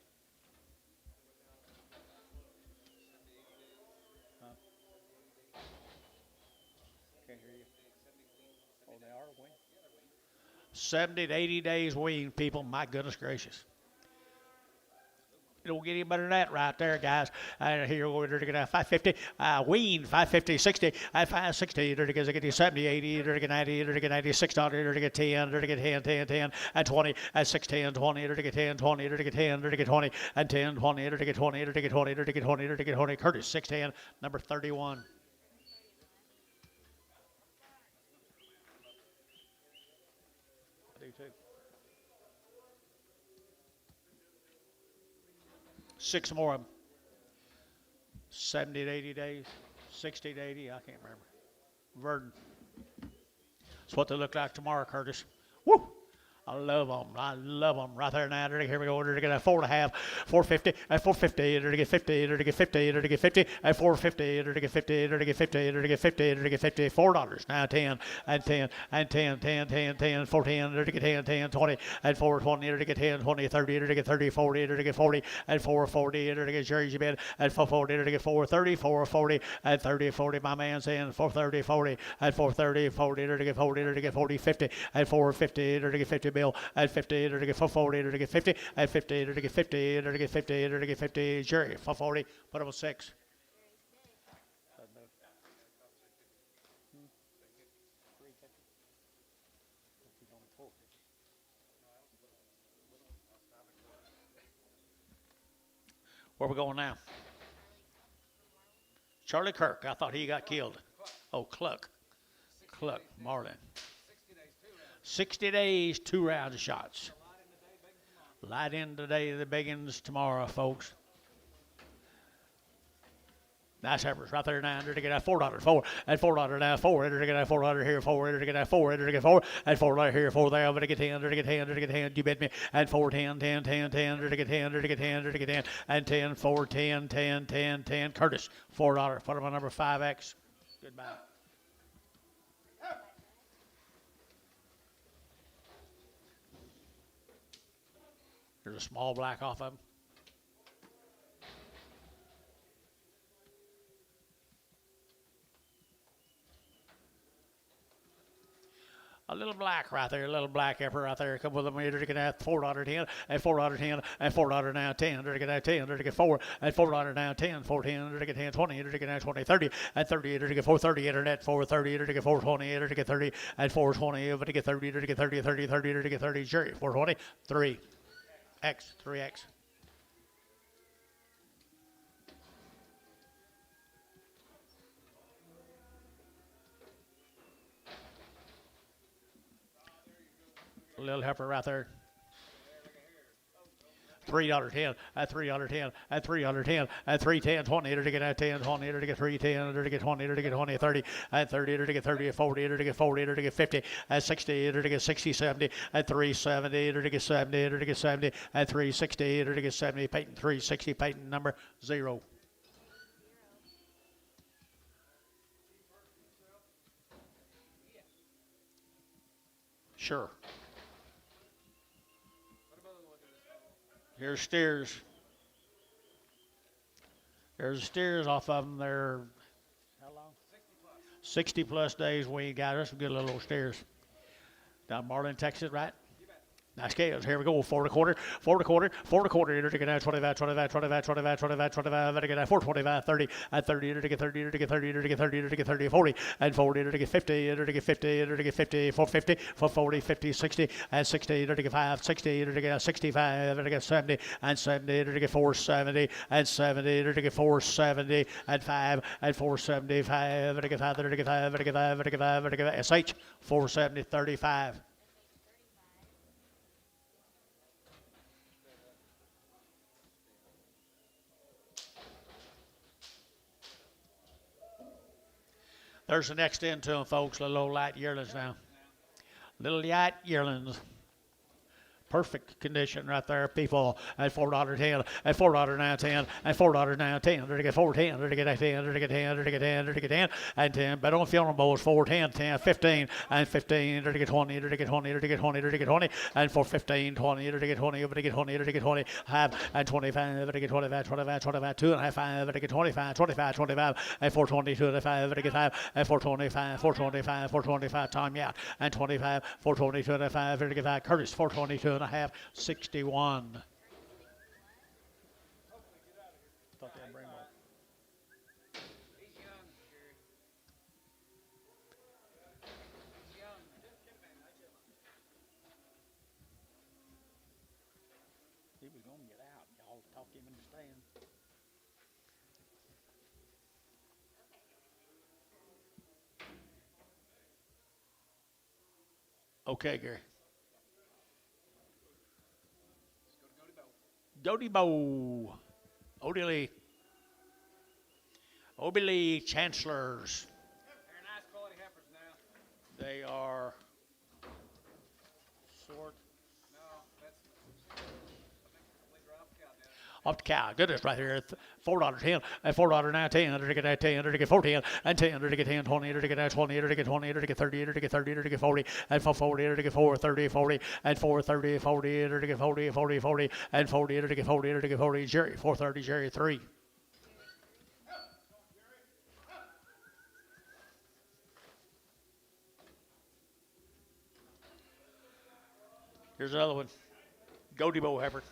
Speaker 1: Can't hear you. Oh, they are wean. 70 to 80 days wean, people. My goodness gracious. It don't get any better than that right there, guys. Here we're going to get 550, wean, 550, 60, at 560, to get 70, 80, to get 90, to get 96, to get 10, to get 10, 10, 10, at 20, at 6, 10, 20, to get 10, 20, to get 10, to get 20, and 10, 20, to get 20, to get 20, to get 20, to get 20, Curtis, 610, number 31. I do too. 6 more of them. 70 to 80 days, 60 to 80, I can't remember. Verdon. That's what they look like tomorrow, Curtis. Woo! I love them. I love them. Right there now. Here we go. To get a 4.5, 450, at 450, to get 50, to get 50, to get 50, at 450, to get 50, to get 50, to get 50, to get 50, $4. Now 10, and 10, and 10, 10, 10, 10, 410, to get 10, 10, 20, at 420, to get 10, 20, 30, to get 30, 40, to get 40, at 440, to get Jersey bed, at 440, to get 430, 440, at 30, 40, my man saying 430, 40, at 430, 40, to get 40, to get 40, 50, at 450, to get 50, Bill, at 50, to get 440, to get 50, at 50, to get 50, to get 50, to get 50, Jerry, 440, put up a 6. Where we going now? Charlie Kirk. I thought he got killed. Oh, Cluck. Cluck. Marlin. 60 days, 2 rounds of shots. Light in today, the biggins tomorrow, folks. Nice heifers right there now. Enter to get that $4, 4 and $4 now, 4. Enter to get that $4 here, 4. Enter to get that 4. Enter to get 4 and $4 here, 4 there. Enter to get 10. Enter to get 10. Enter to get 10. You bet me. And 4, 10, 10, 10, 10. Enter to get 10. Enter to get 10. Enter to get 10 and 10, 4, 10, 10, 10, 10. Curtis, $4. Put him on number 5X. Goodbye. There's a small black off of him. A little black right there, a little black heifer right there. Come with them. Enter to get that $4 10 and $4 10 and $4 now 10. Enter to get that 10. Enter to get 4 and $4 now 10. 4 10. Enter to get 10 20. Enter to get that 20 30 and 30. Enter to get 430. Internet 430. Enter to get 420. Enter to get 30 and 420. Enter to get 30. Enter to get 30 30 30. Enter to get 30. Jerry 420 3 X 3X. A little heifer right there. $3 10 at $3 10 at $3 10 at 310 20. Enter to get at 10 20. Enter to get 310. Enter to get 20. Enter to get 20 30 at 30. Enter to get 30 at 40. Enter to get 40. Enter to get 50 at 60. Enter to get 60 70 at 370. Enter to get 70. Enter to get 70 at 360. Enter to get 70. Peyton 360. Peyton number 0. Sure. Here's steers. There's steers off of them. They're how long? 60 plus days we got. There's some good little steers. Down Marlin, Texas, right? Nice scales. Here we go. 4 1/4, 4 1/4, 4 1/4. Enter to get out 25, 25, 25, 25, 25, 25. Enter to get out 4 25, 30, at 30. Enter to get 30, enter to get 30, enter to get 30, enter to get 30, 40, and 40. Enter to get 50, enter to get 50, enter to get 50, 450, 440, 50, 60, and 60. Enter to get 5, 60. Enter to get 65, enter to get 70, and 70. Enter to get 470, and 70. Enter to get 470, and 5, and 475. Enter to get 5, enter to get 5, enter to get 5, enter to get 5, enter to get 5. SH 470, 35. There's the next end to them, folks. Little old light yearlings now. Little light yearlings. Perfect condition right there, people. At $4 10, at $4 now 10, at $4 now 10. Enter to get 410, enter to get 10, enter to get 10, enter to get 10, enter to get 10, and 10. But on funeral bowls, 4 10, 10, 15, and 15. Enter to get 20, enter to get 20, enter to get 20, enter to get 20, and for 15, 20, enter to get 20, enter to get 20, enter to get 20, half, and 25, enter to get 25, 25, 25, 2 and a half, 5, enter to get 25, 25, 25, and 420, 2 and a 5, enter to get 5, and 425, 425, 425, time out, and 25, 420, 2 and a 5, enter to get 5, Curtis, 422 and a half, 61. Thought they'd bring one.
Speaker 2: He's young, Jerry. He's young.
Speaker 1: He was going to get out. Y'all talked him into staying. Okay, Gary. Dodie Bow. Odie Lee Chancellors.
Speaker 2: They're nice quality heifers now.
Speaker 1: They are sort
Speaker 2: No, that's I think they're off the cow now.
Speaker 1: off the cow. Goodness, right here. $4 10, and $4 now 10. Enter to get that 10, enter to get 14, and 10, enter to get 10, 20, enter to get that 20, enter to get 20, enter to get 30, enter to get 30, enter to get 40, and for 40, enter to get 4, 30, 40, and 4, 30, 40, enter to get 40, 40, 40, and 40, enter to get 40, enter to get 40. Jerry, 430, Jerry, 3. Here's another one. Goatee Bow heifer.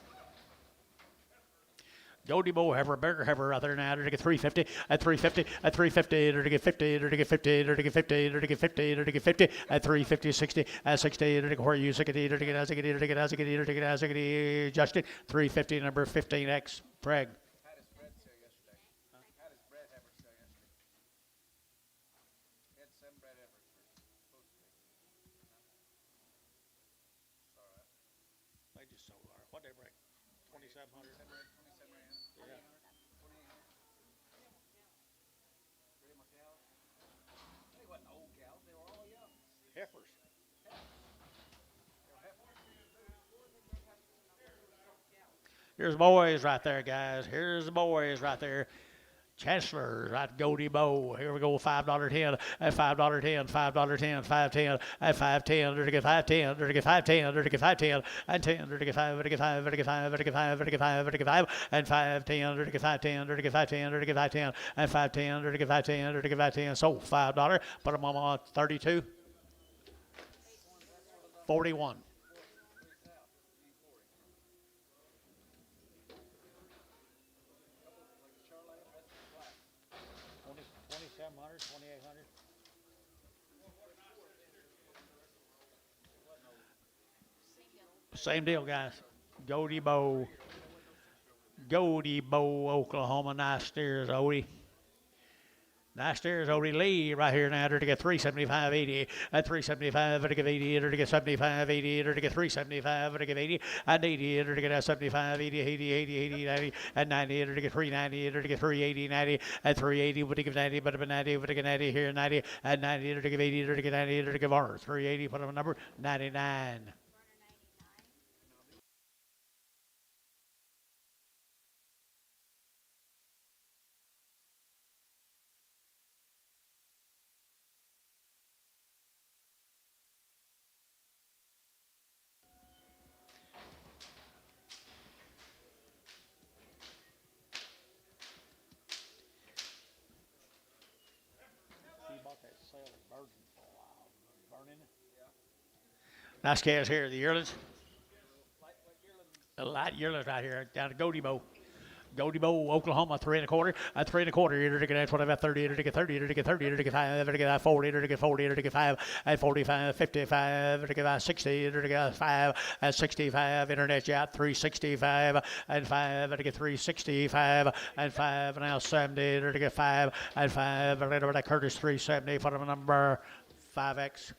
Speaker 1: Goatee Bow heifer, bigger heifer out there now. Enter to get 350, at 350, at 350, enter to get 50, enter to get 50, enter to get 50, enter to get 50, enter to get 50, at 350, 60, at 60, enter to get where you 60, enter to get enter to get enter to get Justin, 350, number 15X, Preg.
Speaker 2: Had a
Speaker 1: What they break? 2,700.
Speaker 2: 27 rand.
Speaker 1: Yeah.
Speaker 2: 2,800. Three of my cows. They wasn't old cows. They were all young.
Speaker 1: Heifers.
Speaker 2: They were heifers.
Speaker 1: Here's the boys right there, guys. Here's the boys right there. Chancellor, right, Goldie Bow. Here we go, $5.10, at $5.10, $5.10, $5.10, at $5.10, to get $5.10, to get $5.10, to get $5.10, and 10, to get 5, to get 5, to get 5, to get 5, to get 5, to get 5, and $5.10, to get $5.10, to get $5.10, to get $5.10, and $5.10, to get $5.10, to get $5.10. So $5, put them on 32, 41. 2,700, 2,800. Same deal, guys. Goldie Bow. Goldie Bow, Oklahoma. Nice steers, Odie. Nice steers, Odie Lee right here now to get 375.80 at 375 to get 80 to get 75 80 to get 375 to get 80 and 80 to get 75 80 80 80 80 90 and 90 to get 390 to get 380 90 and 380 would give 90 but 90 would get 90 here 90 and 90 to give 80 to get 90 to give Varner 380 put on a number 99. Nice calves here, the yearlings. The light yearlings right here down to Goldie Bow. Goldie Bow, Oklahoma, 3 1/4, 3 1/4, here to get 25, 30, to get 30, to get 30, to get 5, to get 40, to get 40, to get 5, and 45, 55, to get 60, to get 5, and 65, internet out, 365, and 5, to get 365, and 5, and now 70, to get 5, and 5, and over that Curtis 370, for the number 5X.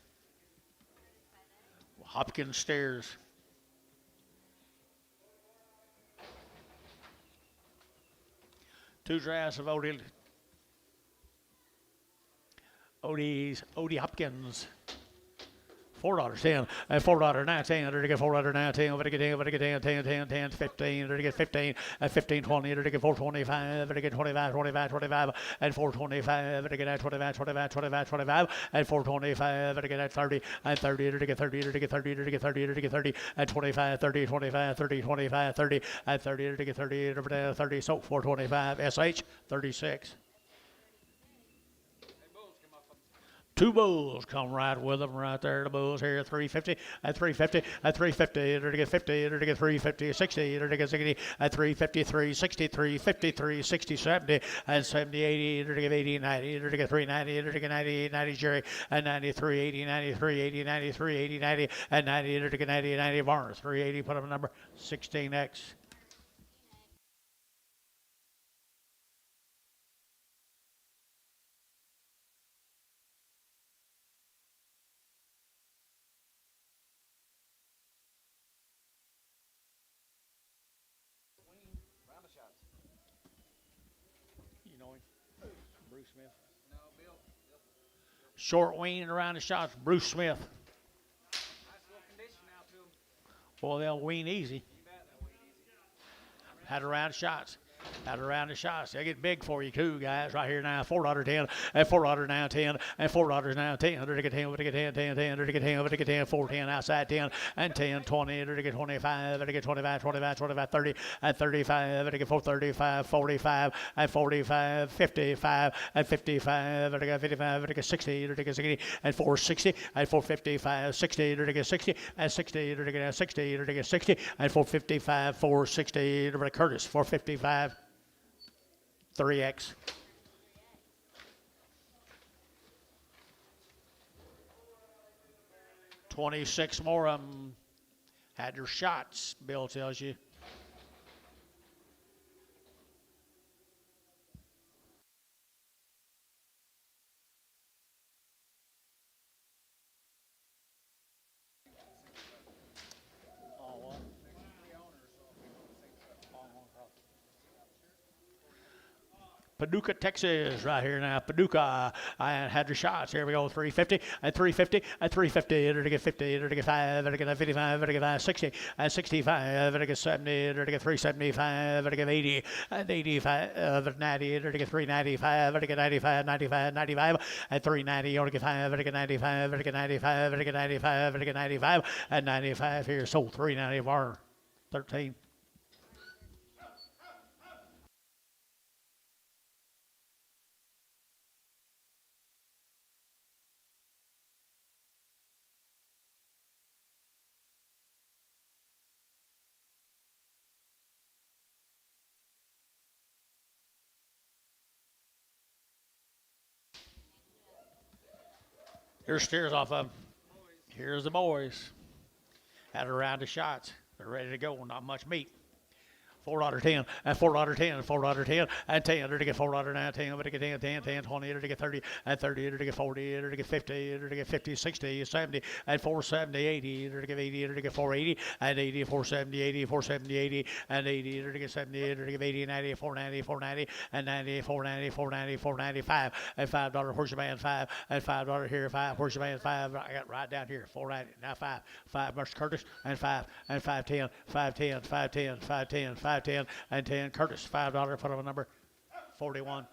Speaker 1: Hopkins Stairs. Two drafts of Odie Hopkins. $4.10 and $4.19 to get $4.19 to get 10 to get 10 10 10 10 15 to get 15 and 15 20 to get 425 to get 25 25 25 and 425 to get 25 25 25 25 and 425 to get 30 and 30 to get 30 to get 30 to get 30 to get 30 and 25 30 25 30 25 30 and 30 to get 30 to 30 so 425 SH 36. Two bulls come right with them right there. The bulls here, 350 at 350 at 350 to get 50 to get 350 60 to get 60 at 353 63 53 60 70 and 70 80 to get 80 90 to get 390 to get 90 90 Jerry and 93 80 93 80 93 80 90 and 90 to get 90 90 Varner 380 put up a number 16X. You know him? Bruce Smith.
Speaker 2: No, Bill.
Speaker 1: Short wean around the shots, Bruce Smith.
Speaker 2: Nice little condition now to him.
Speaker 1: Well, they'll wean easy.
Speaker 2: You bet that way easy.
Speaker 1: Had around shots. Out around the shots. They get big for you too, guys. Right here now, $4.10 and $4 now 10 and $4 now 10. To get 10, to get 10, 10, 10, to get 10, to get 10, 410 outside 10 and 10, 20, to get 25, to get 25, 25, 25, 30 and 35, to get 435, 45 and 45, 55 and 55, to get 55, to get 60, to get 60 and 460 and 455, 60, to get 60 and 60, to get 60, to get 60 and 455, 460, to get Curtis 455. 3X. $26 more of them had their shots, Bill tells you. Paducah, Texas, right here now. Paducah, I had the shots. Here we go. 350 and 350 and 350. Enter to get 50. Enter to get 5. Enter to get 55. Enter to get 60 and 65. Enter to get 70. Enter to get 375. Enter to get 80 and 85. 90. Enter to get 395. Enter to get 95. 95. 95 and 390. Enter to get 5. Enter to get 95. Enter to get 95. Enter to get 95. Enter to get 95 and 95 here. Sold 390 bar 13. Here's steers off of them. Here's the boys. Had a round of shots. They're ready to go. Not much meat. $4.10 and $4.10 and $4.10 and 10 enter to get $4.09 10 enter to get 10 10 10 20 enter to get 30 and 30 enter to get 40 enter to get 50 enter to get 50 60 70 and 470 80 enter to get 80 enter to get 480 and 80 470 80 470 80 and 80 enter to get 70 enter to get 80 90 490 490 and 90 490 490 495 and $5 horse band 5 and $5 here 5 horse band 5 I got right down here 490 now 5 Mr. Curtis and 5 and 510 510 510 510 510 and 10 Curtis $5 put on number 41.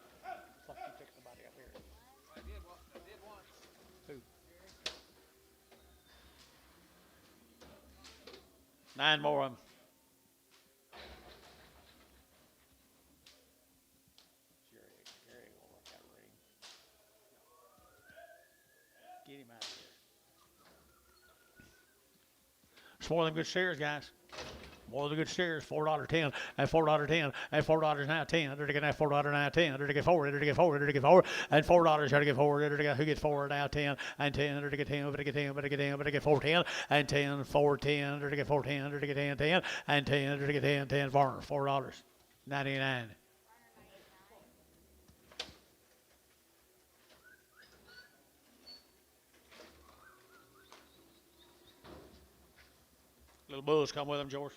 Speaker 1: Fuck you pick somebody up here.
Speaker 2: I did once.
Speaker 1: Who? 9 more of them. Jerry will work that ring. Get him out of here. It's more than good shares, guys. More than good steers, $4.10 and $4.10 and $4 now 10. Enter to get now $4 now 10. Enter to get 4. Enter to get 4. Enter to get 4 and $4. Enter to get 4. Enter to get who gets 4 now 10 and 10. Enter to get 10. Enter to get 10. Enter to get 10. Enter to get 410 and 10 410. Enter to get 410. Enter to get 10 10 and 10. Enter to get 10 10 Varner $4.99. Little bulls come with them, George.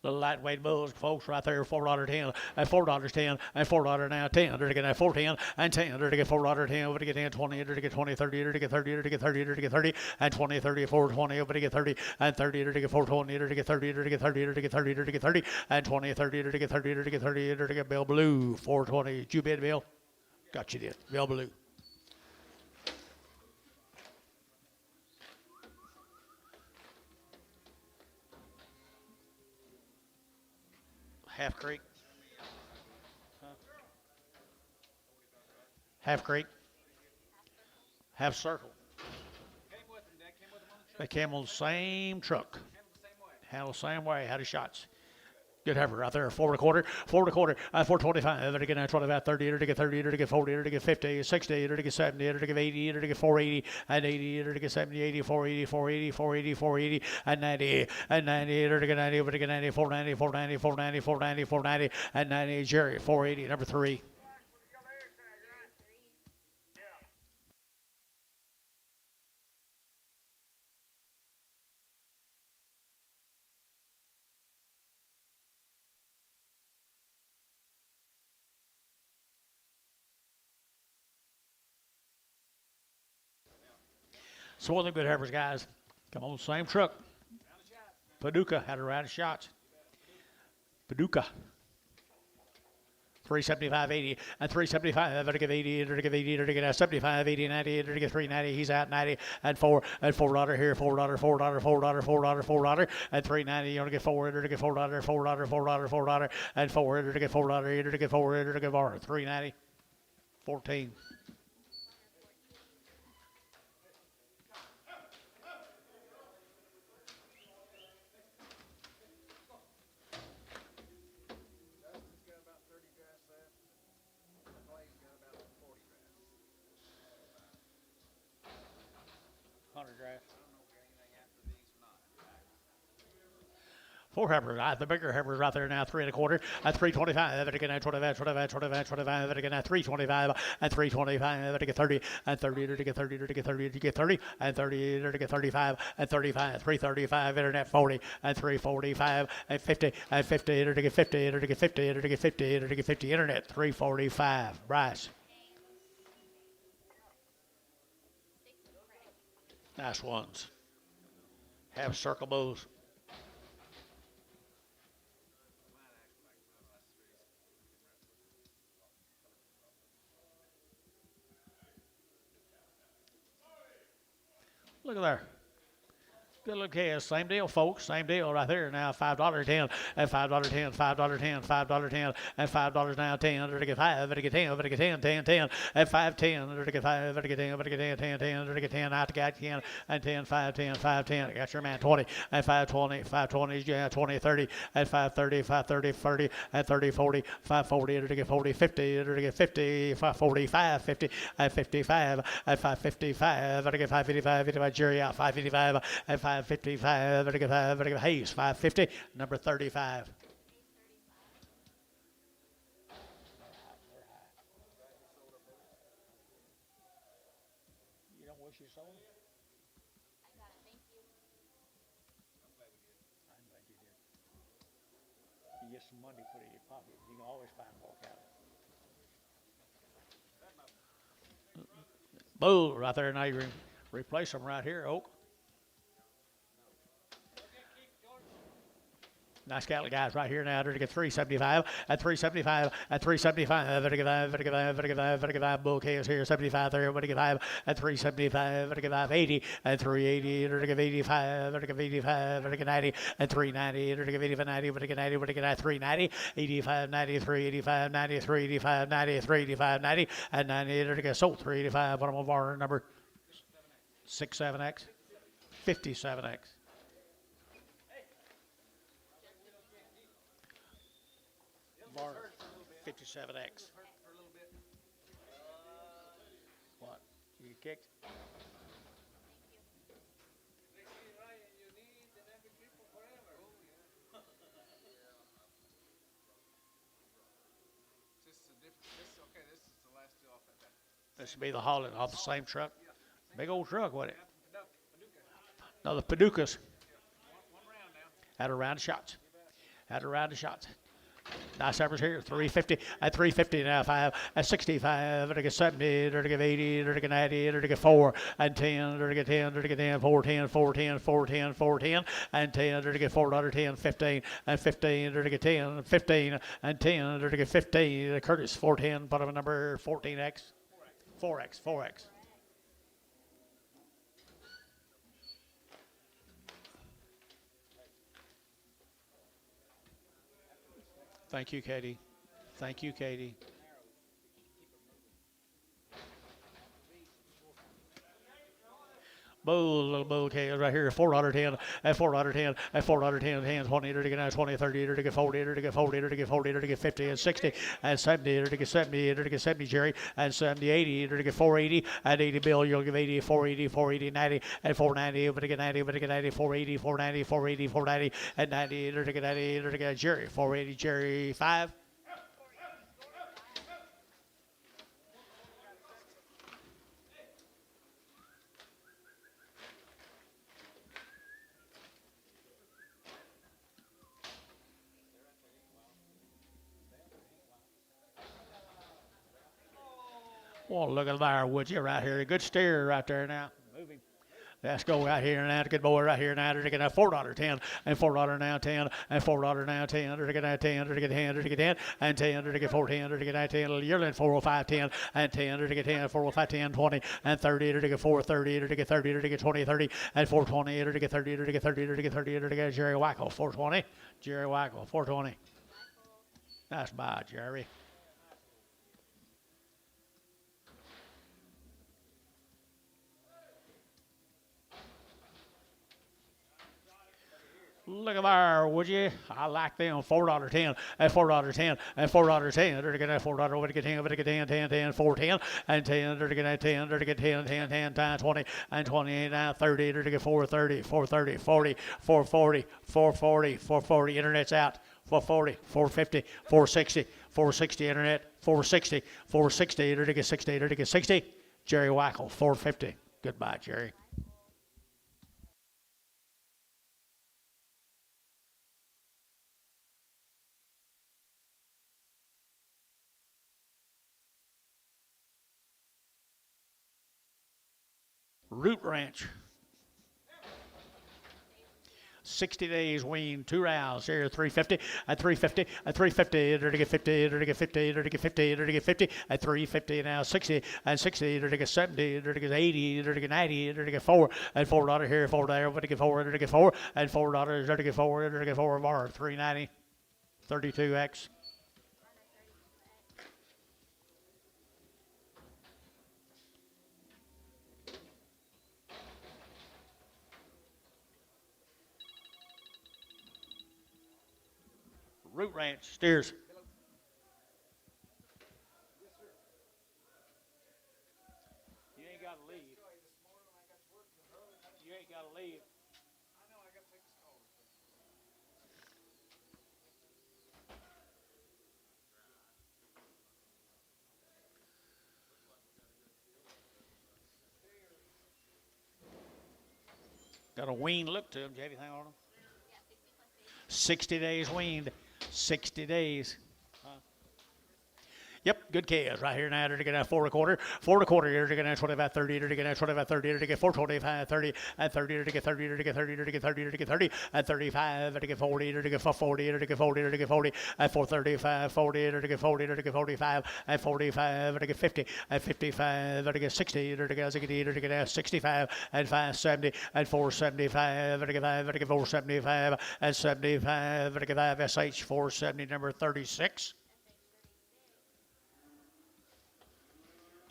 Speaker 1: Little lightweight bulls, folks, right there, $4.10 and $4.10 and $4 now 10. Enter to get now 410 and 10. Enter to get $4.10 over to get 10 20. Enter to get 20 30. Enter to get 30. Enter to get 30. Enter to get 30 and 20 30 420 over to get 30 and 30. Enter to get 420. Enter to get 30. Enter to get 30. Enter to get 30. Enter to get 30 and 20 30. Enter to get 30. Enter to get 30. Enter to get Bill Blue 420. Did you bid, Bill? Got you did. Bill Blue. Half Creek. Huh? Half Creek. Half Circle.
Speaker 2: Came with them, Dad. Came with them on the truck.
Speaker 1: They came on the same truck.
Speaker 2: Handled the same way.
Speaker 1: Handled the same way. Had his shots. Good heifer right there. 4.25. 4.25. 425. Enter to get 25, 30. Enter to get 30. Enter to get 40. Enter to get 50. 60. Enter to get 70. Enter to get 80. Enter to get 480 and 80. Enter to get 70. 80. 480. 480. 480. 480 and 90 and 90. Enter to get 90. Over to get 90. 490. 490. 490. 490. 490 and 90. Jerry 480. Number 3. So one of the good heifers, guys. Come on, same truck. Paducah had a round of shots. Paducah. 375.80 and 375. Enter to get 80. Enter to get 80. Enter to get 75, 80, 90. Enter to get 390. He's out 90 and 4 and $4 here. $4, $4, $4, $4, $4 and 390. You want to get 4. Enter to get $4, $4, $4, $4 and 4. Enter to get $4. Enter to get 4. Enter to get 4. 390. 14.
Speaker 2: Dustin's got about 30 drafts left. Clay's got about 40 drafts.
Speaker 1: 100 draft.
Speaker 2: I don't know if we got anything after these or not.
Speaker 1: Four heifers, the bigger heifers right there now, 3 1/4, at 325, and again at 25, 25, 25, 25, and again at 325, and 325, and again 30, and 30, and again 30, and again 30, and again 30, and 30, and again 35, and 35, 335, internet 40, and 345, and 50, and 50, and again 50, and again 50, and again 50, and again 50, internet 345. Bryce. Nice ones. Have circle bows. Look at there. Good look here. Same deal, folks. Same deal right there. Now $5.10 and $5.10, $5.10, $5.10, and $5 now 10. Better get 5. Better get 10. Better get 10, 10, 10, and 5.10. Better get 5. Better get 10. Better get 10, 10, 10. Better get 10. Out to got 10 and 10, 5, 10, 5, 10. Got your man 20 and 5.20, 5.20. Yeah, 20, 30 and 5.30, 5.30, 30 and 30, 40, 5.40. Better get 40, 50. Better get 50, 5.45, 50 and 55 and 5.55. Better get 5.55, 55. Jerry out 5.55 and 5.55, better get Hayes, 5.50, number 35. You don't wish you sold it? I got it, thank you. I'm glad you did. You get some money put in your pocket. You can always find more cattle. Bull right there, now you replace them right here, Oak. Nice cattle guys right here now. They're to get 375 at 375 at 375. Better get 5, better get 5, better get 5, better get 5. Bull chaos here 75 there. Better get 5 at 375. Better get 5 80 at 380. Better get 85. Better get 85. Better get 90 at 390. Better get 85 90. Better get 90. Better get 390. 85 93 85 93 85 93 85 90 and 90. Better get sold 385. Bottom of our number 67X 57X. Varner, 57X. What? You kicked? This will be the hauling off the same truck. Big old truck, wasn't it? No, the Paducas. Had a round of shots. Had a round of shots. Nice numbers here. 350 at 350 now. 5 at 65. They're to get 70. They're to get 80. They're to get 90. They're to get 4 and 10. They're to get 10. They're to get 10. 4 10 4 10 4 10 4 10 and 10. They're to get $4 15 and 15. They're to get 10 15 and 10. They're to get 15. Curtis 410. Bottom number 14X. 4X. 4X. Thank you, Katie. Thank you, Katie. Bull tails right here, $4.10, at $4.10, at $4.10, hands 20, to get 20, 30, to get 40, to get 40, to get 40, to get 50, and 60, and 70, to get 70, to get 70, Jerry, and 70, 80, to get 480, and 80, Bill, you'll give 80, 480, 480, 90, and 490, but to get 90, but to get 90, 480, 490, 480, 490, and 90, to get 90, to get Jerry, 480, Jerry, 5. Well, look at there, would you, right here. Good steer right there now. Moving. Let's go right here now. Good boy right here now. They're getting $4.10 and $4 now 10 and $4 now 10. They're getting 10. They're getting 10. They're getting 10 and 10. They're getting 410. They're getting 10. Yearling 405 10 and 10. They're getting 10 405 10 20 and 30. They're getting 430. They're getting 30. They're getting 20 30 and 420. They're getting 30. They're getting 30. They're getting 30. They're getting Jerry Wackel 420. Jerry Wackel 420. Nice buy, Jerry. Look at there, would you? I like them. $4.10 at $4.10 at $4.10. They're getting $4 over to get 10, over to get 10, 10, 10, 410 and 10. They're getting 10, they're getting 10, 10, 10 times 20 and 20 now 30. They're getting 430, 430, 40, 440, 440, 440. Internet's out. 440, 450, 460, 460. Internet 460, 460. They're getting 60. They're getting 60. Jerry Wackel 450. Goodbye, Jerry. Root Ranch. 60 days wean, 2 rounds here, 350 at 350 at 350, they're to get 50, they're to get 50, they're to get 50, they're to get 50 at 350 now, 60 and 60, they're to get 70, they're to get 80, they're to get 90, they're to get 4 and $4 here, 4 there, they're to get 4, they're to get 4 and $4, they're to get 4, they're to get 4 more, 390, 32x. Root Ranch steers. You ain't got to leave. You ain't got to leave.
Speaker 2: I know I got to take this call.
Speaker 1: Got a weaned look to them. Do you have anything on them? 60 days weaned. 60 days. Yep, good calves right here now. They're to get out 4 1/4, 4 1/4. They're to get out 25, 30. They're to get out 25, 30. They're to get 425, 30, and 30. They're to get 30. They're to get 30. They're to get 30. They're to get 30, and 35. They're to get 40. They're to get 40. They're to get 40. They're to get 40, and 435, 40. They're to get 40. They're to get 45, and 45. They're to get 50, and 55. They're to get 60. They're to get 60. They're to get 65, and 570, and 475. They're to get 5. They're to get 475, and 75. They're to get 5. SH 470, number 36.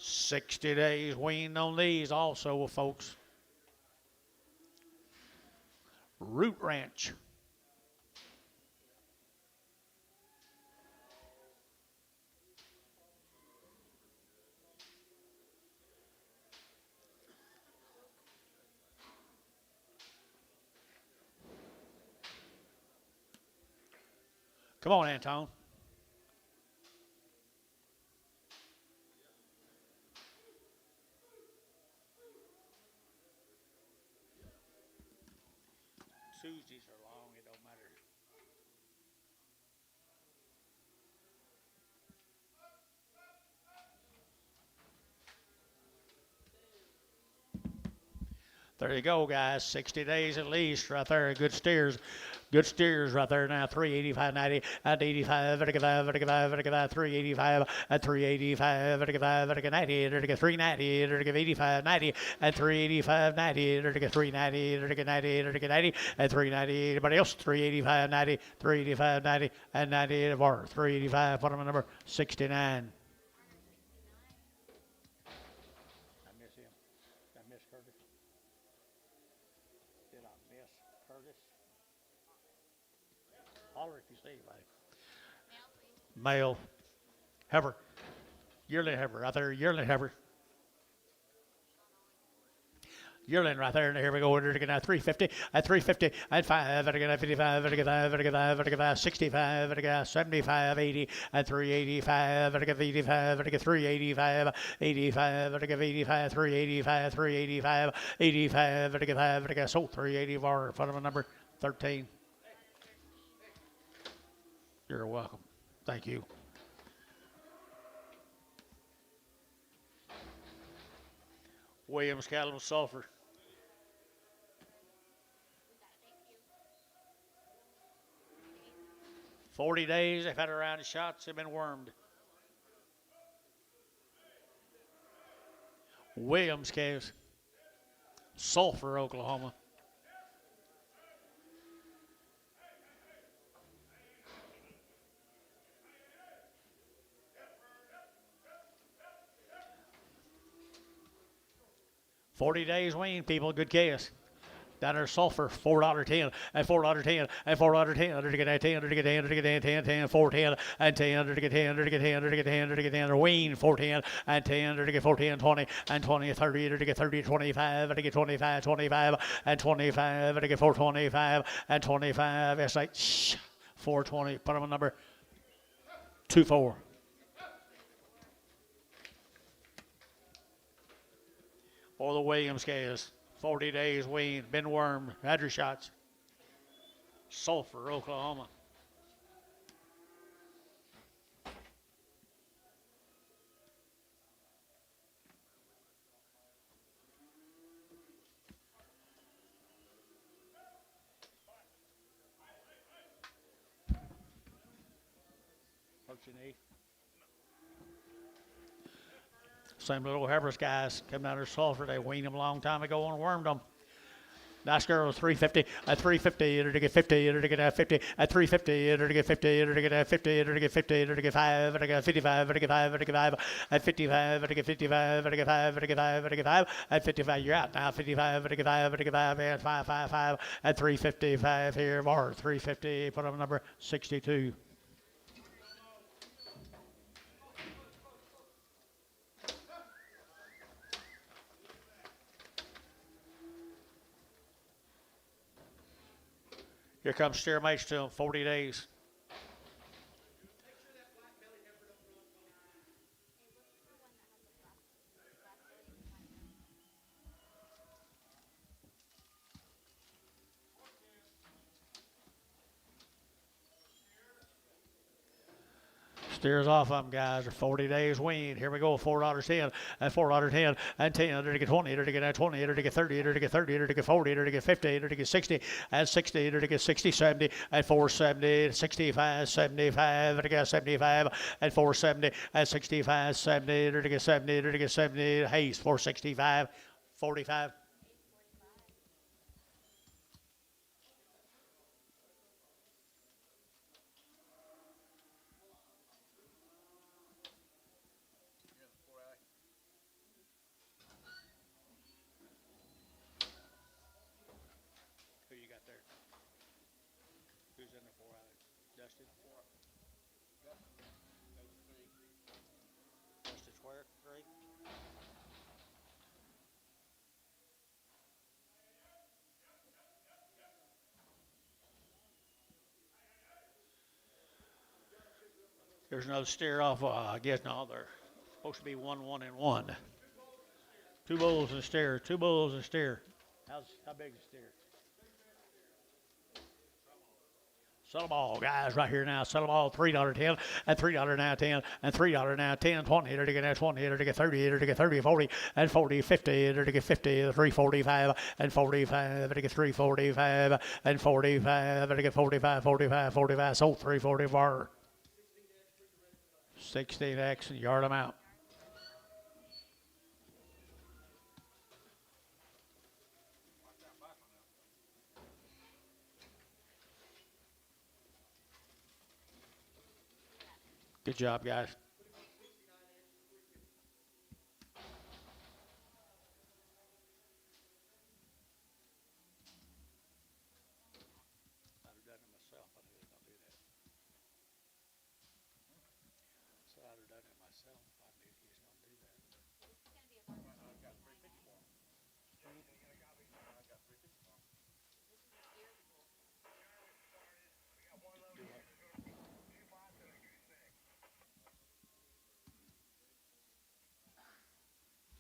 Speaker 1: 60 days weaned on these also, folks. Root Ranch. Come on, Anton. Tuesdays are long, it don't matter. There you go, guys. 60 days at least right there. Good steers. Good steers right there now. 385, 90, at 85, 35, 35, 35, 385, at 385, 35, 90, 390, 85, 90, at 385, 90, 390, 90, 90, at 390. Anybody else? 385, 90, 385, 90, and 98 of our 385. Put them in number 69. I miss him. I miss Curtis. Did I miss Curtis? Holler if you see anybody. Male. Heifer. Yearling heifer right there. Yearling heifer. Yearling right there, and here we go. We're going to 350, at 350, at 5, at 55, at 55, at 55, 65, at 75, 80, at 385, at 85, at 385, 85, at 85, 385, 385, 85, at 5, at so 380 bar. Put them in number 13. You're welcome. Thank you. Williams Cattle Sulphur. "40 days, they've had around the shots, have been wormed. Williams calves. Sulphur, Oklahoma. "40 days wean, people. Good calves. Down there, sulfur, $4.10, and $4.10, and $4.10, under to get 10, under to get 10, under to get 10, 10, 4.10, and 10, under to get 10, under to get 10, under to get 10, under to get 10, Ween, 4.10, and 10, under to get 4.10, 20, and 20, 30, under to get 30, 25, under to get 25, 25, and 25, under to get 425, and 25, it's like, 420, put them on number 24. For the Williams case, 40 days wean, been wormed, had your shots. Sulphur, Oklahoma. What you need? Same little heifers, guys. Come down to sulfur. They weaned them a long time ago and wormed them. Nice girl is 350, at 350, enter to get 50, enter to get 50, at 350, enter to get 50, enter to get 50, enter to get 50, enter to get 5, enter to get 55, enter to get 5, enter to get 5, at 55, enter to get 55, enter to get 5, enter to get 5, enter to get 5, at 55, you're out now, 55, enter to get 5, enter to get 5, and 5, 5, 5, at 355 here, more, 350, put up number 62. Here comes steer mates to him, 40 days. Steers off of them, guys. Are 40 days weaned. Here we go. $4.10 and $4.10 and 10. Enter to get 20. Enter to get 20. Enter to get 30. Enter to get 30. Enter to get 40. Enter to get 50. Enter to get 60 and 60. Enter to get 60, 70 and 470, 65, 75. Enter to get 75 and 470 and 65, 70. Enter to get 70. Enter to get 70. Hayes 465, 45. Who you got there? Who's in the 4 out? Dustin? Dustin Square, 3. There's another steer off. I guess no, they're supposed to be 1, 1, and 1. 2 bulls and a steer. 2 bulls and a steer. How big is the steer? Sell them all, guys, right here now. Sell them all. $3.10 and $3 now 10 and $3 now 10, 20. Enter to get 20. Enter to get 30. Enter to get 30, 40 and 40, 50. Enter to get 50, 345 and 45. Enter to get 345 and 45. Enter to get 45, 45, 45. Sold 344. 16X and yard them out. Good job, guys. I'd have done it myself. I knew they were going to do that. So I'd have done it myself. I knew he was going to do that.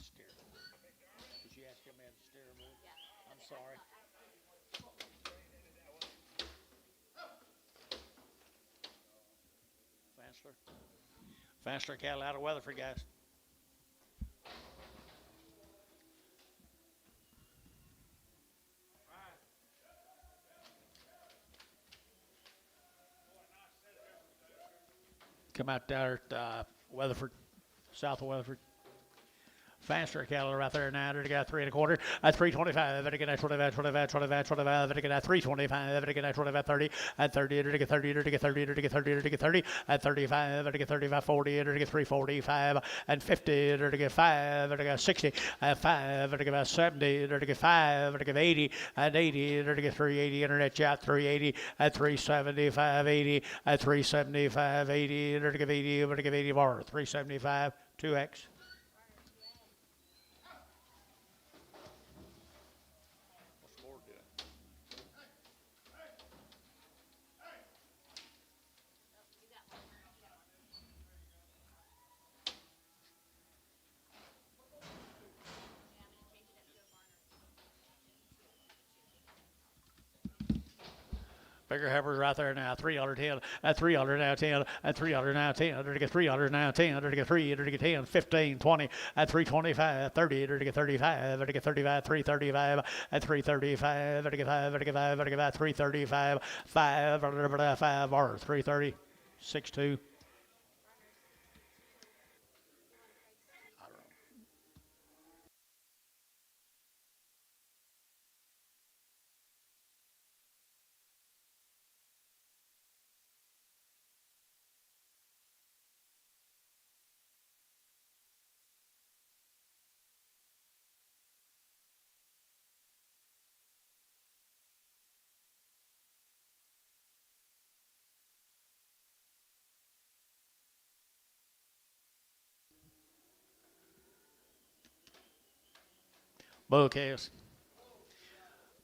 Speaker 1: Steer. Did you ask him man to steer move? Yeah. I'm sorry. Fansler cattle out of Weatherford, guys. Come out there at Weatherford, south of Weatherford. Faster cattle right there now. They got 3 1/4 at 325. They get 25, 25, 25, 25. They get 325. They get 25, 30 at 30. They get 30. They get 30. They get 30. They get 30 at 35. They get 35, 40. They get 345 and 50. They get 5. They get 60 at 5. They get 70. They get 5. They get 80 at 80. They get 380. Internet chat 380 at 375. 80 at 375. 80. They get 80. They get 80 bar 375. 2x. Bigger heifers right there now. 310 at 300 now 10 at 300 now 10. Under to get 300 now 10. Under to get 3. Under to get 10. 15 20 at 325 30. Under to get 35. Under to get 35 335 at 335. Under to get 5. Under to get 5. Under to get 5 335 5. Under to get 5 or 330 62. Bouquets.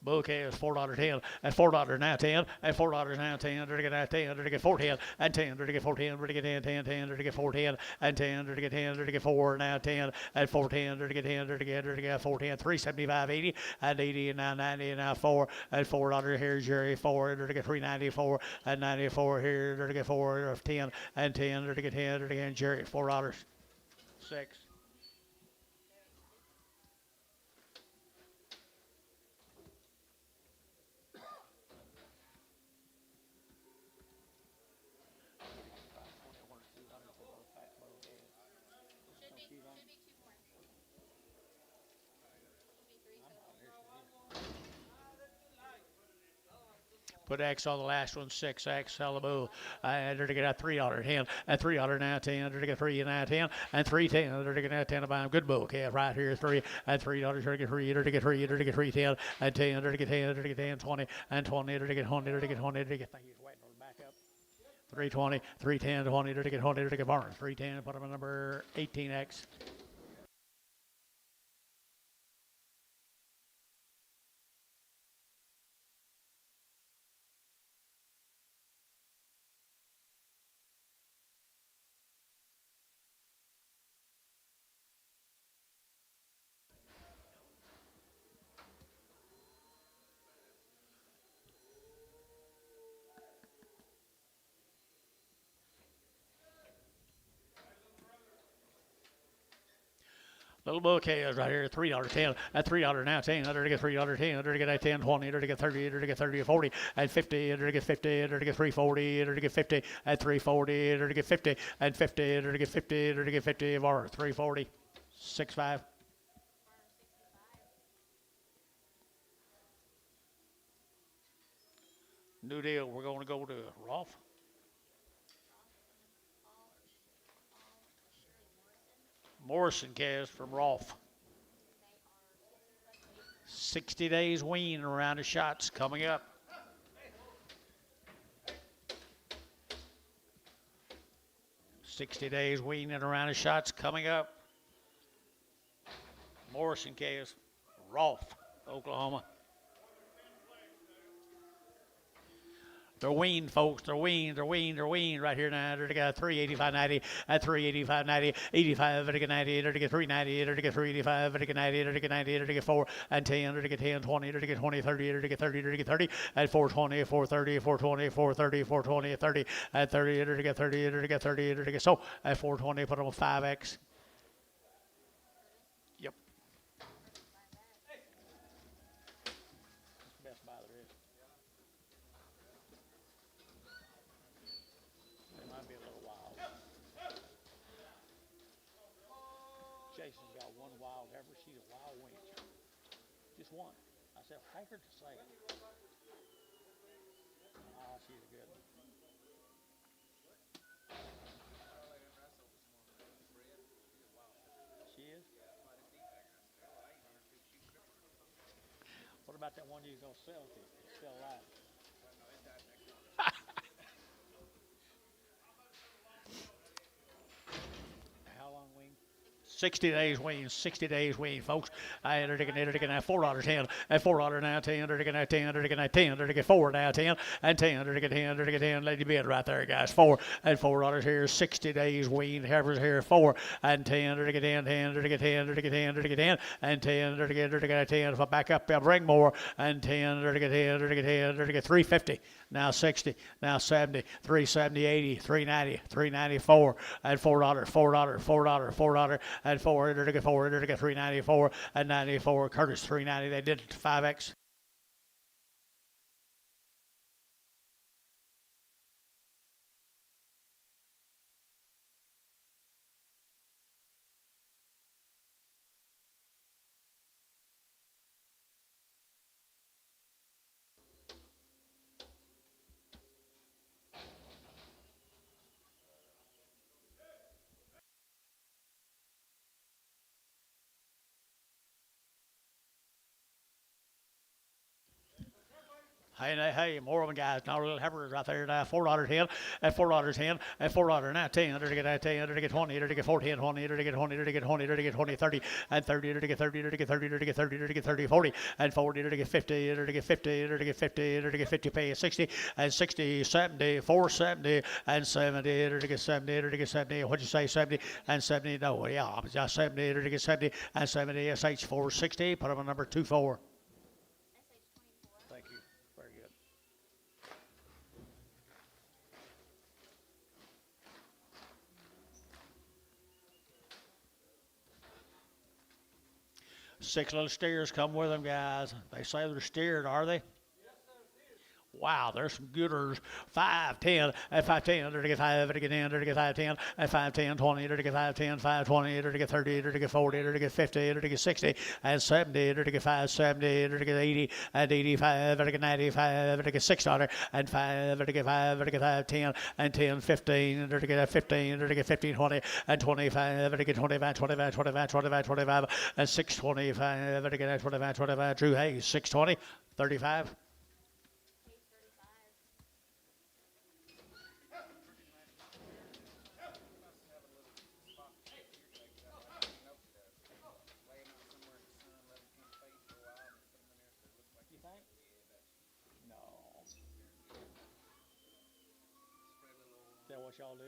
Speaker 1: Bouquet is $4.10 at $4 now 10 at $4 now 10 to get at 10 to get 410 and 10 to get 410 to get 10 10 10 to get 410 and 10 to get 10 to get 4 now 10 at 410 to get 10 to get 410 375 80 and 80 and now 90 and now 4 at $4 here Jerry 4 to get 394 and 94 here to get 4 of 10 and 10 to get 10 to get Jerry $4 6. Put X on the last one, 6X, Hallaboo. And they're to get at $3 10, at $3 now 10, they're to get 3 now 10, and 310, they're to get at 10 to buy them. Good book, yeah, right here, 3, and $3, they're to get 3, they're to get 3, they're to get 3, 10, and 10, they're to get 10, they're to get 10, 20, and 20, they're to get 20, they're to get 20, they're to get, thank you, waiting on the back up. 320, 310, 20, they're to get 20, they're to get Barnes, 310, put them in number 18X. Little bouquet is right here, $3 10, at $3 now 10, under to get $3 10, under to get 10, 20, under to get 30, under to get 30, 40, at 50, under to get 50, under to get 340, under to get 50, at 340, under to get 50, at 50, under to get 50, under to get 50 of our 340, 65. New deal, we're going to go to Rolf. Morrison calves from Rolf. 60 days wean around the shots coming up. $60 days weaning around the shots coming up. Morrison calves, Rolf, Oklahoma. They're weaned, folks. They're weaned right here now. They're to get 385.90 at 385.90, 85, they're to get 90, they're to get 390, they're to get 385, they're to get 90, they're to get 90, they're to get 4 and 10, they're to get 10, 20, they're to get 20, 30, they're to get 30, they're to get 30 at 420, 430, 420, 430, 420, 30 at 30, they're to get 30, they're to get 30, they're to get so at 420, put them on 5X. Yep. Best buy there is. They might be a little wild. Jason. has got one wild heifer. She's a wild wench. Just one. I said, heifer to say it. Ah, she's a good one. She is? What about that one you was going to sell to? It's still alive. How long wean? 60 days wean, 60 days wean, folks. I entered again, $4.10, and $4 now, 10, again, 10, again, 10, again, 4 now, 10, and 10, again, 10, again, 10, lady bid right there, guys, 4, and $4 here, 60 days wean, heifers here, 4, and 10, again, 10, 10, again, 10, again, 10, again, and 10, again, 10, if I back up, I'll bring more, and 10, again, 10, again, 10, again, 350, now 60, now 70, 370, 80, 390, 394, and $4, $4, and 400 to 400 to 394 and 94. Curtis 390. They did it to 5X. Hey, more of them guys. Now little heifers right there now. $4.10 and $4.10 and $4 now 10 to get 10 to get 20 to get 14 20 to get 20 to get 20 to get 20 30 and 30 to get 30 to get 30 to get 30 to get 30 40 and 40 to get 50 to get 50 to get 50 to get 50 pay 60 and 60 70 470 and 70 to get 70 to get 70. What'd you say 70 and 70? No, yeah, just 70 to get 70 and 70 SH 460. Put them on number 24. Thank you. Very good. Six little steers come with them, guys. They say they're steered, are they? Wow, there's some gooders. 5, 10, and 5, 10, to get 5, to get 10, to get 5, 10, and 5, 10, 20, to get 5, 10, 5, 20, to get 30, to get 40, to get 50, to get 60, and 70, to get 5, 70, to get 80, and 85, to get 95, to get $6, and 5, to get 5, to get 5, 10, and 10, 15, to get 15, to get 15, 20, and 25, to get 25, 25, 25, 25, 25, and 625, to get 25, 25. Drew Hayes, 620, 35. Is that what y'all do?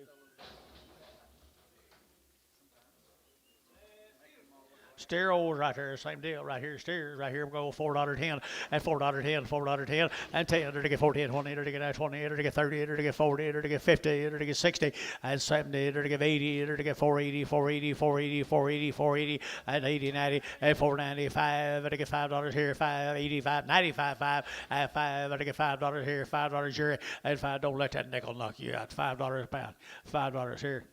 Speaker 1: Steers right there, same deal right here. Steers right here. We go $4.10 and $4.10, $4.10 and 10 to get 14, 20 to get 20 to get 30 to get 40 to get 50 to get 60 and 70 to get 80 to get 480, 480, 480, 480, 480 and 80, 90 and 495 to get $5 here, 585, 95, 5 and 5 to get $5 here, $5 jury and 5. Don't let that nickel knock you out. $5 a pound, $5 here.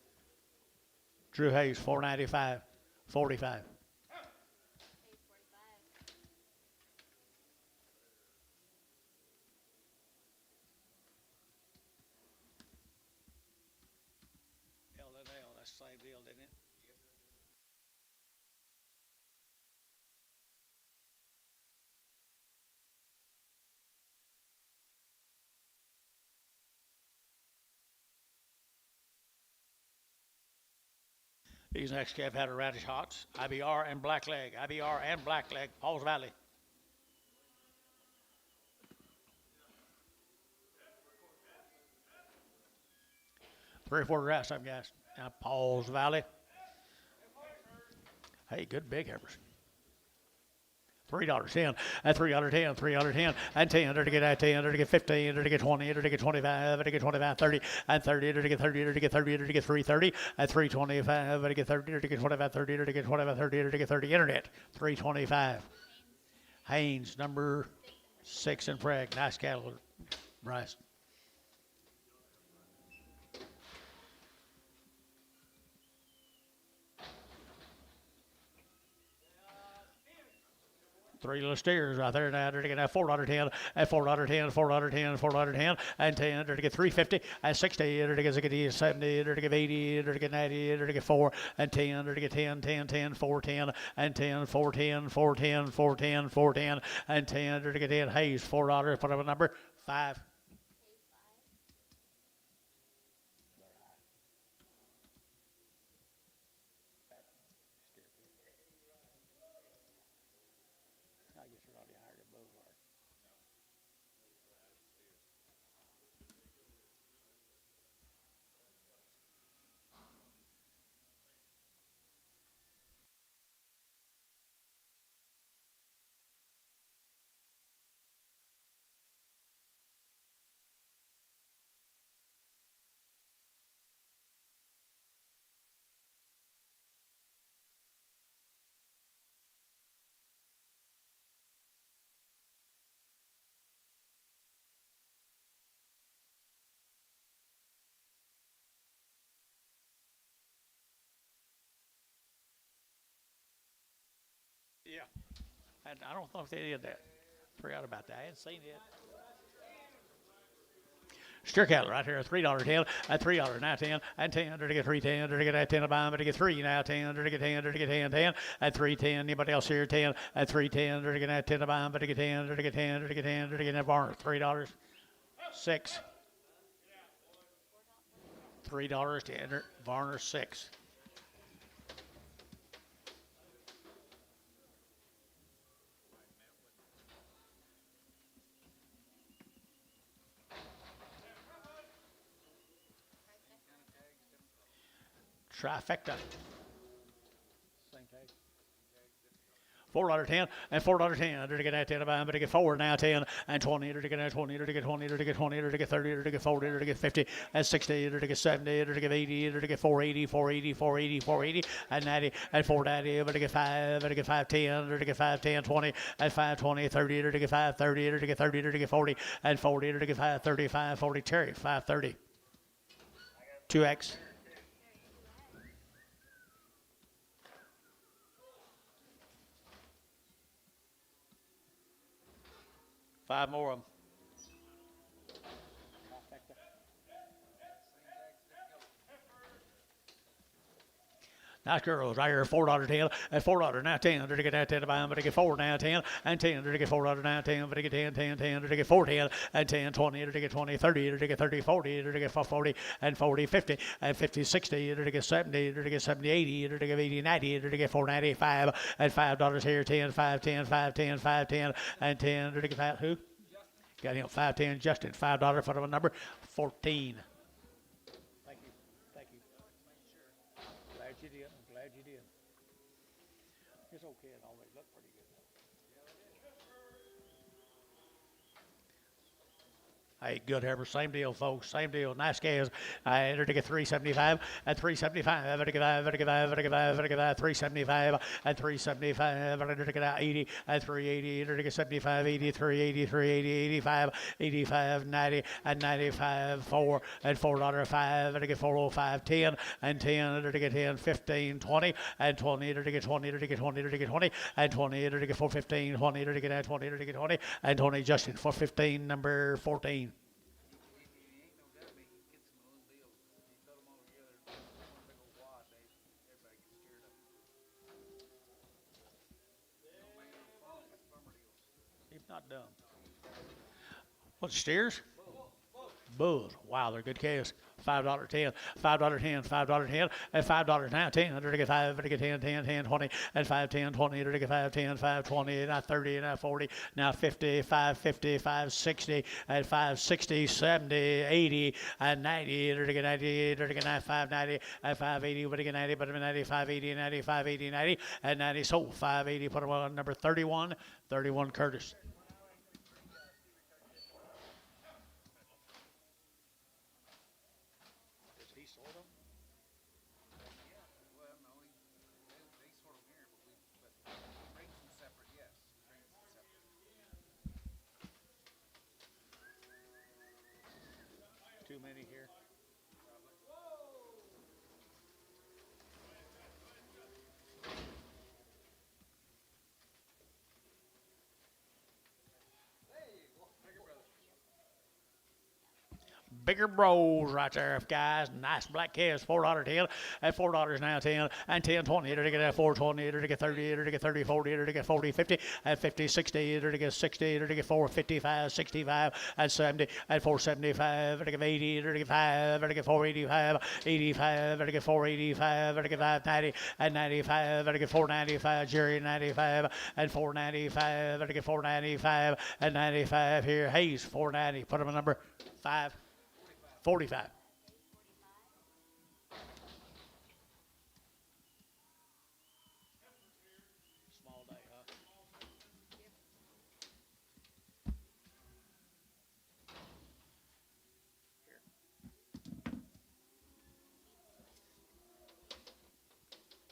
Speaker 1: Drew Hayes, 495, 45. That's the same deal, didn't it? These next calf had a radish hots, IBR and blackleg, IBR and blackleg, Pauls Valley. Three-quarter rest, some guys. Now Pauls Valley. Hey, good big heifers. $3.10 and $3.10, $3.10 and 10 to get 10 to get 15 to get 20 to get 25 to get 25, 30 and 30 to get 30 to get 30 to get 330 and 325 to get 30 to get 25, 30 to get 25, 30 to get 30. Internet 325. Haynes number 6 and Preg. Nice cattle, Bryce. Three little steers right there now. They're to get that $4.10, at $4.10, $4.10, $4.10, and 10. They're to get 350, and 60. They're to get 70. They're to get 80. They're to get 90. They're to get 4 and 10. They're to get 10, 10, 10, 410, and 10, 410, 410, 410, 410, and 10. They're to get 10. Hayes, $4. Put up a number 5. Yeah. And I don't know if they did that. Forgot about that. I hadn't seen it. Steer cattle right here, $3.10, at $3 now 10, and 10, to get 310, to get that 10 a bomb, to get 3 now 10, to get 10, to get 10, 10, at 310. Anybody else here 10, at 310, to get that 10 a bomb, to get 10, to get 10, to get 10, to get that barn $3, 6, $3 to enter Varner 6. Trifecta. $4.10 and $4.10. To get that 10 about, but to get 4 now 10 and 20. To get that 20. To get 20. To get 20. To get 30. To get 40. To get 50 and 60. To get 70. To get 80. To get 480. 480. 480. 480 and 90 and 490. To get 5. To get 510. To get 510. 20 and 520. 30. To get 530. To get 30. To get 40 and 40. To get 530. 540. Terry 530. 2X. Five more of them. Nice girls right here, $4.10 and $4 now 10. To get that 10 to buy them, but to get 4 now 10 and 10. To get $4 now 10, but to get 10, 10, 10. To get 410 and 10, 20. To get 20, 30. To get 30, 40. To get 40 and 40, 50 and 50, 60. To get 70. To get 70, 80. To get 80, 90. To get 495 and $5 here, 10, 5, 10, 5, 10, 5, 10 and 10. To get 5, who? Got him 510 Justin, $5 for the number 14. Thank you. Thank you. Glad you did. I'm glad you did. It's okay. It always looked pretty good. Hey, good Herbert. Same deal, folks. Same deal. Nice gas. I entered to get 375 at 375. I get 375 at 375. I entered to get 80 at 380. Entered to get 75, 80, 380, 380, 85, 85, 90 and 95, 4 and $4.05. I get 405, 10 and 10. Entered to get 10, 15, 20 and 20. Entered to get 20. Entered to get 20. Entered to get 20 and 20. Entered to get 415, 20. Entered to get 20. Entered to get 20 and 20. Justin 415, number 14. Not dumb. What, steers? Bulls. Wow, they're good calves. $5.10, $5.10, $5.10, and $5 now 10. To get 5, to get 10, 10, 10, 20, and 5, 10, 20. To get 5, 10, 5, 20, now 30, now 40, now 50, 5, 50, 5, 60, and 5, 60, 70, 80, and 90. To get 90, to get 95, 90, and 580, but to get 90, but 95, 80, 95, 80, 90, and 90. So 580, put them on number 31, 31 Curtis. Too many here. bigger bros right there, guys. Nice black calves, $4.10, and $4 now 10, and 10, 20, to get 420, to get 30, to get 30, 40, to get 40, 50, and 50, 60, to get 60, to get 455, 65, and 70, and 475, to get 80, to get 5, to get 485, 85, to get 485, to get 590, and 95, to get 495, Jerry 95, and 495, to get 495, and 95 here. Hayes 490. Put him a number 5. 45. Small day, huh?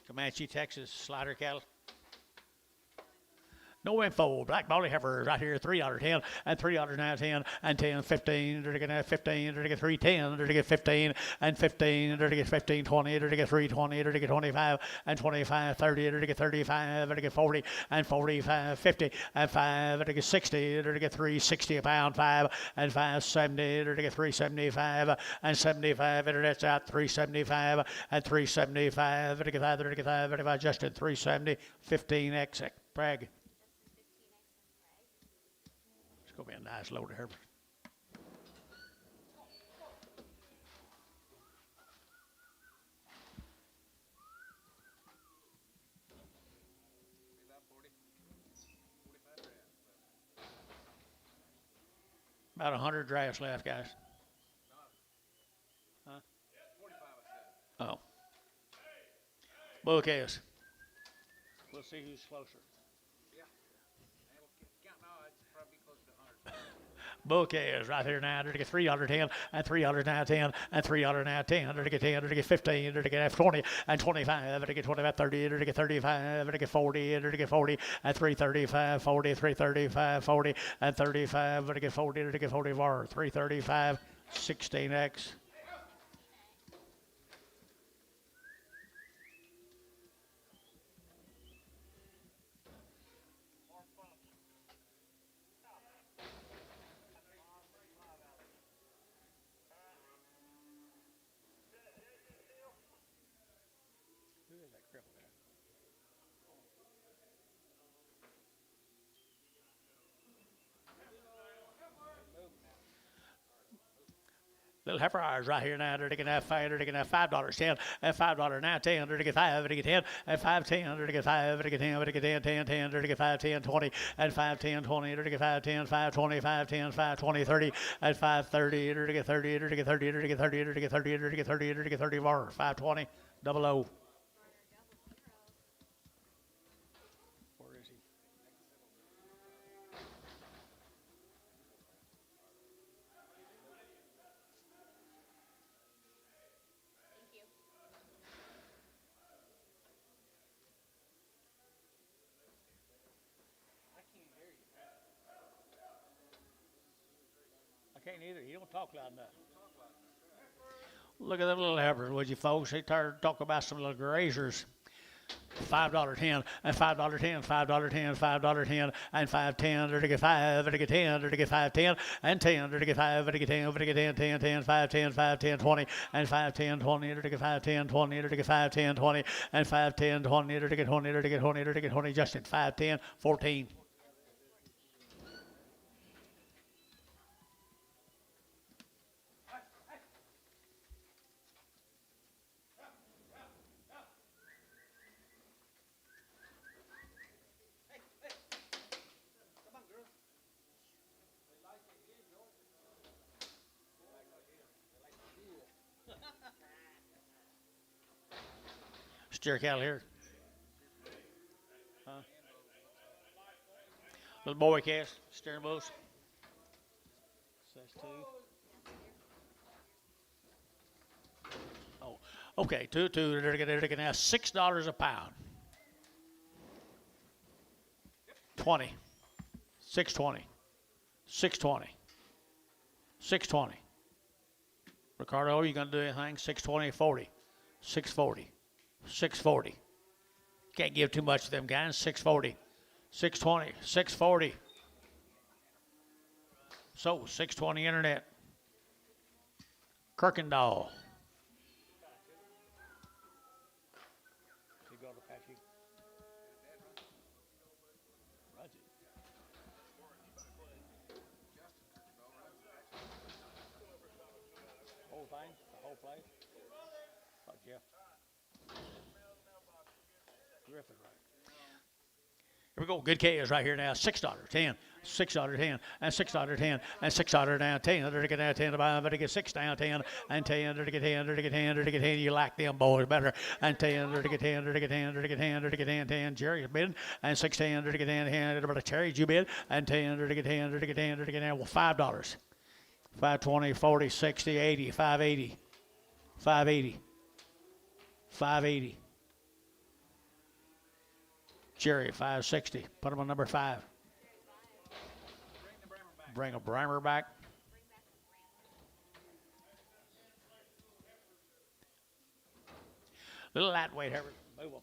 Speaker 1: Comanche, Texas, slider cattle. No info. Black Molly heifer right here, $3.10, and $3 now 10, and 10, 15, to get 15, to get 310, to get 15, and 15, to get 15, 20, to get 320, to get 25, and 25, 30, to get 35, to get 40, and 45, 50, and 5, to get 60, to get 360 a pound, 5, and 5, 70, to get 375, and 75, internet's out, 375, and 375, to get 5, to get 5, 35, Justin, 370, 15X, Prague. It's going to be a nice load of herbs. About 100 drafts left, guys. Huh? Oh. Bouquets. We'll see who's closer. Bouquets right here now, to get $310, and $3 now 10, and $3 now 10, to get 10, to get 15, to get 20, and 25, to get 25, 30, to get 35, to get 40, to get 40, and 335, 40, 335, 40, and 35, to get 40, to get 44, 335, 16X. Little heifer eyes right here now. They're taking that $5, they're taking that $5, 10, and $5 now 10, they're taking 5, they're taking 10, and 5, 10, they're taking 5, they're taking 10, they're taking 10, 10, 10, they're taking 5, 10, 20, and 5, 10, 20, they're taking 5, 10, 5, 20, 5, 10, 5, 20, 30, and 5, 30, they're taking 30, they're taking 30, they're taking 30, they're taking 30, they're taking 30, they're taking 30 more, 5, 20, double O. Where is he? Can't either. He don't talk loud enough. Look at them little heifers, would you folks? They started to talk about some little grazers. $5 10, and $5 10, $5 10, $5 10, and 5 10, to get 5, to get 10, to get 5 10, and 10, to get 5, to get 10, to get 10, 10, 10, 5 10, 5 10, 20, and 5 10, 20, to get 5 10, 20, to get 5 10, 20, and 5 10, 20, to get 20, to get 20, to get 20, Justin, 5 10, 14. Steer cattle here. Huh? Little boy calves, steering bulls. Says 2. Oh, okay, 2, they're going to have $6 a pound. 20, 620, 620, 620. Ricardo, you going to do anything? 620, 40, 640. 640. Can't give too much to them guys. 640, 620, 640. So 620 internet. Kirkendall. Whole thing, the whole place. Oh, Jeff Griffin, right? Here we go. Good K is right here now. $6, 10, $6, 10, and $6, 10, and $6 down, 10. There to get down, 10 to buy, better get 6 down, 10, and 10. There to get 10, there to get 10, there to get 10. You like them boys better. And 10, there to get 10, there to get 10, there to get 10, there to get 10, 10. Jerry is bidding, and 6, 10, there to get 10, 10. There to Terry, you bid, and 10, there to get 10, there to get 10, there to get 10. Well, $5. 520, 40, 60, 80, 580, 580, 580. Jerry, 560. Put him on number 5. Bring a Brimer back. Little lightweight heifer. Move them.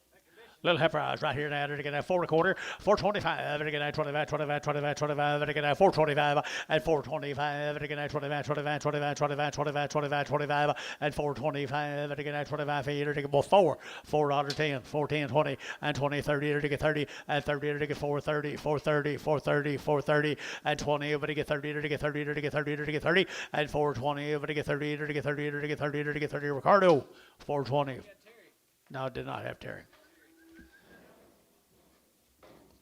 Speaker 1: Little heifer eyes right here now. To get that 4 1/4, 425. To get that 25, 25, 25, 25. To get that 425 and 425. To get that 25, 25, 25, 25, 25, 25, 25, and 425. To get that 25 feet. To get both $4, 10, 10, 20, and 20, 30. To get 30 and 30. To get 430, 430, 430, 430, and 20. To get 30. To get 30. To get 30. To get 30, and 420. To get 30. To get 30. To get 30. To get 30. Ricardo, 420. No, did not have Terry.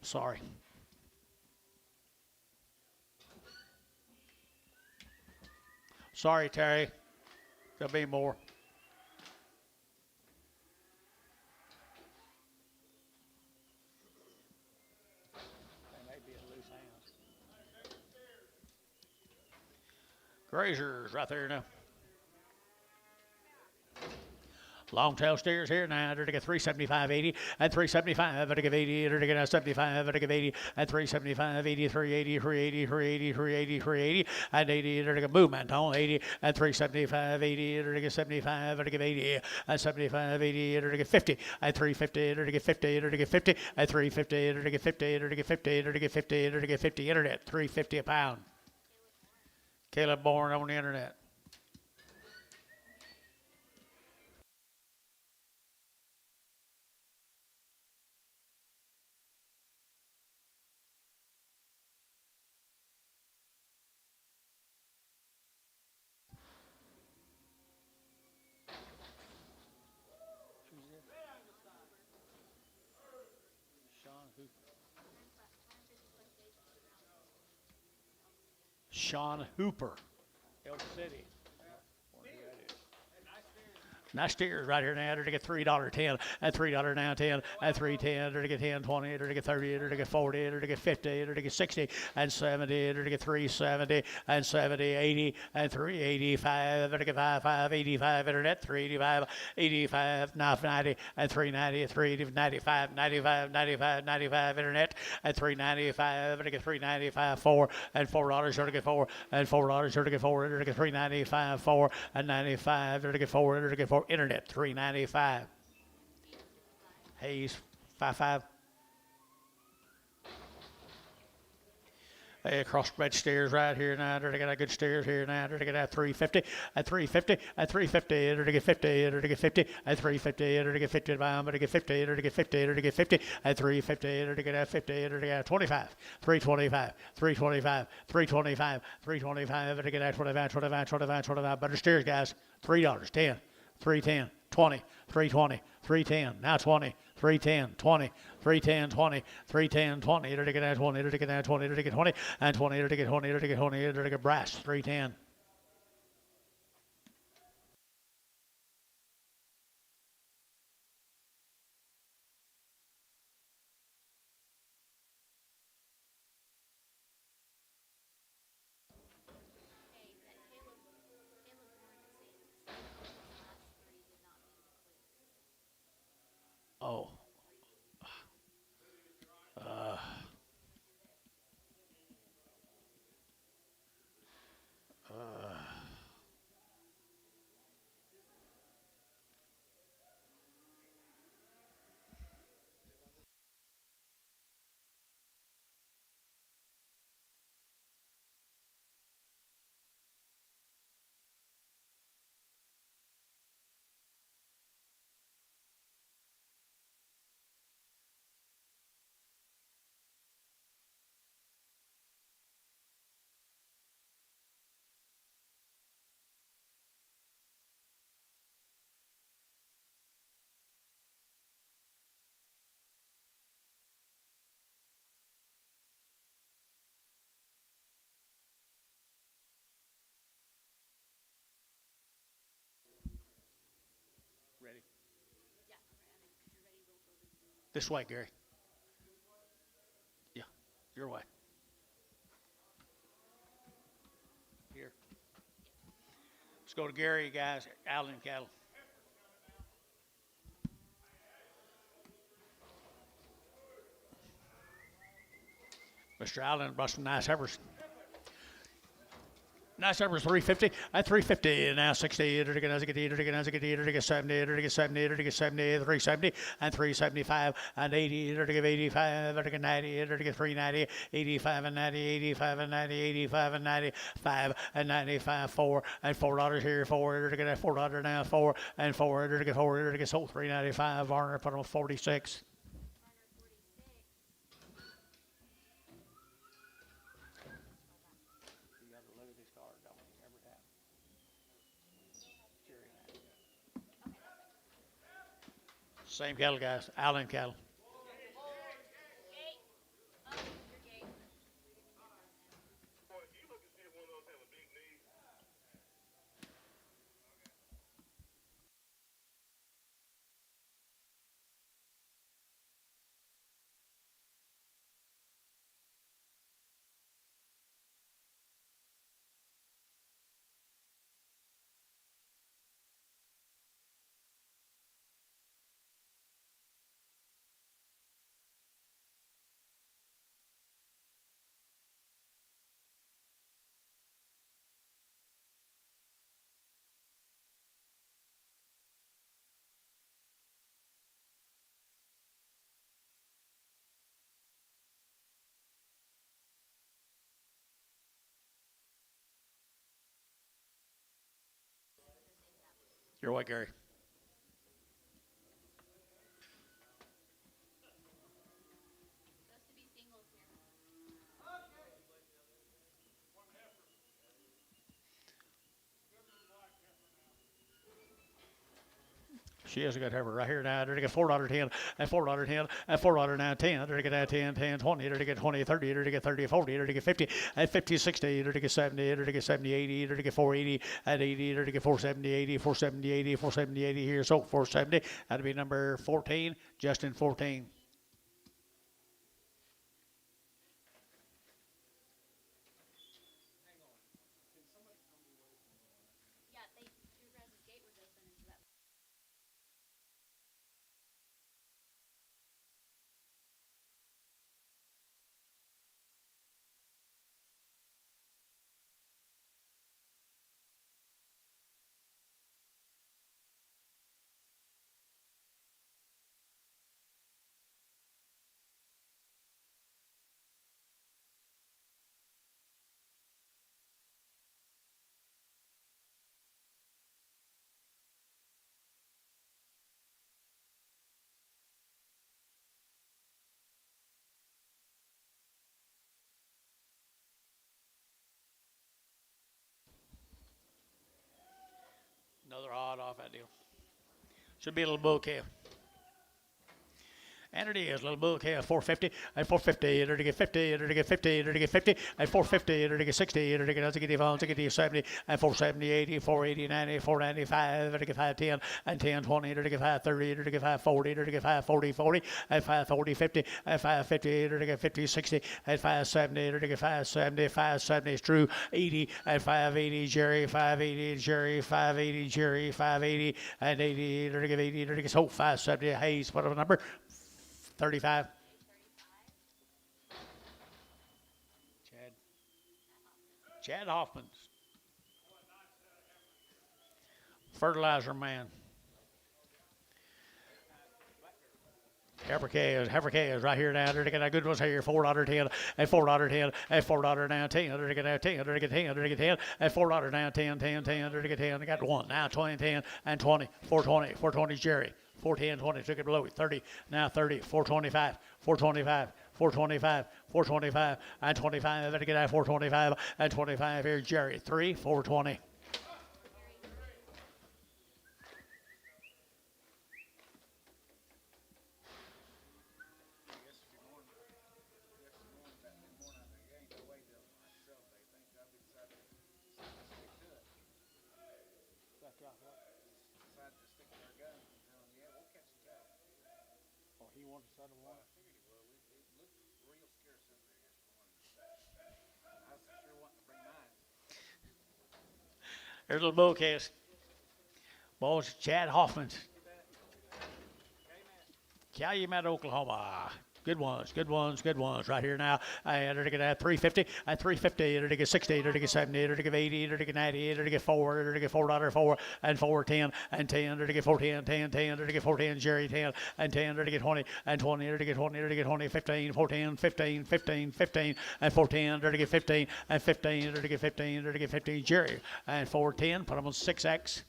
Speaker 1: Sorry. Sorry, Terry. There'll be more. They may be a loose hand. Grazers right there now. Long tail steers here now. They're to get 375.80 and 375. They're to get 80. They're to get 75. They're to get 80 and 375, 80, 380, 380, 380, 380, 380, and 80. They're to get movement on 80 and 375, 80. They're to get 75. They're to get 80 and 75, 80. They're to get 50 and 350. They're to get 50. They're to get 50 and 350. They're to get 50. They're to get 50. They're to get 50. They're to get 50. Internet 350 a pound. Caleb Bourne on the internet. Sean Hooper, Elk City. Nice steers right here now. They're to get $3, 10, and $3 now, 10, and 310. They're to get 10, 20. They're to get 30. They're to get 40. They're to get 50. They're to get 60 and 70. They're to get 370 and 70, 80 and 385. They're to get 5, 85. Internet 385, 85, 90 and 390, 395, 95, 95, 95. Internet and 395. They're to get 395, 4 and $4. They're to get 4 and $4. They're to get 4. They're to get 395, 4 and 95. They're to get 4. They're to get 4. Internet 395. Hayes 55. Hey, crossbred steers right here now. They're to get a good steers here now. They're to get that 350 and 350 and 350. They're to get 50. They're to get 50 and 350. They're to get 50 pound. They're to get 50. They're to get 50. They're to get 50 and 350. They're to get that 50. They're to get 25, 325, 325, 325, 325. They're to get that 25, 25, 25, 25. Better steers, guys. $3, 10. 310, 20, 320, 310, now 20, 310, 20, 310, 20, 310, 20, to get that 20, to get that 20, to get 20, and 20, to get 20, to get 20, to get brass, 310. Oh. This way, Gary. Yeah, your way. Here. Let's go to Gary, guys. Allen cattle. Mr. Allen busting nice heifers. Nice numbers 350 and 350 now 60 70 70 370 and 375 and 80 85 90 390 85 and 90 85 and 90 85 and 95 and 95 4 and $4 here 4 $4 now 4 and 4 4 sold 395 Varner put on 46. Same cattle, guys. Allen cattle. Your way, Gary. She is a good heifer right here now. They're to get $4.10 and $4.10 and $4 now 10. They're to get 10, 10, 20. They're to get 20, 30. They're to get 30, 40. They're to get 50 and 50, 60. They're to get 70. They're to get 70, 80. They're to get 480 and 80. They're to get 470, 80, 470, 80, 470, 80 here. So 470. That'd be number 14, Justin 14. Another odd off that deal. Should be a little bull calf. And it is little bull calf 450 and 450 and to get 50 and to get 50 and to get 50 and 450 and to get 60 and to get 70 and 470 80 480 90 495 and to get 510 and 10 20 and to get 530 and to get 540 and to get 540 40 and 540 50 and 550 and to get 50 60 and 570 and to get 570 570 is true 80 and 580 Jerry 580 Jerry 580 Jerry 580 and 80 and to get 80 and to get 570 Hayes whatever number 35. Chad Hoffman's. Fertilizer man. Heifer K is right here now. They're to get a good ones here. $4.10 and $4.10 and $4 now 10. They're to get 10. They're to get 10. They're to get 10 and $4 now 10 10 10. They're to get 10. They got one now 20 10 and 20 420 420 Jerry. 410 20 took it below it 30 now 30 425 425 425 425 and 25 better get out 425 and 25 here Jerry 3 420. He wanted to settle one.
Speaker 2: I figured he would. It looked real scarce over there yesterday morning. I was sure wanting to bring mine.
Speaker 1: There's a little bull case. Boys, Chad Hoffman's. Calumet, Oklahoma. Good ones, good ones, good ones. Right here now. And they're going to get 350, at 350, they're going to get 60, they're going to get 70, they're going to get 80, they're going to get 90, they're going to get 4, they're going to get $4, 4, and 4, 10, and 10, they're going to get 4, 10, 10, 10, they're going to get 4, 10, Jerry, 10, and 10, they're going to get 20, and 20, they're going to get 20, they're going to get 20, 15, 4, 10, 15, 15, 15, and 4, 10, they're going to get 15, and 15, they're going to get 15, they're going to get 15, Jerry, and 4, 10, put them on 6X.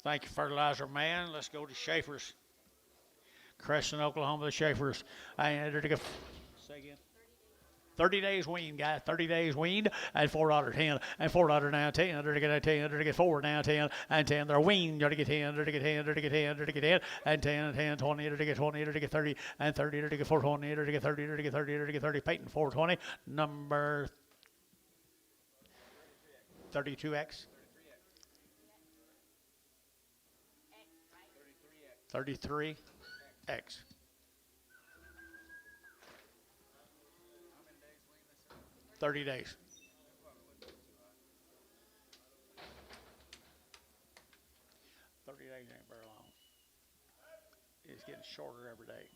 Speaker 1: Thank you, Fertilizer Man. Let's go to Schaefer's. Crescent, Oklahoma, the Schaefer's. And they're to go. Say again. 30 days weaned, guys. 30 days weaned and $4.10 and $4 now 10. They're to get 10. They're to get 4 now 10 and 10. They're weaned. They're to get 10. They're to get 10. They're to get 10. They're to get 10 and 10 and 10. 20. They're to get 20. They're to get 30 and 30. They're to get 420. They're to get 30. They're to get 30. They're to get 30. Peyton 420. Number 32X. 33X. 30 days. Days ain't very long. It's getting shorter every day.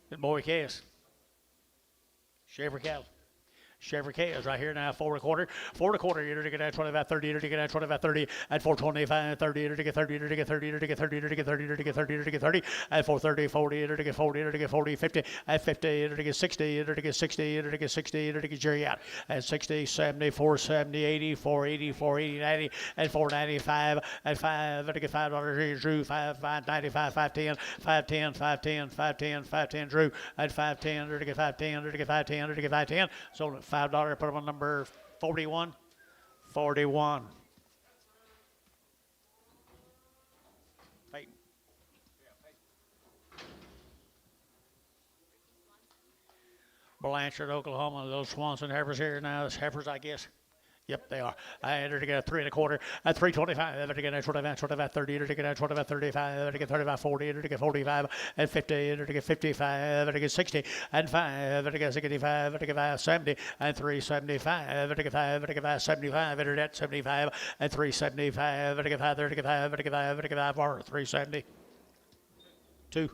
Speaker 1: Good boy, Cass. Schaefer cattle. Schaefer K is right here now, 4 1/4, you're to get at 25, 30, you're to get at 25, 30, at 425, 30, you're to get 30, you're to get 30, you're to get 30, you're to get 30, you're to get 30, you're to get 30, at 430, 40, you're to get 40, you're to get 40, 50, at 50, you're to get 60, you're to get 60, you're to get 60, you're to get Jerry out, at 60, 70, 470, 80, 480, 480, 90, at 495, at 5, to get $5, Drew, 5, 595, 510, 510, 510, 510, 510, Drew, at 510, you're to get 510, you're to get 510, you're to get 510, so $5, put them on number 41. 41. Peyton. Blanchard, Oklahoma. Those Swanson heifers here now. Those heifers, I guess. Yep, they are. I entered to get a 3 1/4 at 325. Entered to get a 25, 25, 30. Entered to get a 25, 35. Entered to get 35, 40. Entered to get 45 and 50. Entered to get 55. Entered to get 60 and 5. Entered to get 65. Entered to get 5, 70 and 375. Entered to get 5. Entered to get 5, 75. Entered at 75 and 375. Entered to get 5. Entered to get 5. Entered to get 5. Entered to get 5 or 370. 2.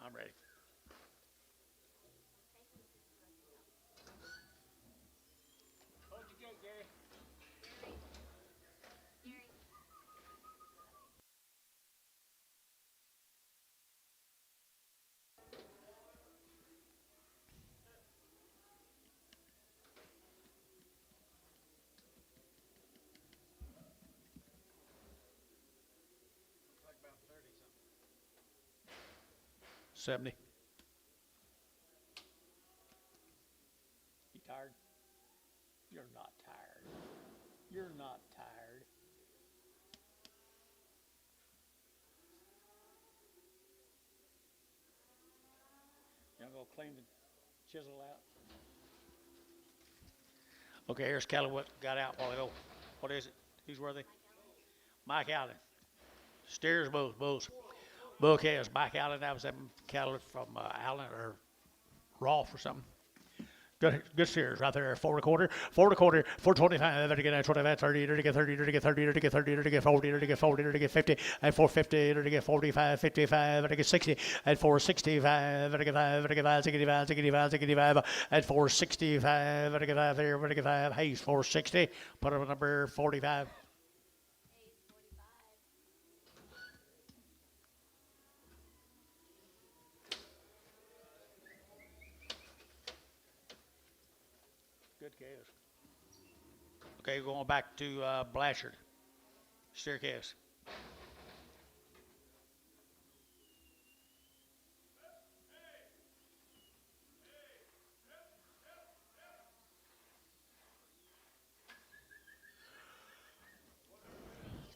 Speaker 1: I'm ready.
Speaker 2: Like about 30 something.
Speaker 1: 70. You tired? You're not tired. You're not tired. You want to go clean the chisel out? Okay, here's Kelly what got out while ago. What is it? Who's worthy? Mike Allen. Steers bulls. Bull cows, Mike Allen. That was them cattle from Allen or Rolfe or something. Good steers right there. 4 1/4, 4 1/4, 425. They're to get 25, 30. They're to get 30. They're to get 30. They're to get 30. They're to get 40. They're to get 40. They're to get 50. At 450. They're to get 45, 55. They're to get 60. At 465. They're to get 5. They're to get 5, 65, 65, 65. At 465. They're to get 5 there. They're to get 5. Hayes 460. Put up number 45. Good calves. Okay, going back to Blanchard. Steer calves.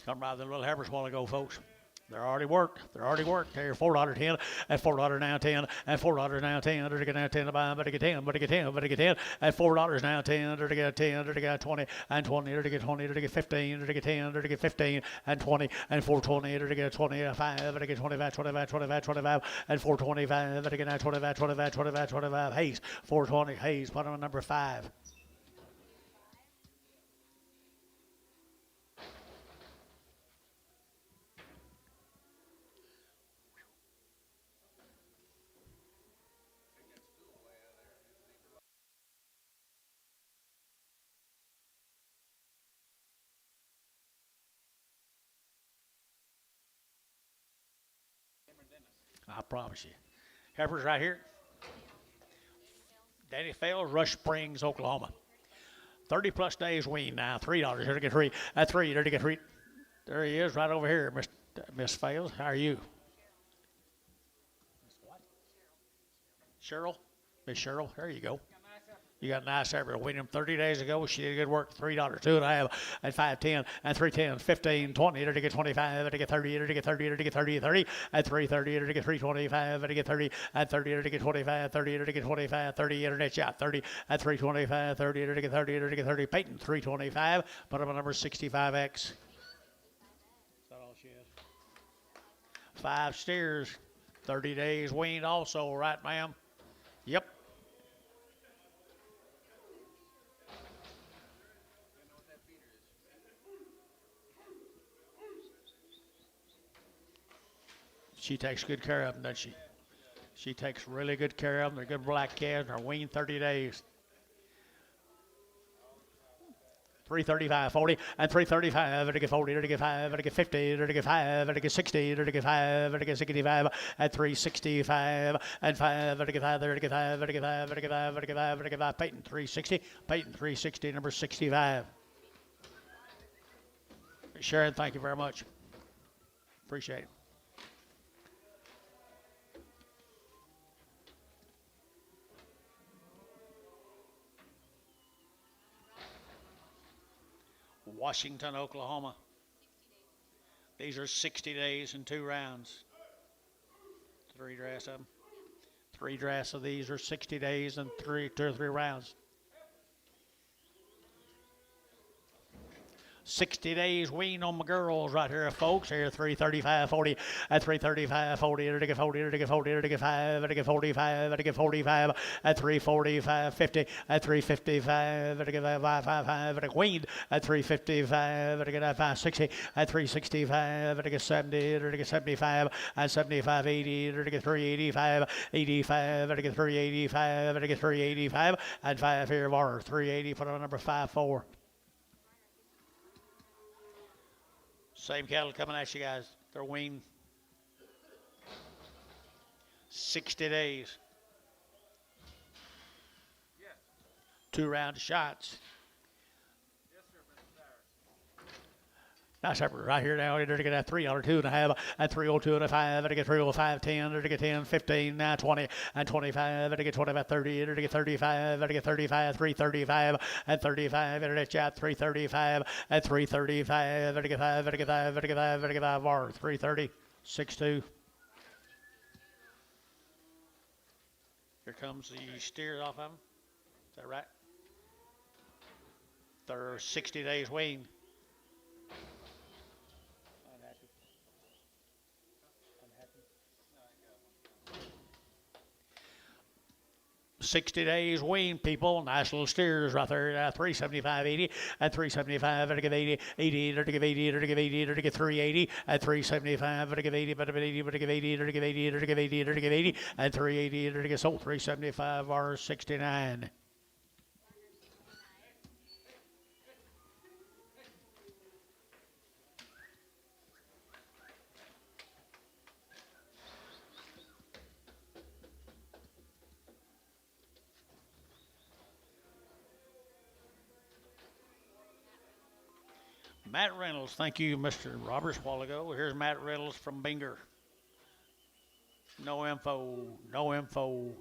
Speaker 1: Come by the little heifers a while ago, folks. They're already worked. They're already worked. Here, $4.10, and $4 now 10, and $4 now 10. They're get now 10 to buy, but they get 10, but they get 10, but they get 10, and $4 now 10. They're get 10, they're get 20, and 20. They're get 20, they're get 15, they're get 10, they're get 15, and 20, and 420. They're get 25, they get 25, 25, 25, 25, and 425. They get now 25, 25, 25, 25. Hayes, 420. Hayes, put on number 5. I promise you. Heifers right here. Danny Fales, Rush Springs, Oklahoma. 30 plus days wean now. $3. Here to get 3. At 3. There to get 3. There he is right over here, Miss Fales. How are you? Cheryl? Miss Cheryl, there you go. You got a nice heifer. Weaned him 30 days ago. She did good work. $3, 2.5, and 5.10, and 3.10, 15, 20. There to get 25. There to get 30. There to get 30. There to get 30. 30. At 3.30. There to get 3.25. There to get 30. At 30. There to get 25. 30. There to get 25. 30. Internet shot. 30. At 3.25. 30. There to get 30. There to get 30. Peyton 3.25. Put him on number 65X. Is that all she is? 5 steers. 30 days weaned also, right, ma'am? Yep. She takes good care of them, doesn't she? She takes really good care of them. They're good black calves. They're weaned 30 days. 335, 40, and 335, to get 40, to get 5, to get 50, to get 5, to get 60, to get 5, to get 65, at 365, and 5, to get 5, to get 5, to get 5, to get 5, to get 5, to get 5, Peyton 360, Peyton 360, number 65. Sharon, thank you very much. Appreciate it. Washington, Oklahoma. These are 60 days and 2 rounds. 3 drafts of them. 3 drafts of these are 60 days and 2 or 3 rounds. 60 days wean on my girls right here, folks. Here, 335, 40, at 335, 40, to get 40, to get 40, to get 5, to get 45, to get 45, at 345, 50, at 355, to get 555, to get weaned, at 355, to get 560, at 365, to get 70, to get 75, at 75, 80, to get 385, 85, to get 385, to get 385, and 5 here, bar 380, put on number 54. Same cattle coming at you guys. They're weaned 60 days.
Speaker 2: Yes.
Speaker 1: 2 round shots.
Speaker 2: Yes, sir, Mr. Cyrus.
Speaker 1: Nice heifer right here now. They're to get that 3 or 2.5, and 302 and a 5. They're to get 305, 10. They're to get 10, 15, now 20, and 25. They're to get 25, 30. They're to get 35. They're to get 35, 335, and 35. Internet chat 335, and 335. They're to get 5. They're to get 5. They're to get 5. They're to get 5. Bar 330, 6-2. Here comes the steers off of them. Is that right? They're 60 days weaned. 60 days wean, people. Nice little steers right there. 375, 80, at 375, to give 80, 80, to give 80, to give 80, to give 380, at 375, to give 80, but 80, to give 80, to give 80, to give 80, to give 80, at 380, to give sold 375 or 69. Matt Reynolds, thank you, Mr. Roberts, a while ago. Here's Matt Reynolds from Binger. No info, no info.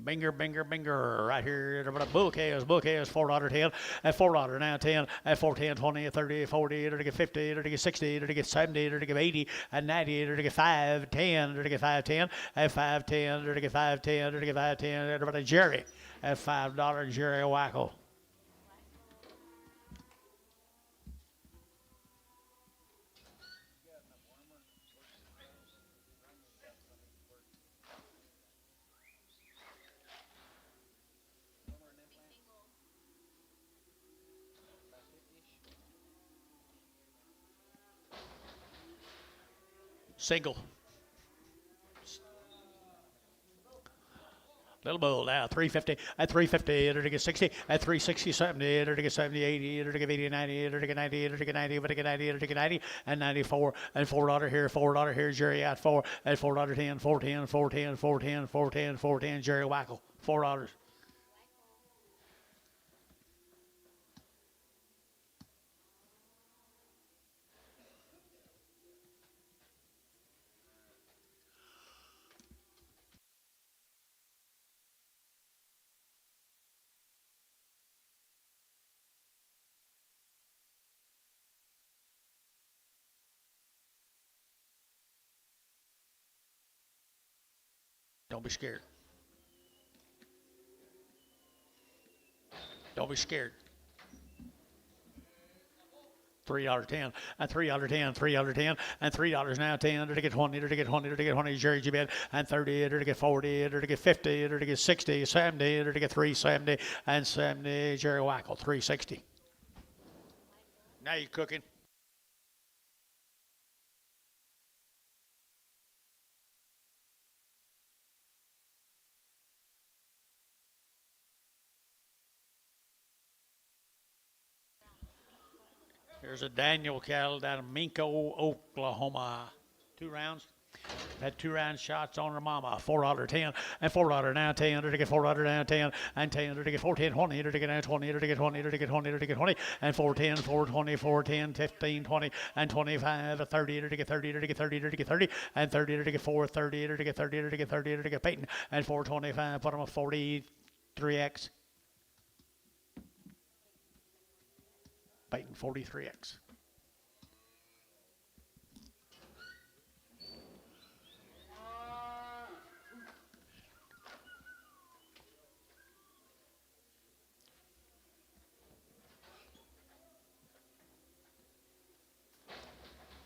Speaker 1: Binger, right here. Bull calves, $4.10, at $4 now 10, at 4, 10, 20, 30, 40, to get 50, to get 60, to get 70, to get 80, and 90, to get 5, 10, to get 5, 10, at 5, 10, to get 5, 10, to get 5, 10, everybody Jerry, at $5, Jerry Wackel. Single. Little bull now, 350, at 350, to get 60, at 360, 70, to get 70, 80, to get 80, 90, to get 90, to get 90, to get 90, to get 90, and 94, and $4 here, $4 here, Jerry at 4, at $4.10, 410, 410, 410, 410, 410, Jerry Wackel, $4. Don't be scared. Don't be scared. $3.10, and $3.10, $3.10, and $3 now 10, to get 20, to get 20, to get 20, Jerry Jibet, and 30, to get 40, to get 50, to get 60, 70, to get 370, and 70, Jerry Wackel, 360. Now you're cooking. Here's a Daniel cattle down in Minko, Oklahoma. 2 rounds. Had 2 round shots on her mama. $4.10, and $4 now 10, to get $4 now 10, and 10, to get 410, 20, to get now 20, to get 20, to get 20, to get 20, and 410, 420, 410, 15, 20, and 25, 30, to get 30, to get 30, to get 30, and 30, to get 430, to get 30, to get 30, to get Peyton, and 425, put them a 43X. Peyton 43X.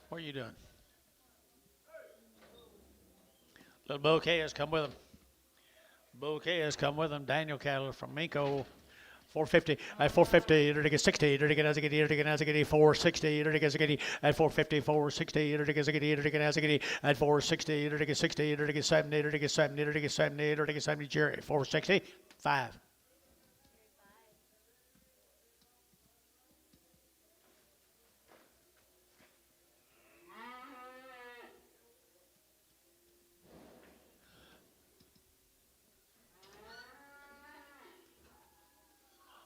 Speaker 1: What are you doing? Little bouquet has come with him. Bouquet has come with him. Daniel cattle from Minko. 450 at 450 to get 60 to get Azagidi to get Azagidi 460 to get Azagidi at 450 460 to get Azagidi to get Azagidi at 460 to get 60 to get 70 to get 70 to get 70 to get 70 Jerry 460 5.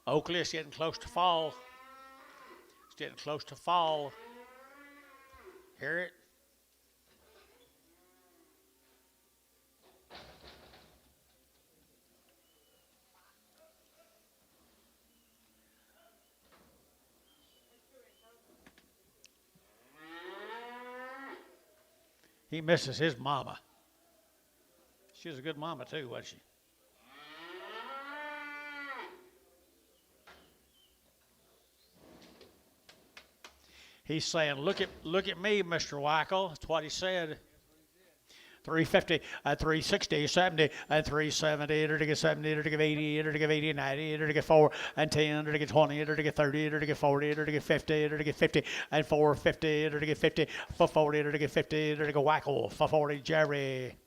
Speaker 1: Oakley is getting close to fall. It's getting close to fall. Hear it? He misses his mama. She was a good mama too, wasn't she? He's saying, look at me, Mr. Wackel. That's what he said. 350, 360, 70, 370, to get 70, to get 80, to get 80, 90, to get 4, and 10, to get 20, to get 30, to get 40, to get 50, to get 50, and 450, to get 50, for 40, to get 50, to get Wackel, for 40, Jerry.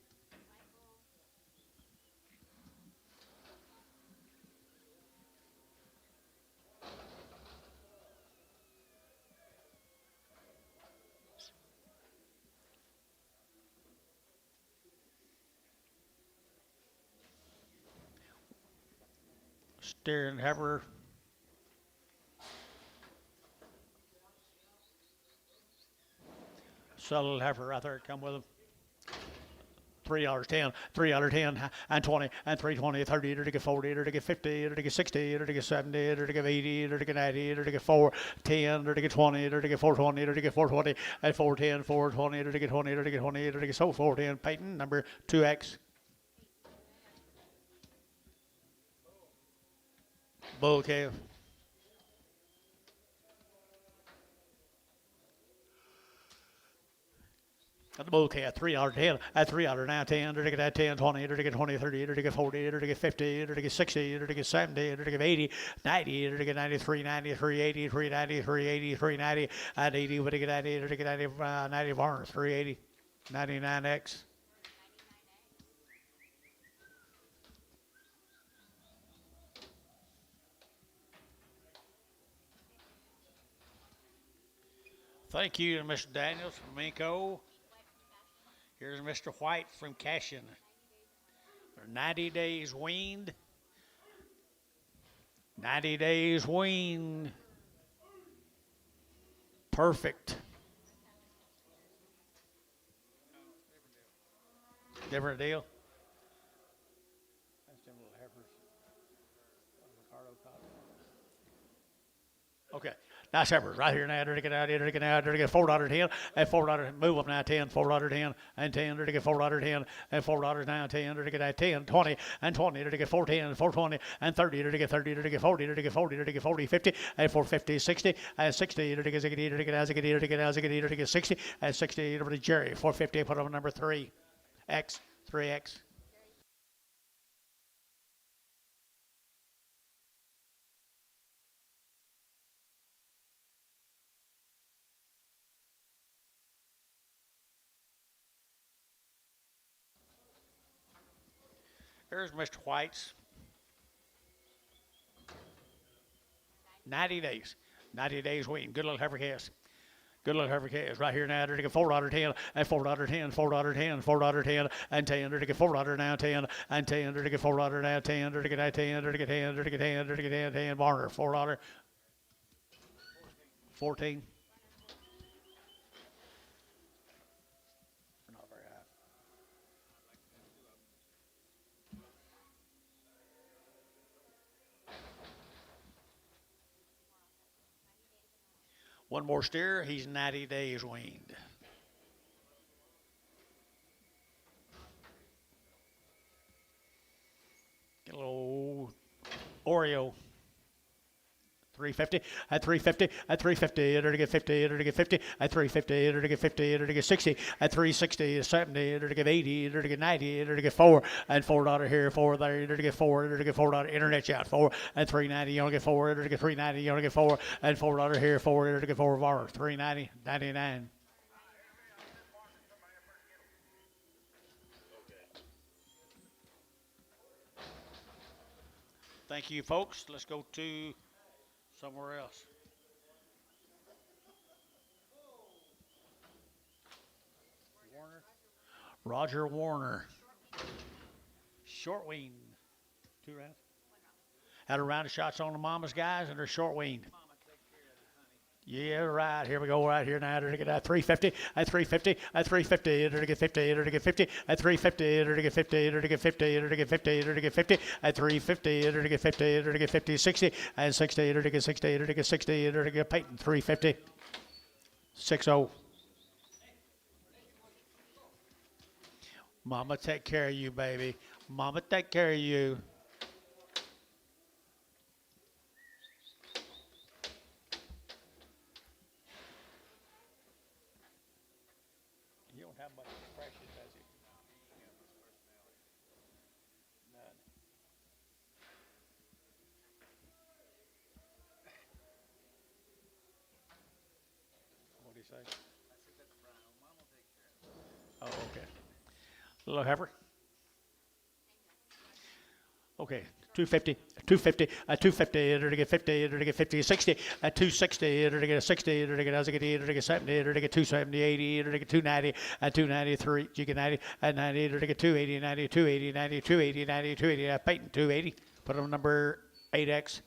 Speaker 1: Steering heifer. Saddle heifer right there, come with him. $3.10, $3.10, and 20, and 320, 30, to get 40, to get 50, to get 60, to get 70, to get 80, to get 90, to get 410, to get 20, to get 420, to get 420, and 410, 420, to get 20, to get 20, to get so 410. Peyton, number 2X. Bull calf. The bull calf, $3.10, at $3.10, to get that 10, 20, to get 20, 30, to get 40, to get 50, to get 60, to get 70, to get 80, 90, to get 93, 93, 80, 390, 380, 390, and 80, to get 90, to get 90, 90 Varner, 380, 99X. Thank you to Mr. Daniels from Minko. Here's Mr. White from Cashin. They're 90 days weaned. 90 days weaned. Perfect. Different deal. That's them little heifers. Okay. Nice heifers right here now. To get out here, to get out, to get $4.10 and $4. Move up now, 10, $4.10 and 10 to get $4.10 and $4 now, 10 to get that 10, 20 and 20 to get 410, 420 and 30 to get 30 to get 40 to get 40 to get 40, 50 and 450, 60 and 60 to get Ziggy to get Aziggy to get Aziggy to get 60 and 60 to Jerry 450. Put on number 3X, 3X. Here's Mr. White's 90 days. 90 days wean. Good little heifer cast. Good little heifer cast. Right here now to get $4.10 and $4.10, $4.10, $4.10 and 10 to get $4 now, 10 and 10 to get $4 now, 10 to get that 10 to get 10 to get 10 to get 10, 10 Varner, $4, 14. Not very high. One more steer, he's 90 days weaned. Get a little Oreo. 350 at 350 at 350 to get 50 to get 50 at 350 to get 50 to get 60 at 360 70 to get 80 to get 90 to get 4 and $4 here, 4 there to get 4 to get $4 internet out 4 and 390 you only get 4 to get 390 you only get 4 and $4 here, 4 to get 4 var 390 99. Thank you, folks. Let's go to somewhere else. Warner. Roger Warner. Short weaned. 2 rounds. Had a round of shots on the mama's guys, and they're short weaned. Yeah, right. Here we go. Right here now. To get at 350, at 350, at 350, to get 50, to get 50, at 350, to get 50, to get 50, to get 50, to get 50, at 350, to get 50, to get 50, 60, and 60, to get 60, to get 60, to get Peyton 350, 60. Mama, take care of you, baby. Mama, take care of you. How much pressure does he? None. What do you say? Oh, okay. Little heifer. Okay. 250, 250, at 250, to get 50, to get 50, 60, at 260, to get 60, to get as I get 80, to get 70, to get 270, 80, to get 290, at 293, you get 90, at 90, to get 280, 90, 280, 90, 280, 90, 280, at Peyton 280. Put on number 8X.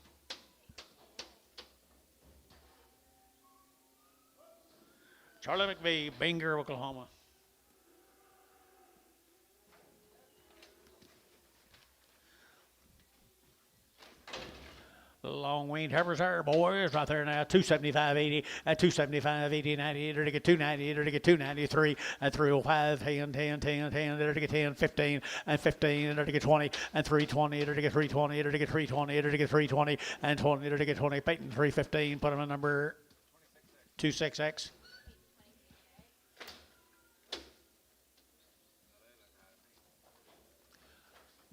Speaker 1: Charlie McVee, Binger, Oklahoma. Long winged heifers there, boys, right there now. 275.80 at 275.80, 90, there to get 290, there to get 293 at 305, 10, 10, 10, 10, there to get 10, 15 and 15, there to get 20 and 320, there to get 320, there to get 320, there to get 320 and 20, there to get 20. Peyton 315, put him in number 26X.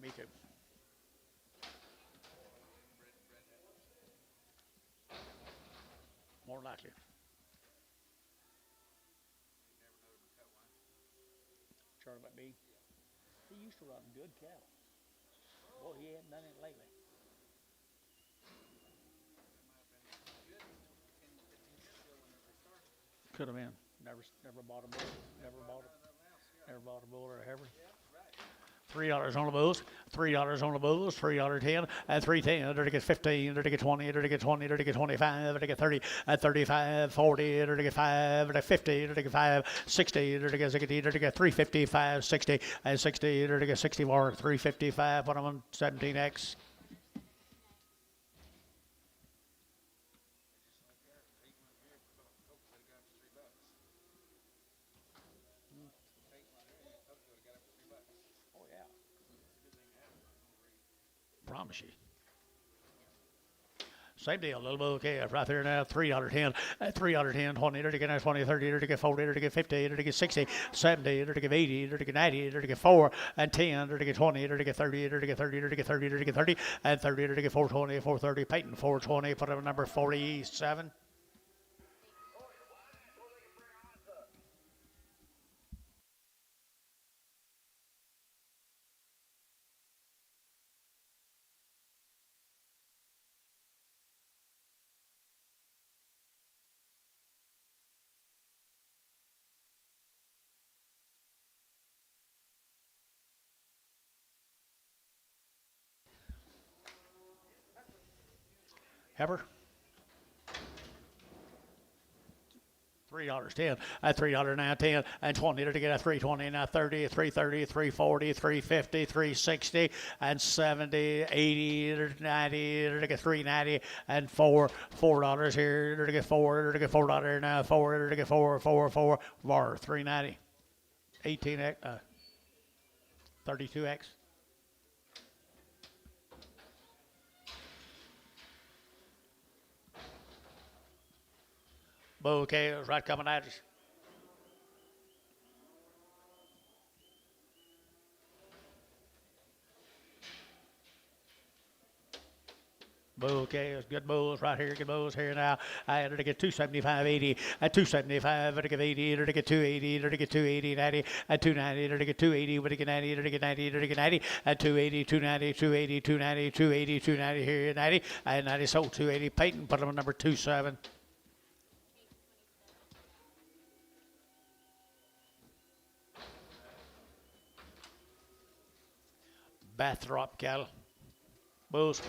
Speaker 1: Me too. More likely. Charlie B. He used to run good cattle. Boy, he hadn't done it lately. Could have been. Never bought a bull. Never bought a bull or a heifer. $3 on the bulls, $3 on the bulls, $3.10 and 3.10. There to get 15, there to get 20, there to get 20, there to get 25, there to get 30 at 35, 40, there to get 5, there to 50, there to get 5, 60, there to get 60, there to get 355, 60 and 60, there to get 64, 355. Put them on 17X. Promise you. Same deal, little bull calf right there now, $3.10, $3.10, 20, there to get 20, 30, there to get 40, there to get 50, there to get 60, 70, there to get 80, there to get 90, there to get 4 and 10, there to get 20, there to get 30, there to get 30, there to get 30, there to get 30, and 30, there to get 420, 430, Peyton 420, put him number 47. Heifer. $3.10 at $3 now 10 and 20 to get a 320 now 30 330 340 350 360 and 70 80 90 to get 390 and $4 here to get $4 now 4 to get 4 bar 390 18x 32x. Okay, right coming at us. Okay, it's good bulls right here, good bulls here now. I had to get 275.80 at 275, to get 80, to get 280, to get 280, 90, at 290, to get 280, to get 90, to get 90, to get 90, at 280, 290, 280, 290, 280, 290 here, 90, and 90 sold 280. Peyton put them on number 27. Bathrop cattle. Bulls.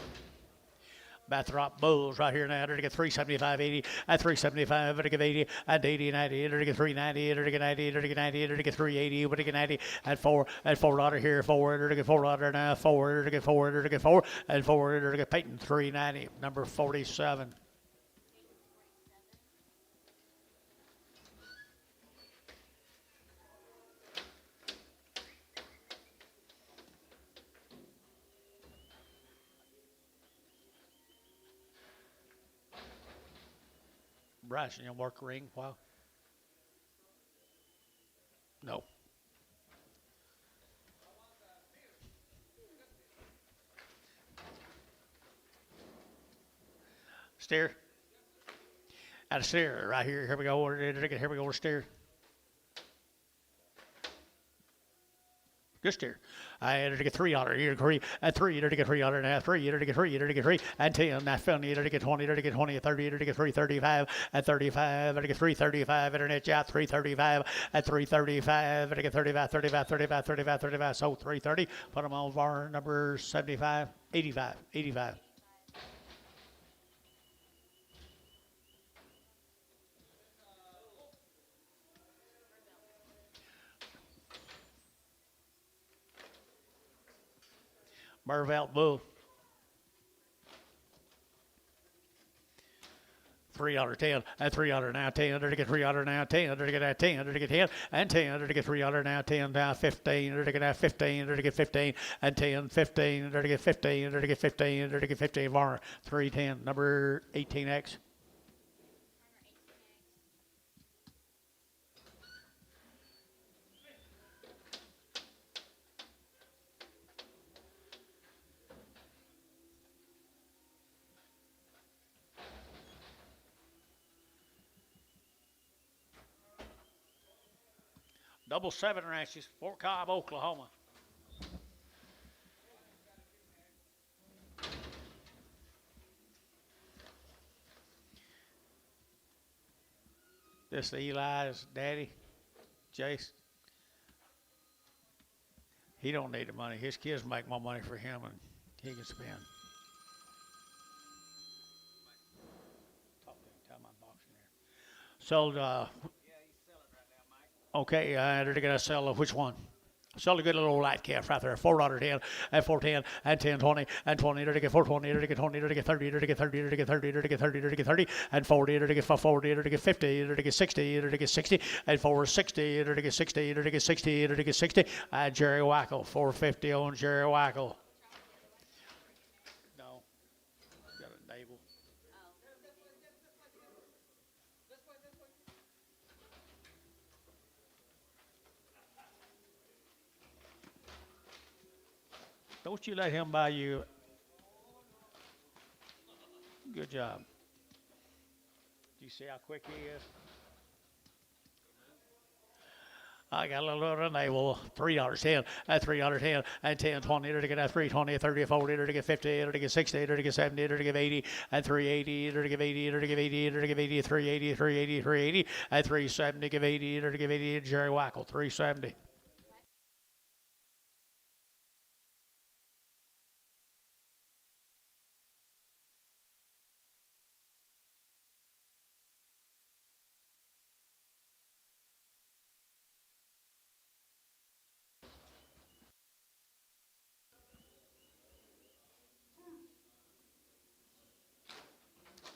Speaker 1: Bathrop bulls right here now. They're to get 375.80 at 375. They're to get 80 at 80 90. They're to get 390. They're to get 90. They're to get 90. They're to get 380. They're to get 90 at $4 here. 4. They're to get $4 now. 4. They're to get 4. They're to get 4 and 4. They're to get Peyton 390. Number 47. Bryson, you work a ring? Wow. No. Steer. Out of steer right here. Here we go. Here we go. Steer. Good steer. I had to get $3 here, agree. At 3, to get $3 and a half, 3, to get 3, to get 3, and 10. That felony, to get 20, to get 20, 30, to get 335, at 35, to get 335, internet out 335, at 335, to get 35, 35, 35, 35, 35. So 330. Put them on bar number 75, 85, 85. Mervelt bull. $3.10 and $3 now 10 under to get $3 now 10 under to get that 10 under to get 10 and 10 under to get $3 now 10 now 15 under to get that 15 under to get 15 and 10 15 under to get 15 under to get 15 under to get 15 var 310 number 18X. Double 7 ranches, Fort Cobb, Oklahoma. This Eli's daddy, Jace. He don't need the money. His kids make more money for him and he can spend. Tell my box in there. Sold okay, they're going to sell which one? Sell a good little old light calf right there. $4.10 and $4.10 and 10 20 and 20 to get 420 to get 20 to get 30 to get 30 to get 30 to get 30 to get 30 and 40 to get 40 to get 50 to get 60 to get 60 and 460 to get 60 to get 60 to get 60 and Jerry Wackel 450 on Jerry Wackel. No, got a navel. Don't you let him buy you. Good job. Do you see how quick he is? I got a little bit of navel, $3.10 and $3.10 and 10 20 to get 320 30 40 to get 50 to get 60 to get 70 to get 80 and 380 to get 80 to get 80 to get 80 380 380 380 and 370 to give 80 to give 80 Jerry Wackel 370.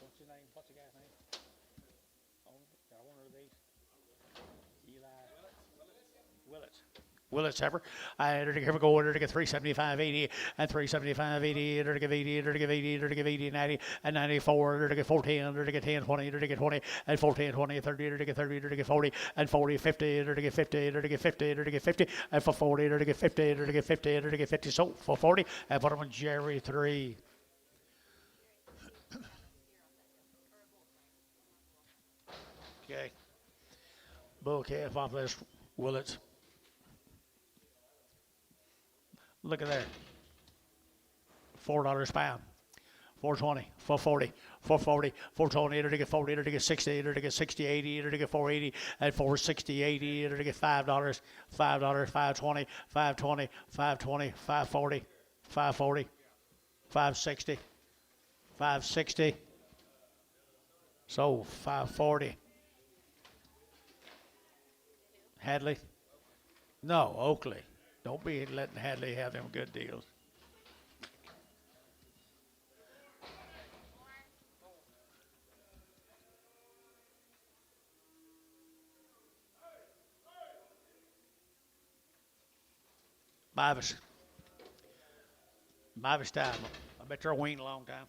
Speaker 1: What's his name? What's the guy's name? Oh, got one of these. Eli. Willits Heifer. I entered to give a go order to get 375.80 and 375.80 to give 80 to give 80 to give 80 90 and 94 to get 410 to get 10 20 to get 20 and 410 20 30 to get 30 to get 40 and 40 50 to get 50 to get 50 to get 50 and for 40 to get 50 to get 50 to get 50 so for 40 and put them on Jerry 3. Okay. Bull calf off this Willits. Look at that. $4 a pound. 420, 440, 440, 420 to get 40 to get 60 to get 60, 80 to get 480 and 460, 80 to get $5, $5, 520, 520, 520, 540, 540, 560, 560. So 540. Hadley? No, Oakley. Don't be letting Hadley have them good deals. Mavis. Mavis time. I bet you're waiting a long time.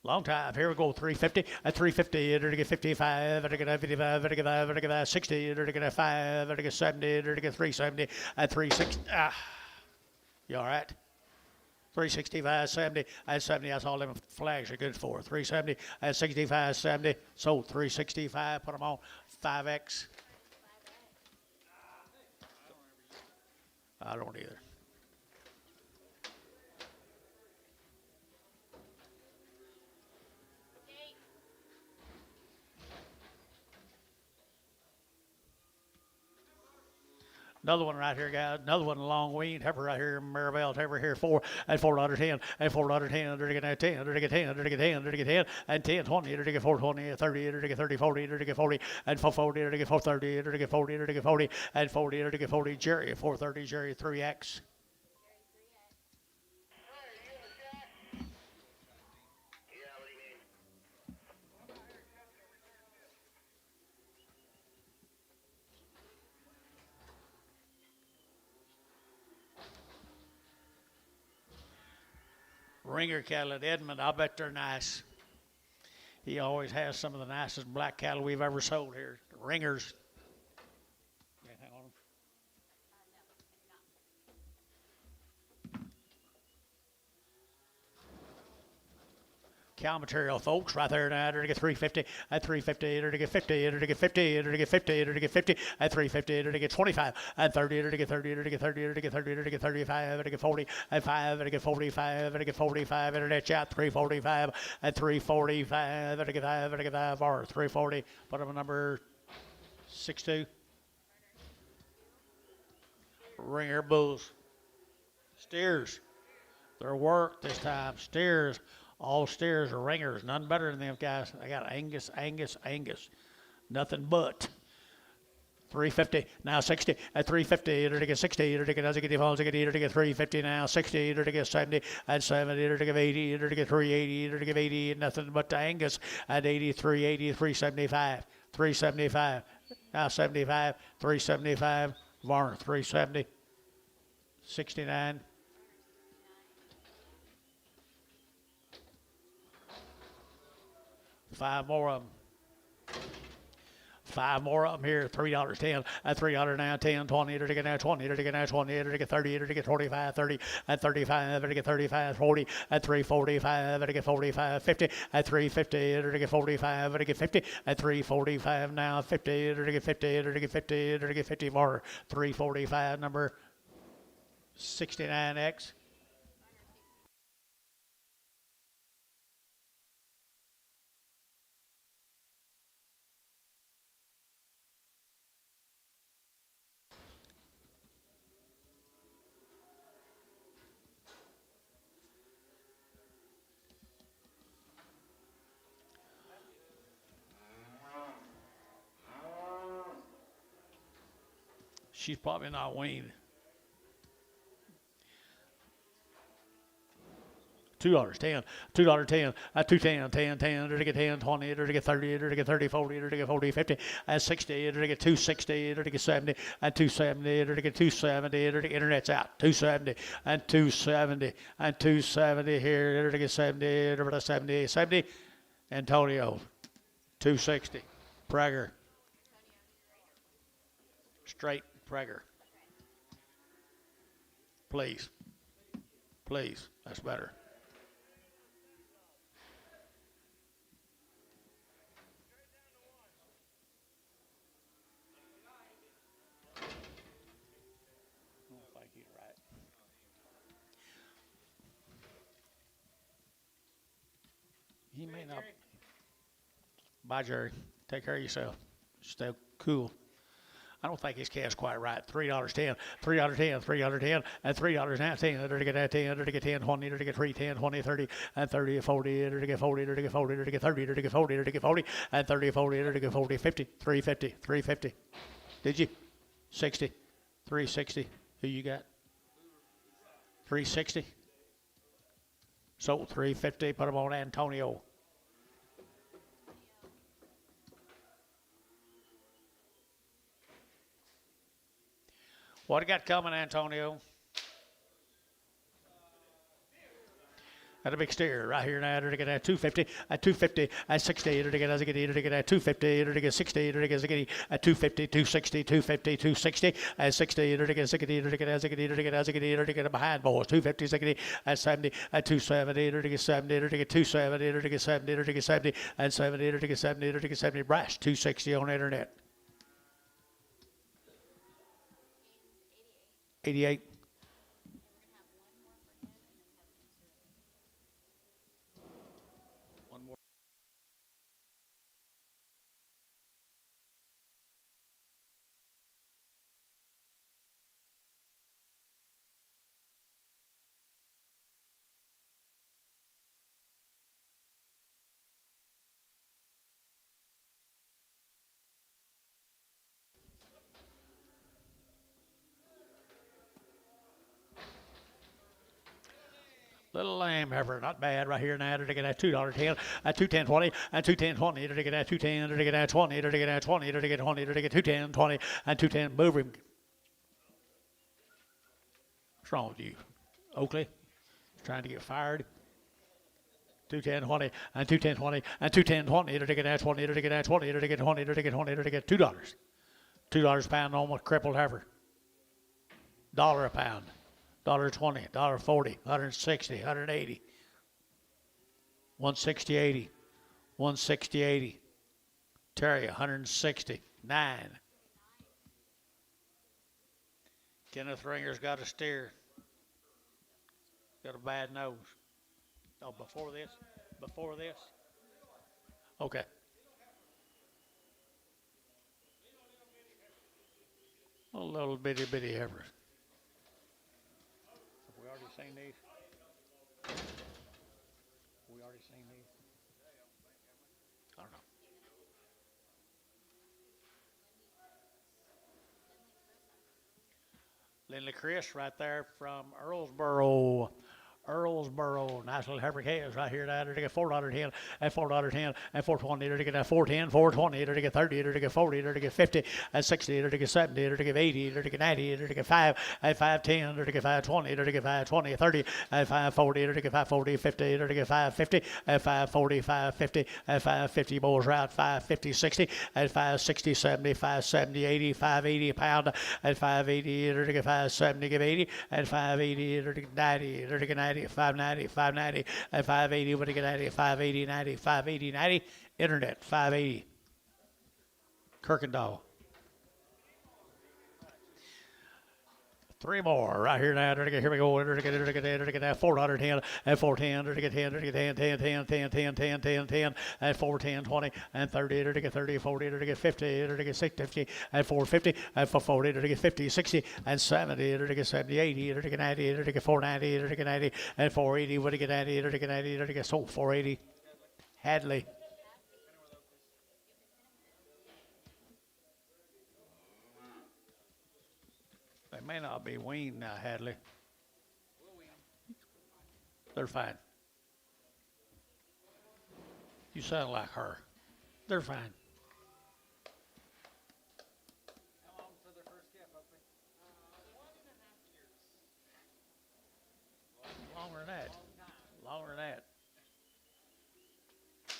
Speaker 1: Long time. Here we go. 350 at 350 to get 55 to get 55 to get 60 to get 5 to get 70 to get 370 at 360. You all right? 365, 70, and 70. That's all them flags are good for. 370 and 65, 70. So 365. Put them on 5X. I don't either. Another one right here, guys. Another one long weaned heifer right here, Maribel heifer here, $4 and $4.10 and $4.10 to get 10 to get 10 to get 10 to get 10 and 10 20 to get 420 30 to get 30 40 to get 40 and 440 to get 430 to get 40 to get 40 and 40 to get 40 Jerry 430 Jerry 3X. Ringer cattle at Edmond. I bet they're nice. He always has some of the nicest black cattle we've ever sold here. Ringers. Yeah, hang on. Cow material, folks, right there now. To get 350 at 350, to get 50, to get 50, to get 50, to get 50 at 350, to get 25 at 30, to get 30, to get 30, to get 30, to get 35, to get 40 at 5, to get 45, to get 45, internet chat 345 at 345, to get 5, to get 5 or 340. Put them number 62. Ringer bulls. Steers. Their work this time. Steers. All steers are ringers. None better than them guys. I got Angus. Nothing but. 350, now 60, at 350, to get 60, to get as it phones, to get 350 now, 60, to get 70, at 70, to get 80, to get 380, to get 80, nothing but Angus at 80, 380, 375, 375, now 75, 375, Varner 370, 69. Five more of them here. $3.10 at $3 now, 10, 20, to get now 20, to get now 20, to get 30, to get 45, 30 at 35, to get 35, 40 at 345, to get 45, 50 at 350, to get 45, to get 50 at 345 now, 50, to get 50, to get 50, to get 50 more, 345 number 69X. She's probably not weaned. $2.10, $2.10, at 210, 10, 10, to get 10, 20, to get 30, to get 30, 40, to get 40, 50, at 60, to get 260, to get 70, at 270, to get 270, to get internet's out, 270, and 270, and 270 here, to get 70, to get 70, 70, Antonio, 260, Prager, straight Prager, please, that's better. He may not. Bye, Jerry. Take care of yourself. Stay cool. I don't think his cat's quite right. $3.10, $3.10, $3.10, and $3 now 10, to get that 10, to get 10, 20, to get 3, 10, 20, 30, and 30, 40, to get 40, to get 40, to get 30, to get 40, to get 40, and 30, 40, to get 40, 50, 350, 350. Did you? 60, 360. Who you got? 360. Sold 350. Put them on Antonio. What do you got coming, Antonio? At a big steer right here now, to get at 250, at 250, at 60, to get as a get to get at 250, to get 60, to get as a get at 250, 260, 250, 260, at 60, to get as a get to get as a get to get as a get to get a behind balls, 250, 60, at 70, at 270, to get 70, to get 270, to get 70, to get 70, and 70, to get 70, to get 70, brass, 260 on the internet. 88. One more. Little lamb heifer, not bad right here now. To get that $2.10, at 210.20, at 210.20, to get that 210, to get that 20, to get that 20, to get 20, to get 210, 20, and 210. Move him. What's wrong with you, Oakley? Trying to get fired. 210, 20, and 210, 20, and 210, 20, to get that 20, to get that 20, to get 20, to get 20, to get $2. $2 a pound, almost crippled heifer. Dollar a pound. $1.20, $1.40, 160, 180, 160, 80, 160, 80. Terry, 160, 9. Kenneth Ringer's got a steer. Got a bad nose. Oh, before this? Before this? Okay. A little bitty heifers. Have we already seen these? We already seen these? I don't know. Lindley Chris right there from Earlsboro. Nice little heifer calves right here. To get $4.10, at $4.10, at $4.20, to get that $4.10, $4.20, to get $30, to get $40, to get $50, at $60, to get $70, to get $80, to get $90, to get $5, at $5.10, to get $5.20, to get $5.20, $30, at $5.40, to get $5.40, $50, to get $5.50, at $5.40, $5.50, at $5.50 bulls route, $5.50, $60, at $5.60, $70, $5.70, $80, $5.80 a pound, at $5.80, to get $5.70, give $80, at $5.80, to get $90, to get $90. 590, 590, at 580, what do you get 90, 580, 90, 580, 90, internet, 580. Kirkendall. 3 more right here now. Here we go. That $4.10 at $4.10. To get 10. To get 10, 10, 10, 10, 10, 10, 10, 10 at $4.10, 20 and 30. To get 30, 40. To get 50. To get 60, 50 at $4.50 at $4.40. To get 50, 60 and 70. To get 70, 80. To get 90. To get 490. To get 90 at $4.80. What to get 90? To get 90. To get sold $4.80. Hadley. They may not be weaned now, Hadley. They're fine. You sound like her. They're fine.
Speaker 2: How long till their first calf, Opie? 1.5 years.
Speaker 1: Longer than that. Longer than that.
Speaker 2: Good